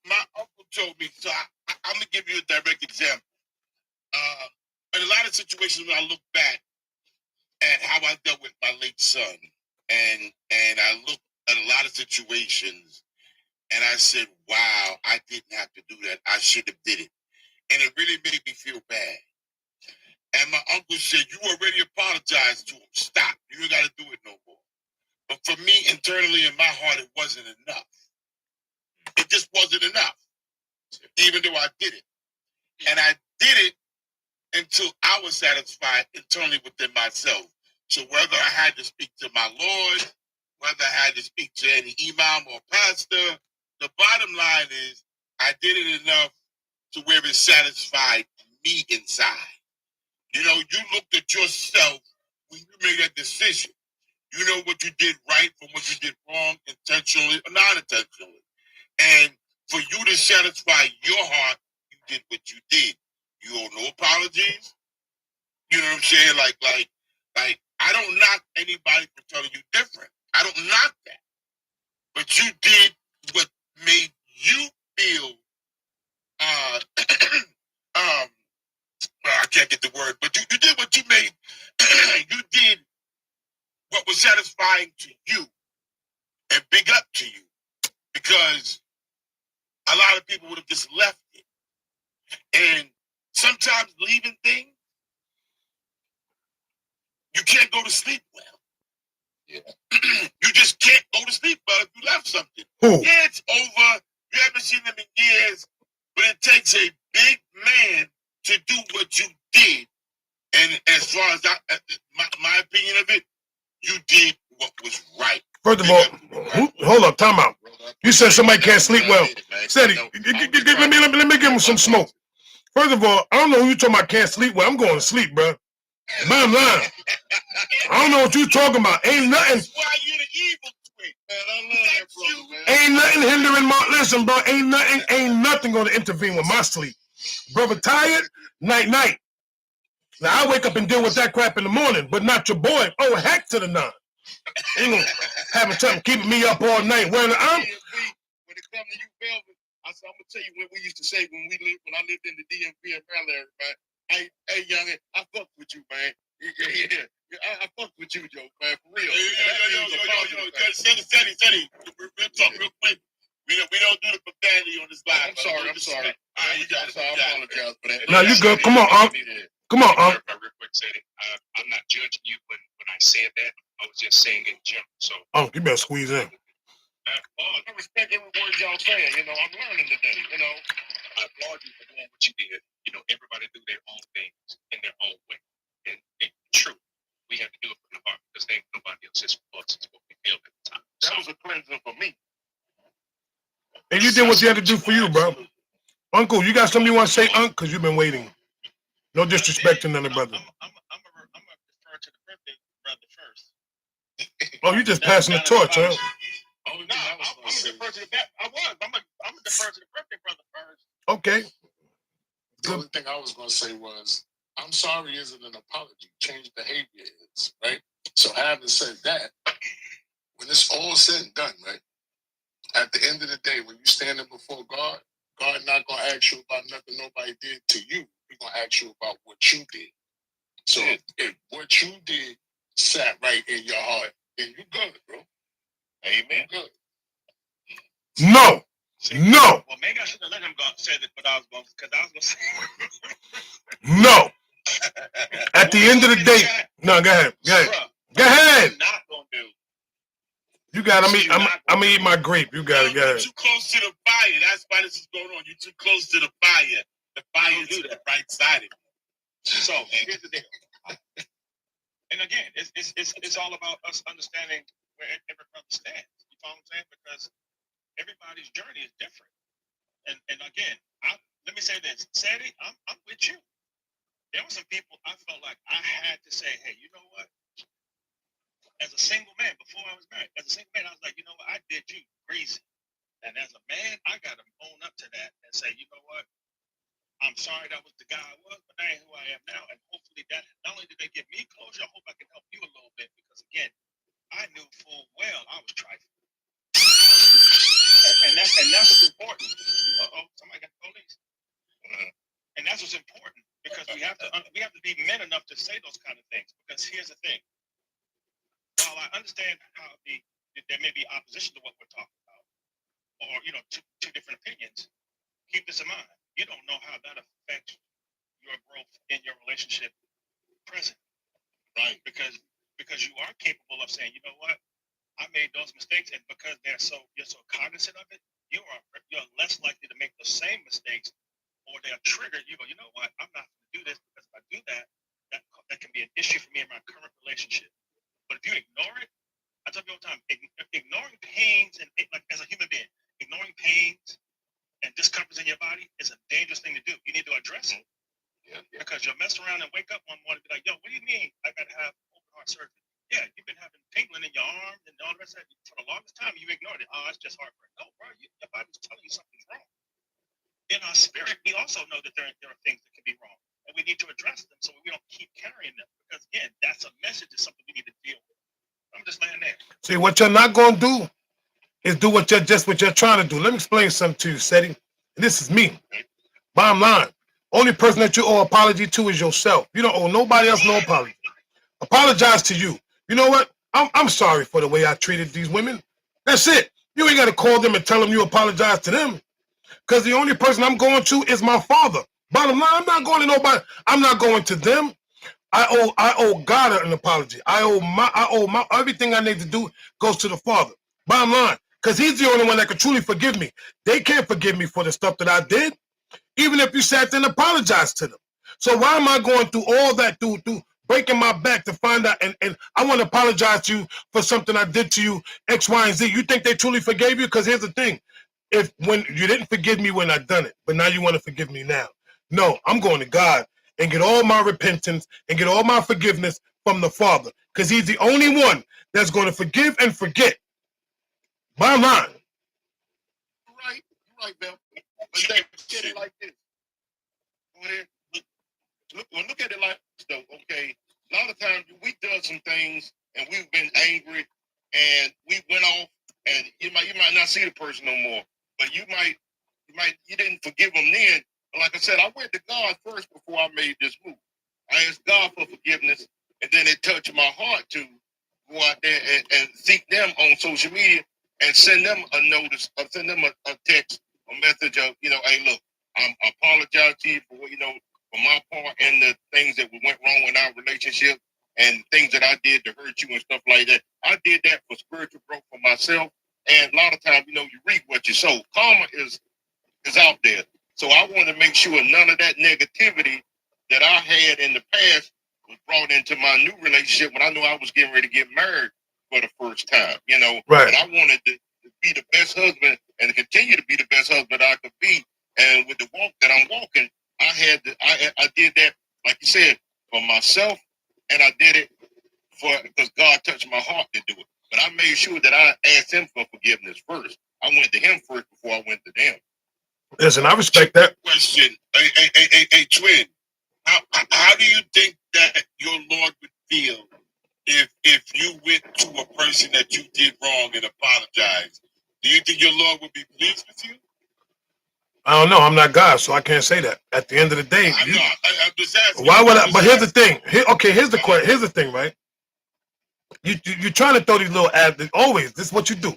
My uncle told me, so I'm going to give you a direct example. In a lot of situations when I look back at how I dealt with my late son, and I looked at a lot of situations, and I said, wow, I didn't have to do that. I should have did it. And it really made me feel bad. And my uncle said, you already apologized to him. Stop. You ain't got to do it no more. But for me, internally in my heart, it wasn't enough. It just wasn't enough, even though I did it. And I did it until I was satisfied internally within myself. So whether I had to speak to my Lord, whether I had to speak to any imam or pastor, the bottom line is I did it enough to where it satisfied me inside. You looked at yourself when you made that decision. You know what you did right from what you did wrong, intentionally or non-intentionally. And for you to satisfy your heart, you did what you did. You owe no apologies. You know what I'm saying? Like, I don't knock anybody for telling you different. I don't knock that. But you did what made you feel, I can't get the word, but you did what you made, you did what was satisfying to you. And big up to you, because a lot of people would have just left it. And sometimes leaving things, you can't go to sleep well. Yeah. You just can't go to sleep well if you left something. Who? Yeah, it's over. You haven't seen them in years, but it takes a big man to do what you did. And as far as my opinion of it, you did what was right. First of all, hold up, time out. You said somebody can't sleep well. Steady. Let me give him some smoke. First of all, I don't know who you talking about can't sleep well. I'm going to sleep, bro. Bottom line. I don't know what you talking about. Ain't nothing. That's why you're the evil twin. Man, I love that, brother, man. Ain't nothing hindering my. Listen, bro. Ain't nothing going to intervene with my sleep. Brother tired? Night. Now I wake up and deal with that crap in the morning, but not your boy. Oh, heck to the nine. Ain't gonna having something keeping me up all night. When it comes to you, Velvet, I'm gonna tell you what we used to say when I lived in the DMV in Maryland, man. Hey, youngin, I fuck with you, man. Yeah. I fuck with you, Joe, man, for real. Yo, steady. Real talk, real quick. We don't do the profanity on this live. I'm sorry. All right, you got it. I apologize for that. No, you good. Come on, Come on, Real quick, Sadie. I'm not judging you when I said that. I was just saying in general. So, you better squeeze in. I respect every word y'all saying. I'm learning today. I applaud you for doing what you did. Everybody do their own things in their own way. And true, we have to do it from the heart because ain't nobody else's fault. It's what we feel at the time. That was a cleansing for me. And you did what you had to do for you, bro. Uncle, you got something you want to say, Unc? Because you've been waiting. No disrespect to another brother. I'm gonna defer to the birthday brother first. Oh, you just passing the torch, huh? I'm gonna defer to the birthday brother first. Okay. The only thing I was gonna say was, I'm sorry isn't an apology. Change behavior is, right? So having said that, when it's all said and done, right? At the end of the day, when you standing before God, God not gonna ask you about nothing nobody did to you. He's gonna ask you about what you did. So if what you did sat right in your heart, then you good, bro. Amen. You good. No. Well, maybe I should have let him say that, but I was going to say. No. At the end of the day, no. Go ahead. Go ahead. I'm not gonna do. You got. I'm gonna eat my grape. You got it. Go ahead. You're too close to the fire. That's why this is going on. You're too close to the fire. The fire is to the right side of you. So here's the deal. And again, it's all about us understanding where every brother stands. You know what I'm saying? Because everybody's journey is different. And again, let me say this. Sadie, I'm with you. There were some people I felt like I had to say, hey, you know what? As a single man, before I was married, as a single man, I was like, you know what? I did you greasy. And as a man, I got to own up to that and say, you know what? I'm sorry that was the guy I was, but that ain't who I am now. And hopefully that, not only did they give me closure, I hope I can help you a little bit. Because again, I knew full well I was trifling. And that's what's important. Somebody got the police. And that's what's important, because we have to be men enough to say those kind of things. Because here's the thing: while I understand how there may be opposition to what we're talking about, or two different opinions, keep this in mind. You don't know how that affects your growth in your relationship present, right? Because you are capable of saying, you know what, I made those mistakes, and because you're so cognizant of it, you're less likely to make the same mistakes. Or they'll trigger you. Go, you know what? I'm not going to do this, because if I do that, that can be an issue for me in my current relationship. But if you ignore it, I tell you all the time, ignoring pains and like as a human being, ignoring pains and discomforts in your body is a dangerous thing to do. You need to address it. Yeah. Because you'll mess around and wake up one morning and be like, yo, what do you mean I got to have open heart surgery? Yeah, you've been having tingling in your arms and all the rest of that. For the longest time, you ignored it. Oh, it's just heartburn. No, bro, your body's telling you something's wrong. In our spirit, we also know that there are things that can be wrong, and we need to address them so we don't keep carrying them. Because again, that's a message, is something we need to deal with. I'm just laying there. See, what you're not gonna do is do what you're trying to do. Let me explain something to you, Seti. This is me. Bottom line, only person that you owe apology to is yourself. You don't owe nobody else no apology. Apologize to you. You know what? I'm sorry for the way I treated these women. That's it. You ain't got to call them and tell them you apologize to them. Because the only person I'm going to is my father. Bottom line, I'm not going to nobody. I'm not going to them. I owe God an apology. I owe my everything I need to do goes to the Father. Bottom line, because He's the only one that can truly forgive me. They can't forgive me for the stuff that I did, even if you sat there and apologized to them. So why am I going through all that, through breaking my back to find out? And I want to apologize to you for something I did to you, X, Y, and Z. You think they truly forgave you? Because here's the thing: when you didn't forgive me when I done it, but now you want to forgive me now. No, I'm going to God and get all my repentance and get all my forgiveness from the Father, because He's the only one that's going to forgive and forget. Bottom line. You're right, Bill. But look at it like this. Look at it like this, though. Okay, a lot of times we done some things and we've been angry and we went off, and you might not see the person no more, but you didn't forgive them then. But like I said, I went to God first before I made this move. I asked God for forgiveness, and then it touched my heart to go out there and seek them on social media and send them a notice, or send them a text, a message of, hey, look, I apologize to you for for my part and the things that went wrong in our relationship and things that I did to hurt you and stuff like that. I did that for spiritual growth for myself. And a lot of times, you reap what you sow. Karma is out there. So I want to make sure none of that negativity that I had in the past was brought into my new relationship when I knew I was getting ready to get married for the first time, Right. And I wanted to be the best husband and continue to be the best husband I could be. And with the walk that I'm walking, I did that, like you said, for myself, and I did it because God touched my heart to do it. But I made sure that I asked Him for forgiveness first. I went to Him first before I went to them. Listen, I respect that. Question, hey, twin, how do you think that your Lord would feel if you went to a person that you did wrong and apologized? Do you think your Lord would be pleased with you? I don't know. I'm not God, so I can't say that. At the end of the day, I'm just asking. why would I? But here's the thing. Here's the question. Here's the thing, right? You're trying to throw these little ads. Always, this is what you do.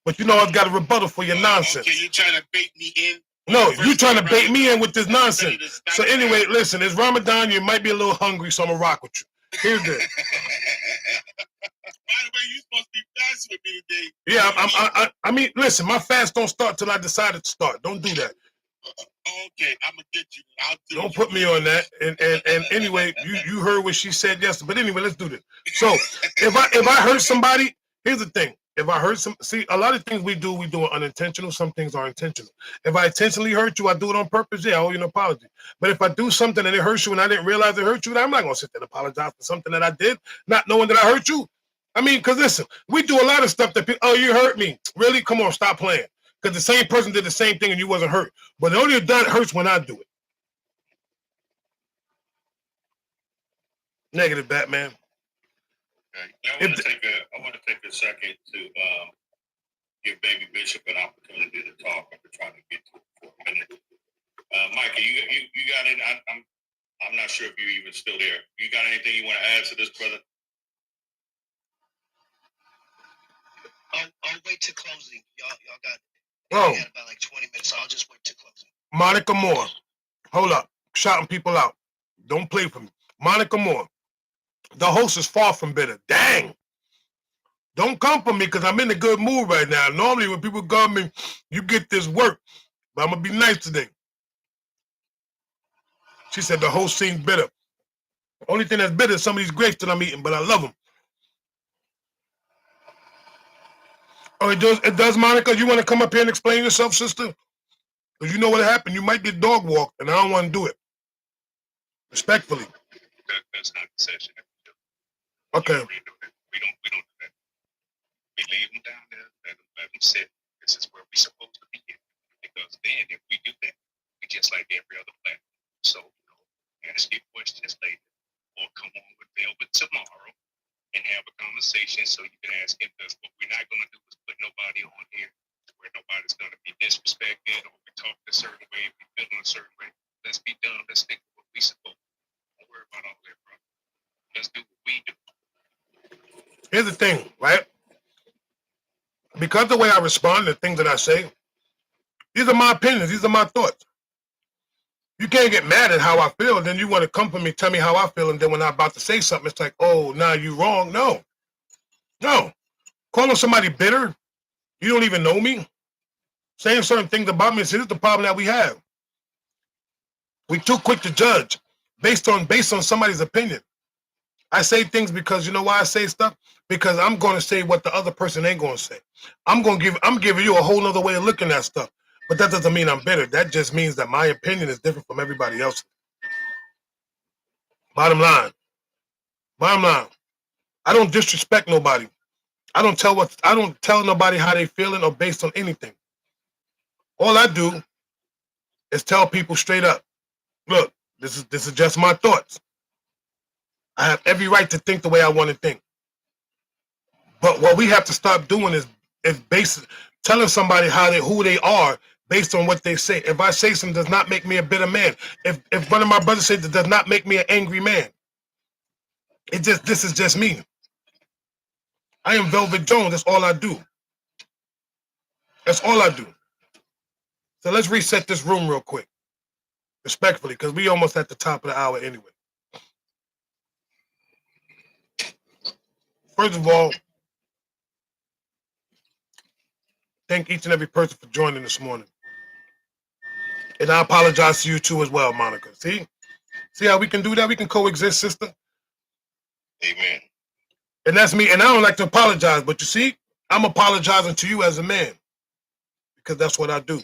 But I've got a rebuttal for your nonsense. Okay, you're trying to bait me in. No, you're trying to bait me in with this nonsense. So anyway, listen, it's Ramadan. You might be a little hungry, so I'm gonna rock with you. Here's this. By the way, you're supposed to be fasting with me today. Yeah, I mean, listen, my fast don't start till I decided to start. Don't do that. Okay, I'm gonna get you. Don't put me on that. And anyway, you heard what she said yesterday. But anyway, let's do this. So if I hurt somebody, here's the thing. If I hurt see, a lot of things we do unintentional. Some things are intentional. If I intentionally hurt you, I do it on purpose. Yeah, I owe you an apology. But if I do something and it hurts you and I didn't realize it hurt you, then I'm not gonna sit there and apologize for something that I did, not knowing that I hurt you. I mean, because listen, we do a lot of stuff that people, oh, you hurt me. Really? Come on, stop playing. Because the same person did the same thing and you wasn't hurt. But the only done hurts when I do it. Negative, Batman. Okay. I want to take a second to give Baby Bishop an opportunity to talk. I've been trying to get to it for a minute. Mikey, you got it. I'm not sure if you're even still there. You got anything you want to add to this, brother? I'll wait to closing. Y'all got it. Oh. I got about like 20 minutes, so I'll just wait to closing. Monica Moore. Hold up. Shouting people out. Don't play for me. Monica Moore. The host is far from bitter. Dang. Don't come for me because I'm in a good mood right now. Normally when people come me, you get this work. But I'm going to be nice today. She said the host seems bitter. Only thing that's bitter is some of these grapes that I'm eating, but I love them. Oh, it does, Monica? You want to come up here and explain yourself, sister? Because you know what happened. You might get dog walked, and I don't want to do it. Respectfully. That's not the session. Okay. We don't do that. We leave them down there, let them sit. This is where we're supposed to be in. Because then if we do that, we just like every other platform. So, ask your questions later. Or come on with Velvet tomorrow and have a conversation so you can ask him this. What we're not going to do is put nobody on here where nobody's going to be disrespected or we talk a certain way, we feel in a certain way. Let's be done. Let's stick to what we supposed to. Don't worry about all that, bro. Let's do what we do. Here's the thing, right? because the way I respond to things that I say, these are my opinions. These are my thoughts. You can't get mad at how I feel. Then you want to come for me, tell me how I feel. And then when I'm about to say something, it's like, oh, now you wrong. No. Calling somebody bitter, you don't even know me. Saying certain things about me, this is the problem that we have. We're too quick to judge based on somebody's opinion. I say things because you know why I say stuff? Because I'm going to say what the other person ain't going to say. I'm giving you a whole nother way of looking at stuff. But that doesn't mean I'm bitter. That just means that my opinion is different from everybody else's. Bottom line. I don't disrespect nobody. I don't tell nobody how they feeling or based on anything. All I do is tell people straight up, look, this is just my thoughts. I have every right to think the way I want to think. But what we have to stop doing is telling somebody who they are based on what they say. If I say something does not make me a bitter man. If one of my brothers says that does not make me an angry man. This is just me. I am Velvet Jones. That's all I do. That's all I do. So let's reset this room real quick. Respectfully, because we almost at the top of the hour anyway. First of all, thank each and every person for joining this morning. And I apologize to you too as well, Monica. See how we can do that? We can coexist, sister. Amen. And that's me. And I don't like to apologize, but you see, I'm apologizing to you as a man because that's what I do.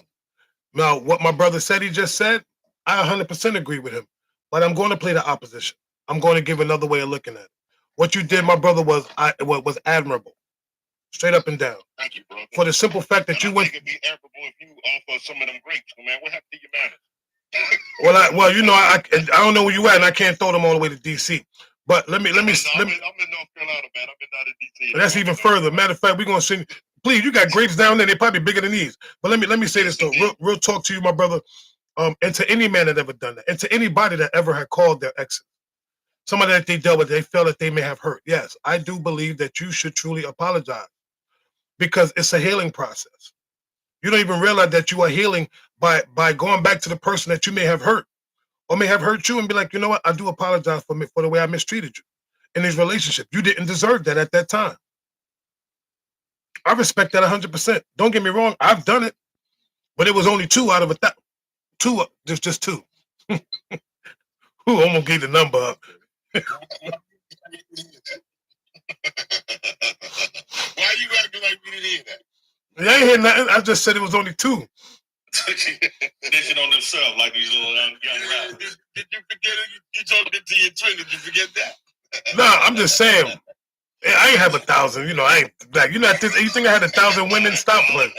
Now, what my brother said, he just said, I 100% agree with him. But I'm going to play the opposition. I'm going to give another way of looking at it. What you did, my brother, was admirable. Straight up and down. Thank you, bro. For the simple fact that you went. It'd be admirable if you offer some of them grapes, man. What happened to your manners? I don't know where you at, and I can't throw them all the way to DC. But let me. I'm in North Carolina, man. I'm not in DC. That's even further. Matter of fact, we're gonna send. Please, you got grapes down there. They're probably bigger than these. But let me say this though. Real talk to you, my brother. And to any man that ever done that, and to anybody that ever had called their exes, somebody that they dealt with, they felt that they may have hurt. Yes, I do believe that you should truly apologize because it's a healing process. You don't even realize that you are healing by going back to the person that you may have hurt or may have hurt you and be like, you know what, I do apologize for the way I mistreated you in this relationship. You didn't deserve that at that time. I respect that 100%. Don't get me wrong, I've done it, but it was only 2 out of 1,000. 2, just 2. Ooh, almost gave the number up. Why you gotta be like we didn't hear that? I ain't hear nothing. I just said it was only 2. Dishing on themselves like these little young rappers. Did you forget it? You talked it to your twin. Did you forget that? Nah, I'm just saying. I ain't have 1,000. You know, I ain't like this. You think I had 1,000 women? Stop playing.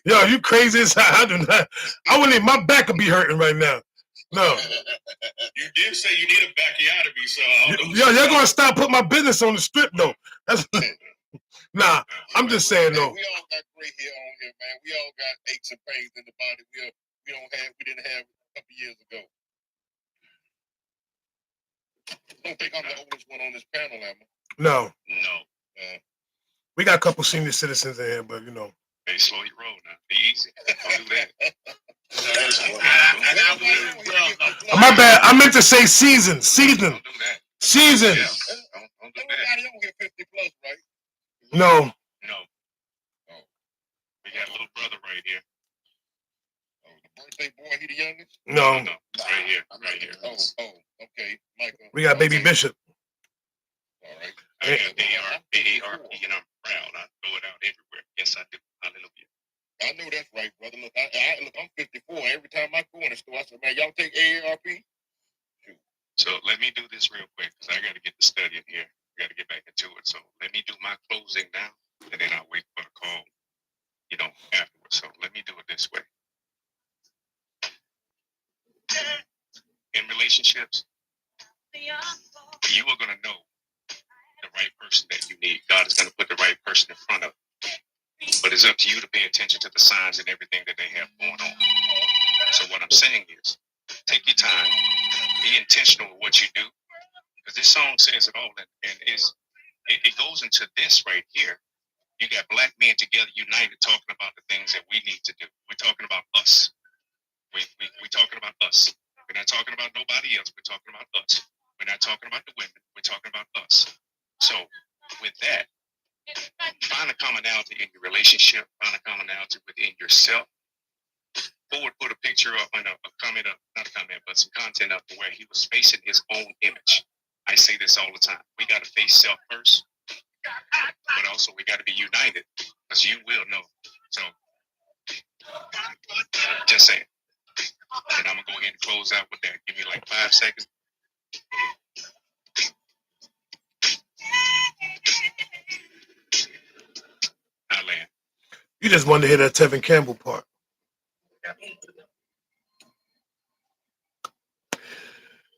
Yo, you crazy as hell. I do not. I wouldn't even, my back could be hurting right now. No. You did say you need a bacchiotomy, so yo, you're gonna stop putting my business on the strip though. That's nah. I'm just saying though. We all got gray hair on here, man. We all got aches and pains in the body. We didn't have a couple years ago. I don't think I'm the oldest one on this panel, am I? No. No. We got a couple senior citizens in here, but you know. Hey, slow your roll now. Be easy. Don't do that. My bad. I meant to say season. Don't do that. Season. Yeah. Don't do that. Nobody on here 50 plus, right? No. No. Oh. We got a little brother right here. Oh, the birthday boy, he the youngest? No. Right here. Right here. Oh, okay. Michael. We got Baby Bishop. All right. I got AARP and I'm proud. I throw it out everywhere. Yes, I do. Hallelujah. I know that's right, brother. Look, I'm 54. Every time I go in the store, I say, man, y'all take AARP? So let me do this real quick because I got to get the study in here. I got to get back into it. So let me do my closing now, and then I'll wait for the call, afterwards. So let me do it this way. In relationships, you are going to know the right person that you need. God is going to put the right person in front of you. But it's up to you to pay attention to the signs and everything that they have going on. So what I'm saying is, take your time, be intentional with what you do, because this song says it all, and it goes into this right here. You got black men together, united, talking about the things that we need to do. We're talking about us. We're talking about us. We're not talking about nobody else. We're talking about us. We're not talking about the women. We're talking about us. So with that, find a commonality in your relationship. Find a commonality within yourself. Ford put a picture up and a comment up, not a comment, but some content up where he was facing his own image. I say this all the time. We got to face self first, but also we got to be united, because you will know. So, just saying. And I'm going to go ahead and close out with that. Give me like 5 seconds. I land. You just wanted to hear that Tevin Campbell part.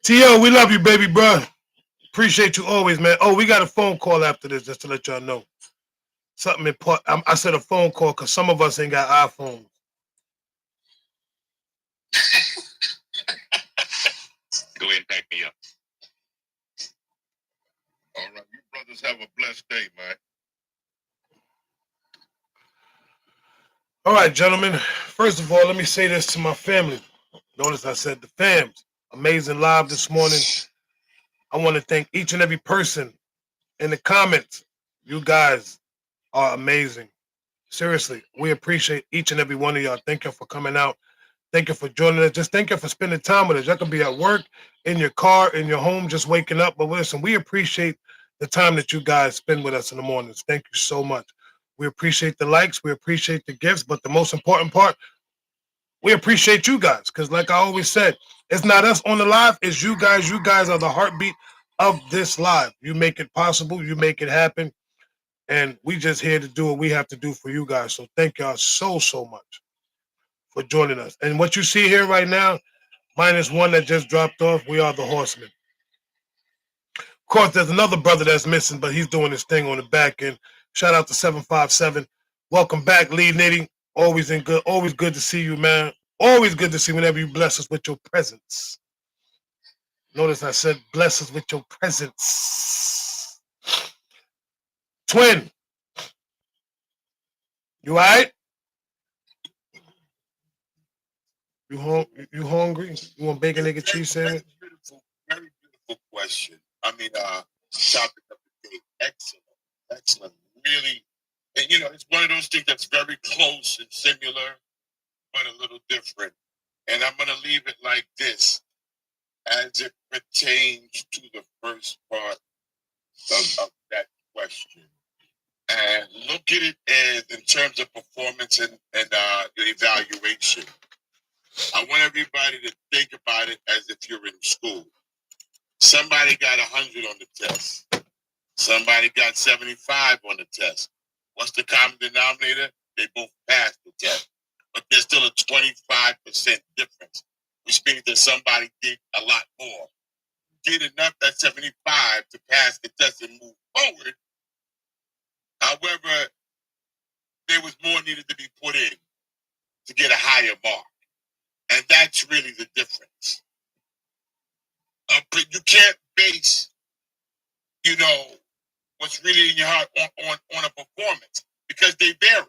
T.O., we love you, baby, bro. Appreciate you always, man. Oh, we got a phone call after this, just to let y'all know. Something important. I said a phone call because some of us ain't got iPhones. Go ahead and pack me up. All right, you brothers have a blessed day, man. All right, gentlemen. First of all, let me say this to my family. Notice I said the fams. Amazing live this morning. I want to thank each and every person in the comments. You guys are amazing. Seriously, we appreciate each and every one of y'all. Thank you for coming out. Thank you for joining us. Just thank you for spending time with us. Y'all can be at work, in your car, in your home, just waking up. But listen, we appreciate the time that you guys spend with us in the mornings. Thank you so much. We appreciate the likes. We appreciate the gifts. But the most important part, we appreciate you guys. Because like I always said, it's not us on the live. It's you guys. You guys are the heartbeat of this live. You make it possible. You make it happen. And we just here to do what we have to do for you guys. So thank y'all so much for joining us. And what you see here right now, minus one that just dropped off, we are the Horsemen. Of course, there's another brother that's missing, but he's doing his thing on the back end. Shout out to 757. Welcome back, Lee Nitty. Always good to see you, man. Always good to see whenever you bless us with your presence. Notice I said bless us with your presence. Twin, you all right? You hungry? You want bacon, egg, and cheese sandwich? Very beautiful question. I mean, topic of the day. Excellent. Really, and it's one of those things that's very close and similar, but a little different. And I'm gonna leave it like this, as it pertains to the first part of that question. And look at it as in terms of performance and your evaluation. I want everybody to think about it as if you're in school. Somebody got 100 on the test. Somebody got 75 on the test. What's the common denominator? They both passed the test. But there's still a 25% difference, which means that somebody did a lot more. Did enough at 75 to pass the test and move forward. However, there was more needed to be put in to get a higher mark. And that's really the difference. But you can't base, what's really in your heart on a performance, because they vary.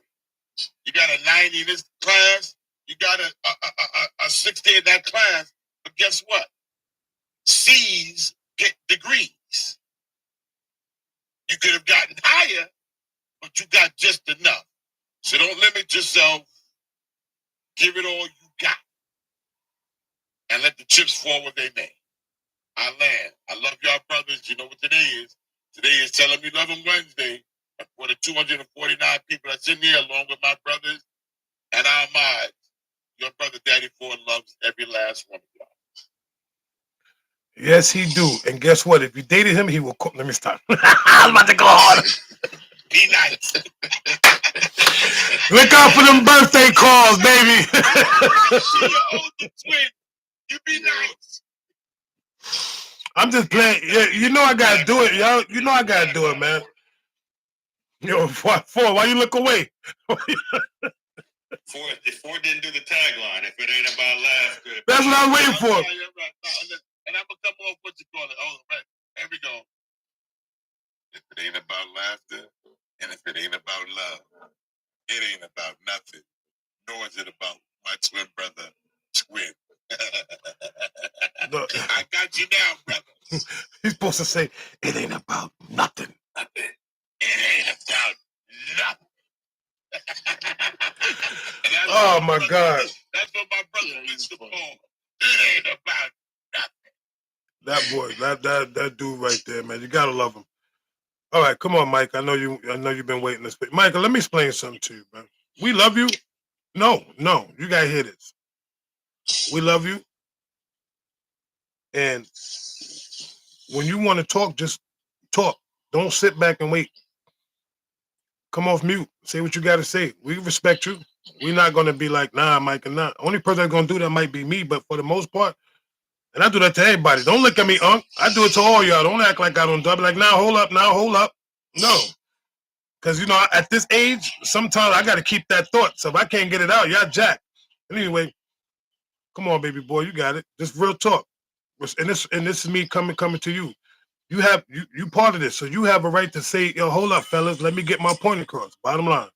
You got a 90 in this class, you got a 60 in that class, but guess what? C's get degrees. You could have gotten higher, but you got just enough. So don't limit yourself. Give it all you got. And let the chips fall where they may. I land. I love y'all brothers. You know what today is. Today is Tell Them You Love Them Wednesday. And for the 249 people that's in here, along with my brothers and our mods, your brother Daddy Ford loves every last one of y'all. Yes, he do. And guess what? If you dated him, he will call. Let me stop. I'm about to go harder. Be nice. Look out for them birthday calls, baby. Your older twin. You be nice. I'm just playing. Yeah, you know I gotta do it, yo. You know I gotta do it, man. Yo, Ford, why you look away? Ford didn't do the tagline. If it ain't about laughter. That's what I'm waiting for. And I'm gonna come off what you call it. Oh, right. Here we go. If it ain't about laughter, and if it It ain't about love. It ain't about nothing. Nor is it about my twin brother, Twin. Look, I got you now, brother. he's supposed to say, it ain't about nothing. Nothing. It ain't about nothing. Oh, my God. That's what my brother used to call. It ain't about That boy, that dude right there, man. You gotta love him. All right, come on, Mike. I know you've been waiting to speak. Michael, let me explain something to you, man. We love you. No, you gotta hear this. We love you. And when you want to talk, just talk. Don't sit back and wait. Come off mute. Say what you gotta say. We respect you. We're not gonna be like, nah, Mike, and not. Only person that's gonna do that might be me, but for the most part, and I do that to everybody. Don't look at me, Unc. I do it to all y'all. Don't act like I don't do it. Be like, now hold up. No. Because, at this age, sometimes I got to keep that thought. So if I can't get it out, y'all jack. Anyway, come on, baby boy. You got it. Just real talk. And this is me coming to you. You part of this. So you have a right to say, yo, hold up, fellas. Let me get my point across. Bottom line.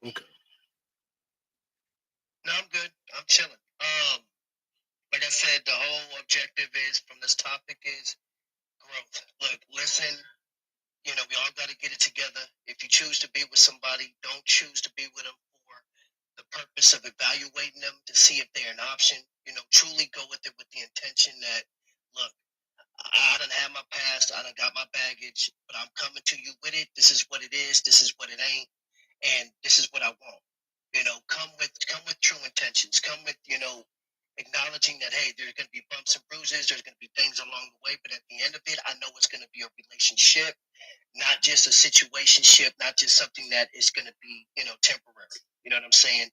Okay. No, I'm good. I'm chilling. Like I said, the whole objective is from this topic is growth. Look, listen, we all got to get it together. If you choose to be with somebody, don't choose to be with them for the purpose of evaluating them to see if they're an option. Truly go with it with the intention that, look, I done had my past, I done got my baggage, but I'm coming to you with it. This is what it is. This is what it ain't, and this is what I want. Come with true intentions. Come with acknowledging that, hey, there's going to be bumps and bruises. There's going to be things along the way, but at the end of it, I know it's going to be a relationship, not just a situationship, not just something that is going to be temporary. You know what I'm saying?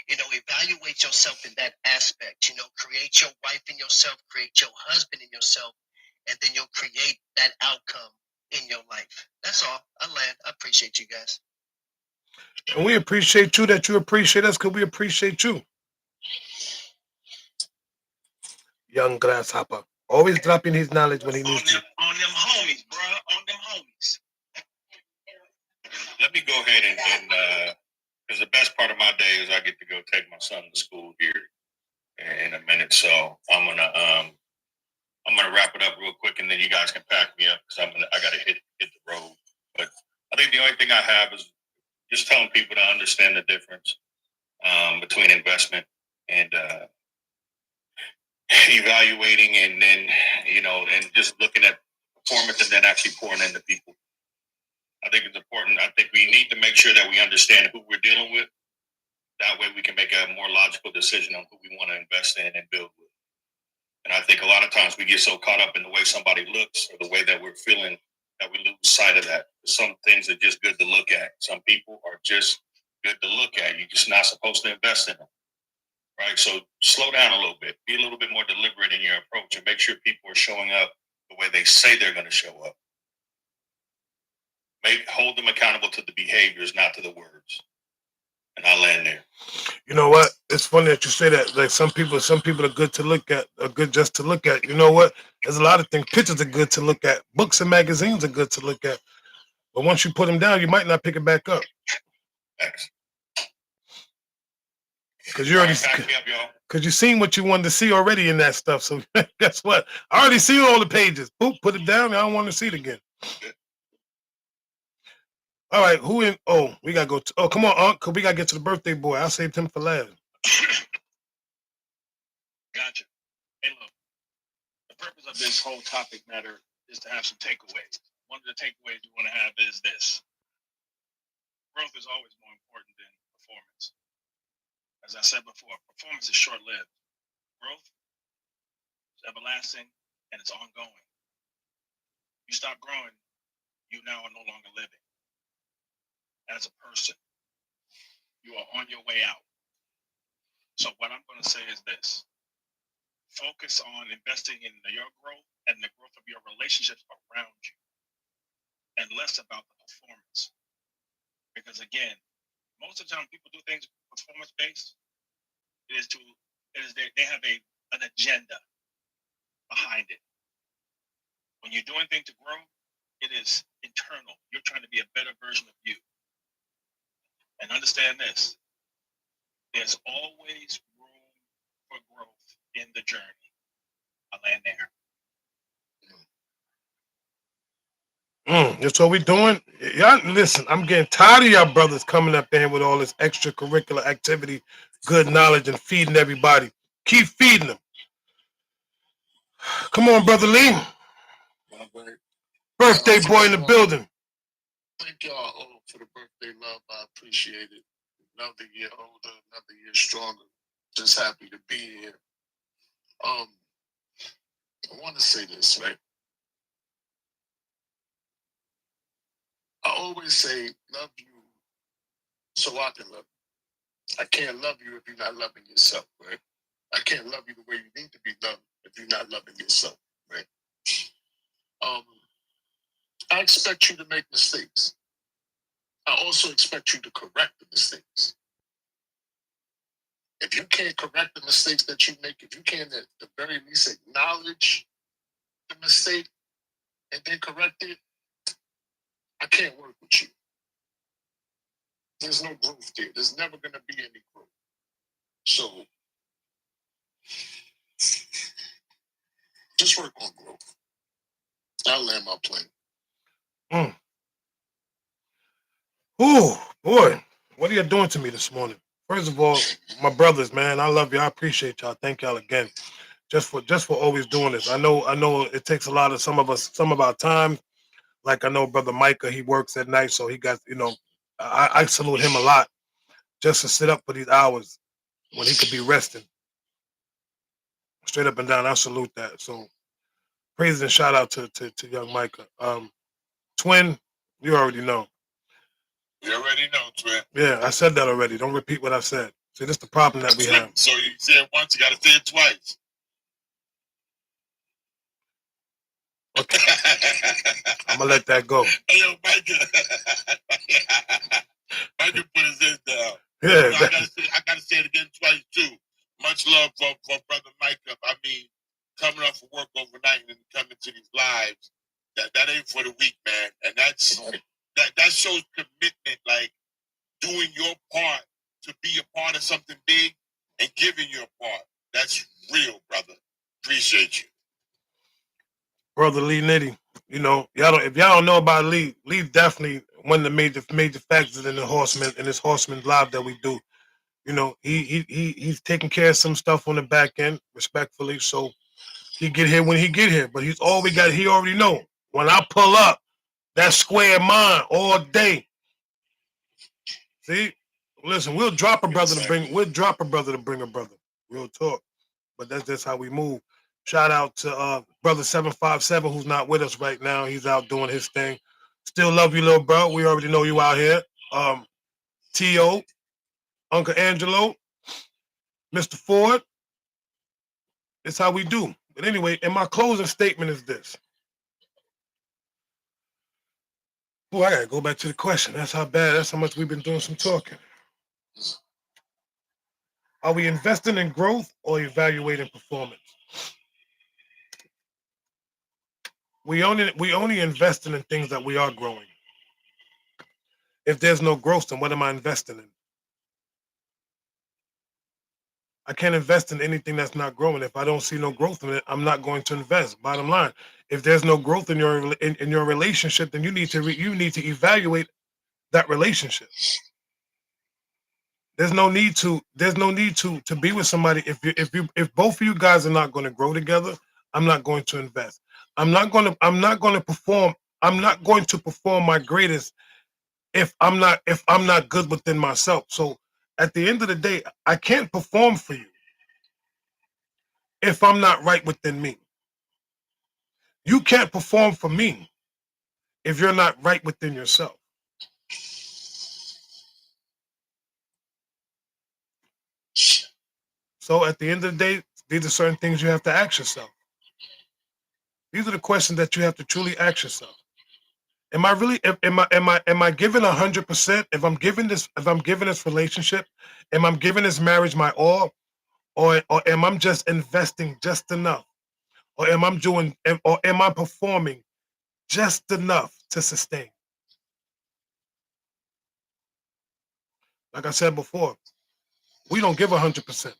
Evaluate yourself in that aspect. Create your wife in yourself, create your husband in yourself, and then you'll create that outcome in your life. That's all. I land. I appreciate you guys. And we appreciate you that you appreciate us because we appreciate you. Young grasshopper. Always dropping his knowledge when he needs to. On them homies, bro. On them homies. Let me go ahead and because the best part of my day is I get to go take my son to school here in a minute. So I'm gonna wrap it up real quick, and then you guys can pack me up because I gotta hit the road. But I think the only thing I have is just telling people to understand the difference between investment and evaluating, and then and just looking at performance, and then actually pouring into people. I think it's important. I think we need to make sure that we understand who we're dealing with. That way we can make a more logical decision on who we want to invest in and build with. And I think a lot of times we get so caught up in the way somebody looks or the way that we're feeling that we lose sight of that. Some things are just good to look at. Some people are just good to look at. You're just not supposed to invest in them. Right? So slow down a little bit. Be a little bit more deliberate in your approach and make sure people are showing up the way they say they're going to show up. Hold them accountable to the behaviors, not to the words. And I'll land there. You know what? It's funny that you say that. Like some people are good to look at, are good just to look at. You know what? There's a lot of things. Pictures are good to look at. Books and magazines are good to look at. But once you put them down, you might not pick it back up. Thanks. Because you already, because you seen what you wanted to see already in that stuff. So guess what? I already seen all the pages. Boop, put it down. I don't want to see it again. All right, who in? Oh, we gotta go. Oh, come on, Unc, cause we gotta get to the birthday boy. I saved him for last. Gotcha. Hey, look, the purpose of this whole topic matter is to have some takeaways. One of the takeaways we want to have is this: growth is always more important than performance. As I said before, performance is short-lived. Growth is everlasting and it's ongoing. You stop growing, you now are no longer living. As a person, you are on your way out. So what I'm going to say is this: focus on investing in your growth and the growth of your relationships around you, and less about the performance. Because again, most of the time people do things performance based. They have an agenda behind it. When you're doing things to grow, It is internal. You're trying to be a better version of you. And understand this. There's always room for growth in the journey. I'll land there. That's what we doing. Y'all listen, I'm getting tired of y'all brothers coming up in here with all this extracurricular activity, good knowledge, and feeding everybody. Keep feeding them. Come on, Brother Lee. Birthday boy in the building. Thank y'all all for the birthday love. I appreciate it. Another year older, another year stronger. Just happy to be here. I want to say this, right? I always say, love you so I can love you. I can't love you if you're not loving yourself, right? I can't love you the way you need to be loved if you're not loving yourself, right? I expect you to make mistakes. I also expect you to correct the mistakes. If you can't correct the mistakes that you make, if you can't at the very least acknowledge the mistake and then correct it, I can't work with you. There's no growth there. There's never going to be any growth. So just work on growth. I'll land my plane. Oh boy, what are you doing to me this morning? First of all, my brothers, man, I love you. I appreciate y'all. Thank y'all again, just for always doing this. I know it takes a lot of some of our time. Like I know Brother Micah, he works at night, so he got I salute him a lot just to sit up for these hours when he could be resting. Straight up and down, I salute that. So praise and shout out to young Micah. Twin, you already know. You already know, Twin. Yeah, I said that already. Don't repeat what I said. See, this is the problem that we have. So you said it once, you got to say it twice. Okay. I'm going to let that go. Hey, yo, Micah. Micah put his head down. Yeah. I got to say it again twice, too. Much love for Brother Micah. I mean, coming off of work overnight and coming to these lives, that ain't for the weak, man. And that shows commitment, like doing your part to be a part of something big and giving your part. That's real, brother. Appreciate you. Brother Lee Nitty, if y'all don't know about Lee definitely one of the major factors in this horseman live that we do. He's taking care of some stuff on the back end, respectfully. So he get here when he get here, but he already know when I pull up, that square mine all day. See, listen, we'll drop a brother to bring a brother. Real talk, but that's just how we move. Shout out to brother 757 who's not with us right now. He's out doing his thing. Still love you, little bro. We already know you out here. T.O., Uncle Angelo, Mr. Ford. It's how we do. But anyway, and my closing statement is this. Oh, I gotta go back to the question. That's how much we've been doing some talking. Are we investing in growth or evaluating performance? We only investing in things that we are growing. If there's no growth, then what am I investing in? I can't invest in anything that's not growing. If I don't see no growth in it, I'm not going to invest. Bottom line, if there's no growth in your relationship, then you need to evaluate that relationship. There's no need to be with somebody if both of you guys are not going to grow together. I'm not going to invest. I'm not going to perform. I'm not going to perform my greatest if I'm not good within myself. So at the end of the day, I can't perform for you if I'm not right within me. You can't perform for me if you're not right within yourself. So at the end of the day, these are certain things you have to ask yourself. These are the questions that you have to truly ask yourself. Am I really am I giving 100%? If I'm giving this relationship, am I giving this marriage my all, or am I just investing just enough? Or am I performing just enough to sustain. Like I said before, we don't give 100%.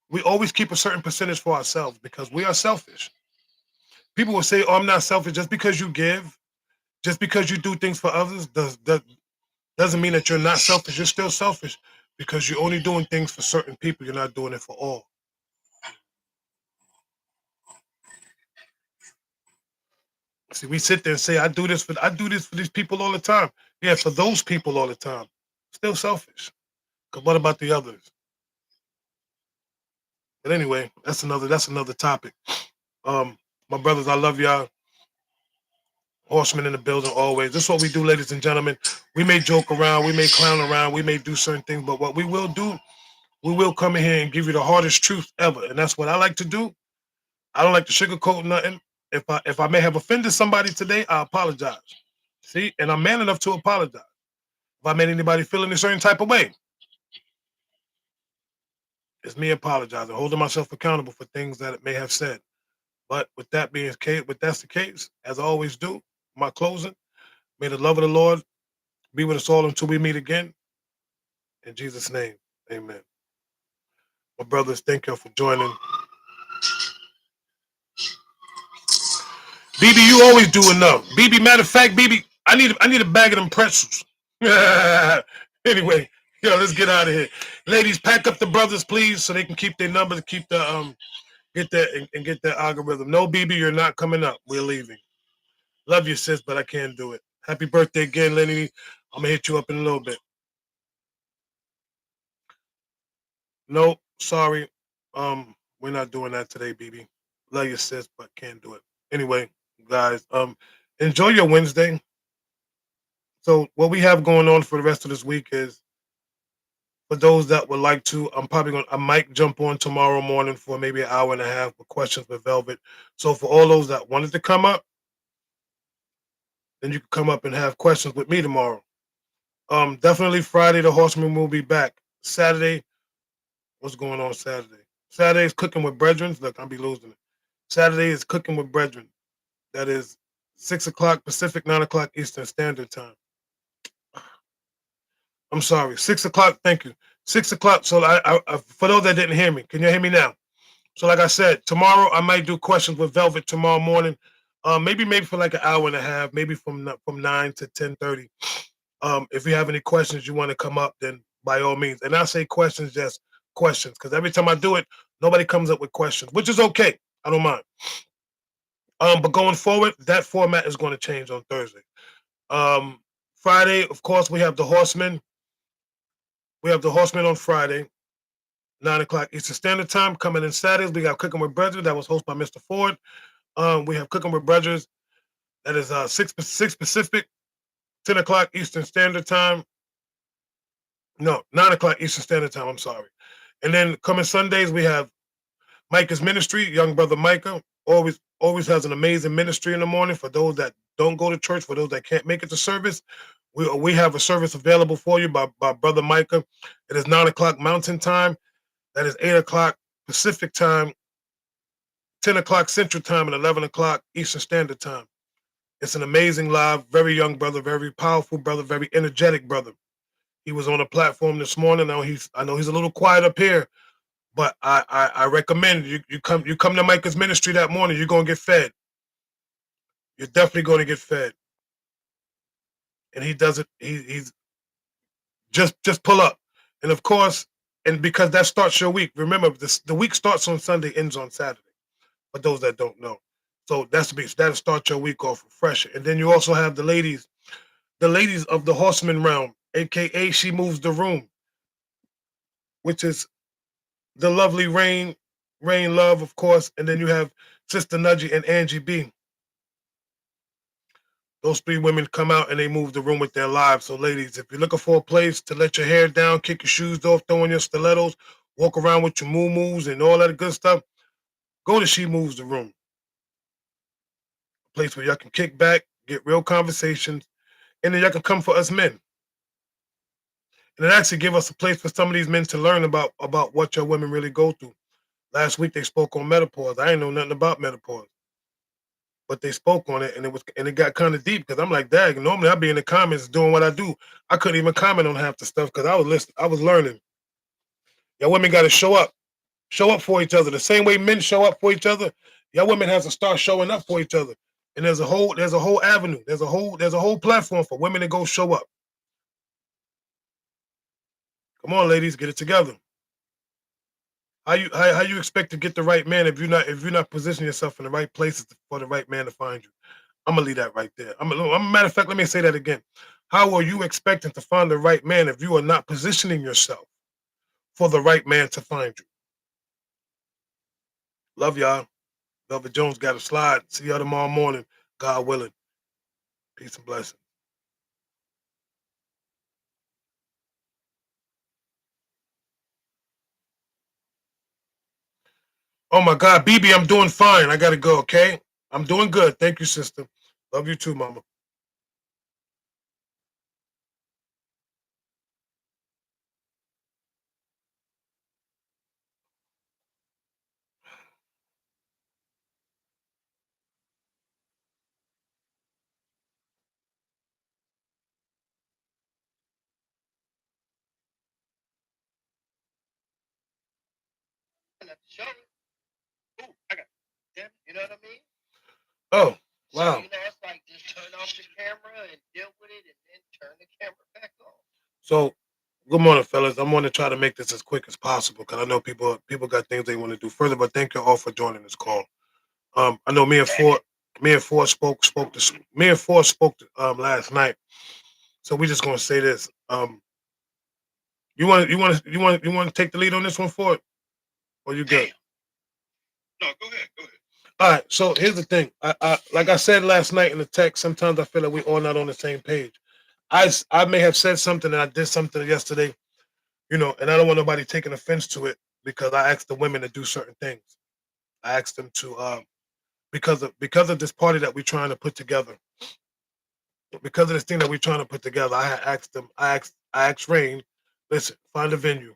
We always keep a certain percentage for ourselves because we are selfish. People will say, "Oh, I'm not selfish." Just because you give, just because you do things for others, doesn't mean that you're not selfish. You're still selfish because you're only doing things for certain people. You're not doing it for all. See, we sit there and say, I do this for these people all the time." Yeah, for those people all the time. Still selfish. Because what about the others? But anyway, that's another topic. Um, my brothers, I love y'all. Horsemen in the building always. This is what we do, ladies and gentlemen. We may joke around, we may clown around, we may do certain things, but what we will do, we will come in here and give you the hardest truth ever. And that's what I like to do. I don't like to sugarcoat nothing. If I may have offended somebody today, I apologize. See, and I'm man enough to apologize. If I made anybody feel in a certain type of way, it's me apologizing, holding myself accountable for things that it may have said. But with that being the case, with that's the case, as I always do, my closing, may the love of the Lord be with us all until we meet again. In Jesus' name, amen. My brothers, thank you for joining. BB, you always do enough. BB, matter of fact, BB, I need a bag of them pretzels. Anyway, let's get out of here. Ladies, pack up the brothers, please, so they can keep their numbers, keep the get that and get that algorithm. No, BB, you're not coming up. We're leaving. Love you, sis, but I can't do it. Happy birthday again, Lenny. I'm gonna hit you up in a little bit. No, sorry. We're not doing that today, BB. Love you, sis, but can't do it. Anyway, guys, enjoy your Wednesday. So what we have going on for the rest of this week is for those that would like to, I might jump on tomorrow morning for maybe an hour and a half with questions with Velvet. So for all those that wanted to come up, then you can come up and have questions with me tomorrow. Definitely Friday, the Horseman will be back. Saturday, what's going on Saturday? Saturday is cooking with brethren. Look, I'll be losing it. Saturday is cooking with brethren. That is 6 o'clock Pacific, 9 o'clock Eastern Standard Time. I'm sorry, 6 o'clock. Thank you. 6 o'clock. So for those that didn't hear me, can you hear me now? So like I said, tomorrow I might do questions with Velvet tomorrow morning. Maybe for like an hour and a half, maybe from 9 to 10:30. If you have any questions you want to come up, then by all means. And I say questions, just questions, because every time I do it, nobody comes up with questions, which is okay. I don't mind. But going forward, that format is going to change on Thursday. Friday, of course, we have the Horsemen. We have the Horsemen on Friday, 9 o'clock Eastern Standard Time. Coming in Saturdays, we got Cooking with Brethren that was hosted by Mr. Ford. We have Cooking with Brethren that is 6 Pacific, 10 o'clock Eastern Standard Time. No, 9 o'clock Eastern Standard Time. I'm sorry. And then coming Sundays, we have Micah's ministry, young brother Micah. Always has an amazing ministry in the morning for those that don't go to church, for those that can't make it to service. We have a service available for you by brother Micah. It is 9 o'clock Mountain Time. That is 8 o'clock Pacific Time, 10 o'clock Central Time, and 11 o'clock Eastern Standard Time. It's an amazing live, very young brother, very powerful brother, very energetic brother. He was on a platform this morning. I know he's a little quiet up here, but I recommend you come to Micah's ministry that morning. You're gonna get fed. You're definitely going to get fed. And he does it. He's just pull up, and of course, and because that starts your week. Remember, the week starts on Sunday, ends on Saturday. For those that don't know, so that'll start your week off fresh. And then you also have the ladies of the Horseman realm, aka She Moves the Room, which is the lovely Rain Love, of course, and then you have Sister Nudgy and Angie B. Those three women come out and they move the room with their lives. So, ladies, if you're looking for a place to let your hair down, kick your shoes off, throw on your stilettos, walk around with your moo-moos and all that good stuff, go to She Moves the Room. A place where y'all can kick back, get real conversations, and then y'all can come for us men. And it actually give us a place for some of these men to learn about what your women really go through. Last week they spoke on menopause. I ain't know nothing about menopause. but they spoke on it, and it got kind of deep because I'm like, dang, normally I'd be in the comments doing what I do. I couldn't even comment on half the stuff because I was listening, I was learning. Y'all women got to show up for each other the same way men show up for each other. Y'all women has to start showing up for each other. And there's a whole avenue, there's a whole platform for women to go show up. Come on, ladies, get it together. How you expect to get the right man if you're not positioning yourself in the right places for the right man to find you? I'm gonna leave that right there. Matter of fact, let me say that again. How are you expecting to find the right man if you are not positioning yourself for the right man to find you? Love y'all. Velvet Jones got a slide. See y'all tomorrow morning, God willing. Peace and blessings. Oh my God, BB, I'm doing fine. I gotta go. Okay, I'm doing good. Thank you, sister. Love you too, mama. Show it. Ooh, I got them. You know what I mean? Oh, So, wow. it's like just turn off the camera and deal with it, and then turn the camera back on. So, good morning, fellas. I'm going to try to make this as quick as possible because I know people got things they want to do further. But thank you all for joining this call. I know me and Ford spoke last night. So we're just gonna say this. You want to take the lead on this one, Ford, or you good? No, go ahead. Go ahead. All right. So here's the thing. I like I said last night in the text. Sometimes I feel like we're all not on the same page. I may have said something and I did something yesterday, and I don't want nobody taking offense to it because I asked the women to do certain things. I asked them to because of this party that we're trying to put together, because of this thing that we're trying to put together. I asked Rain, listen, find a venue.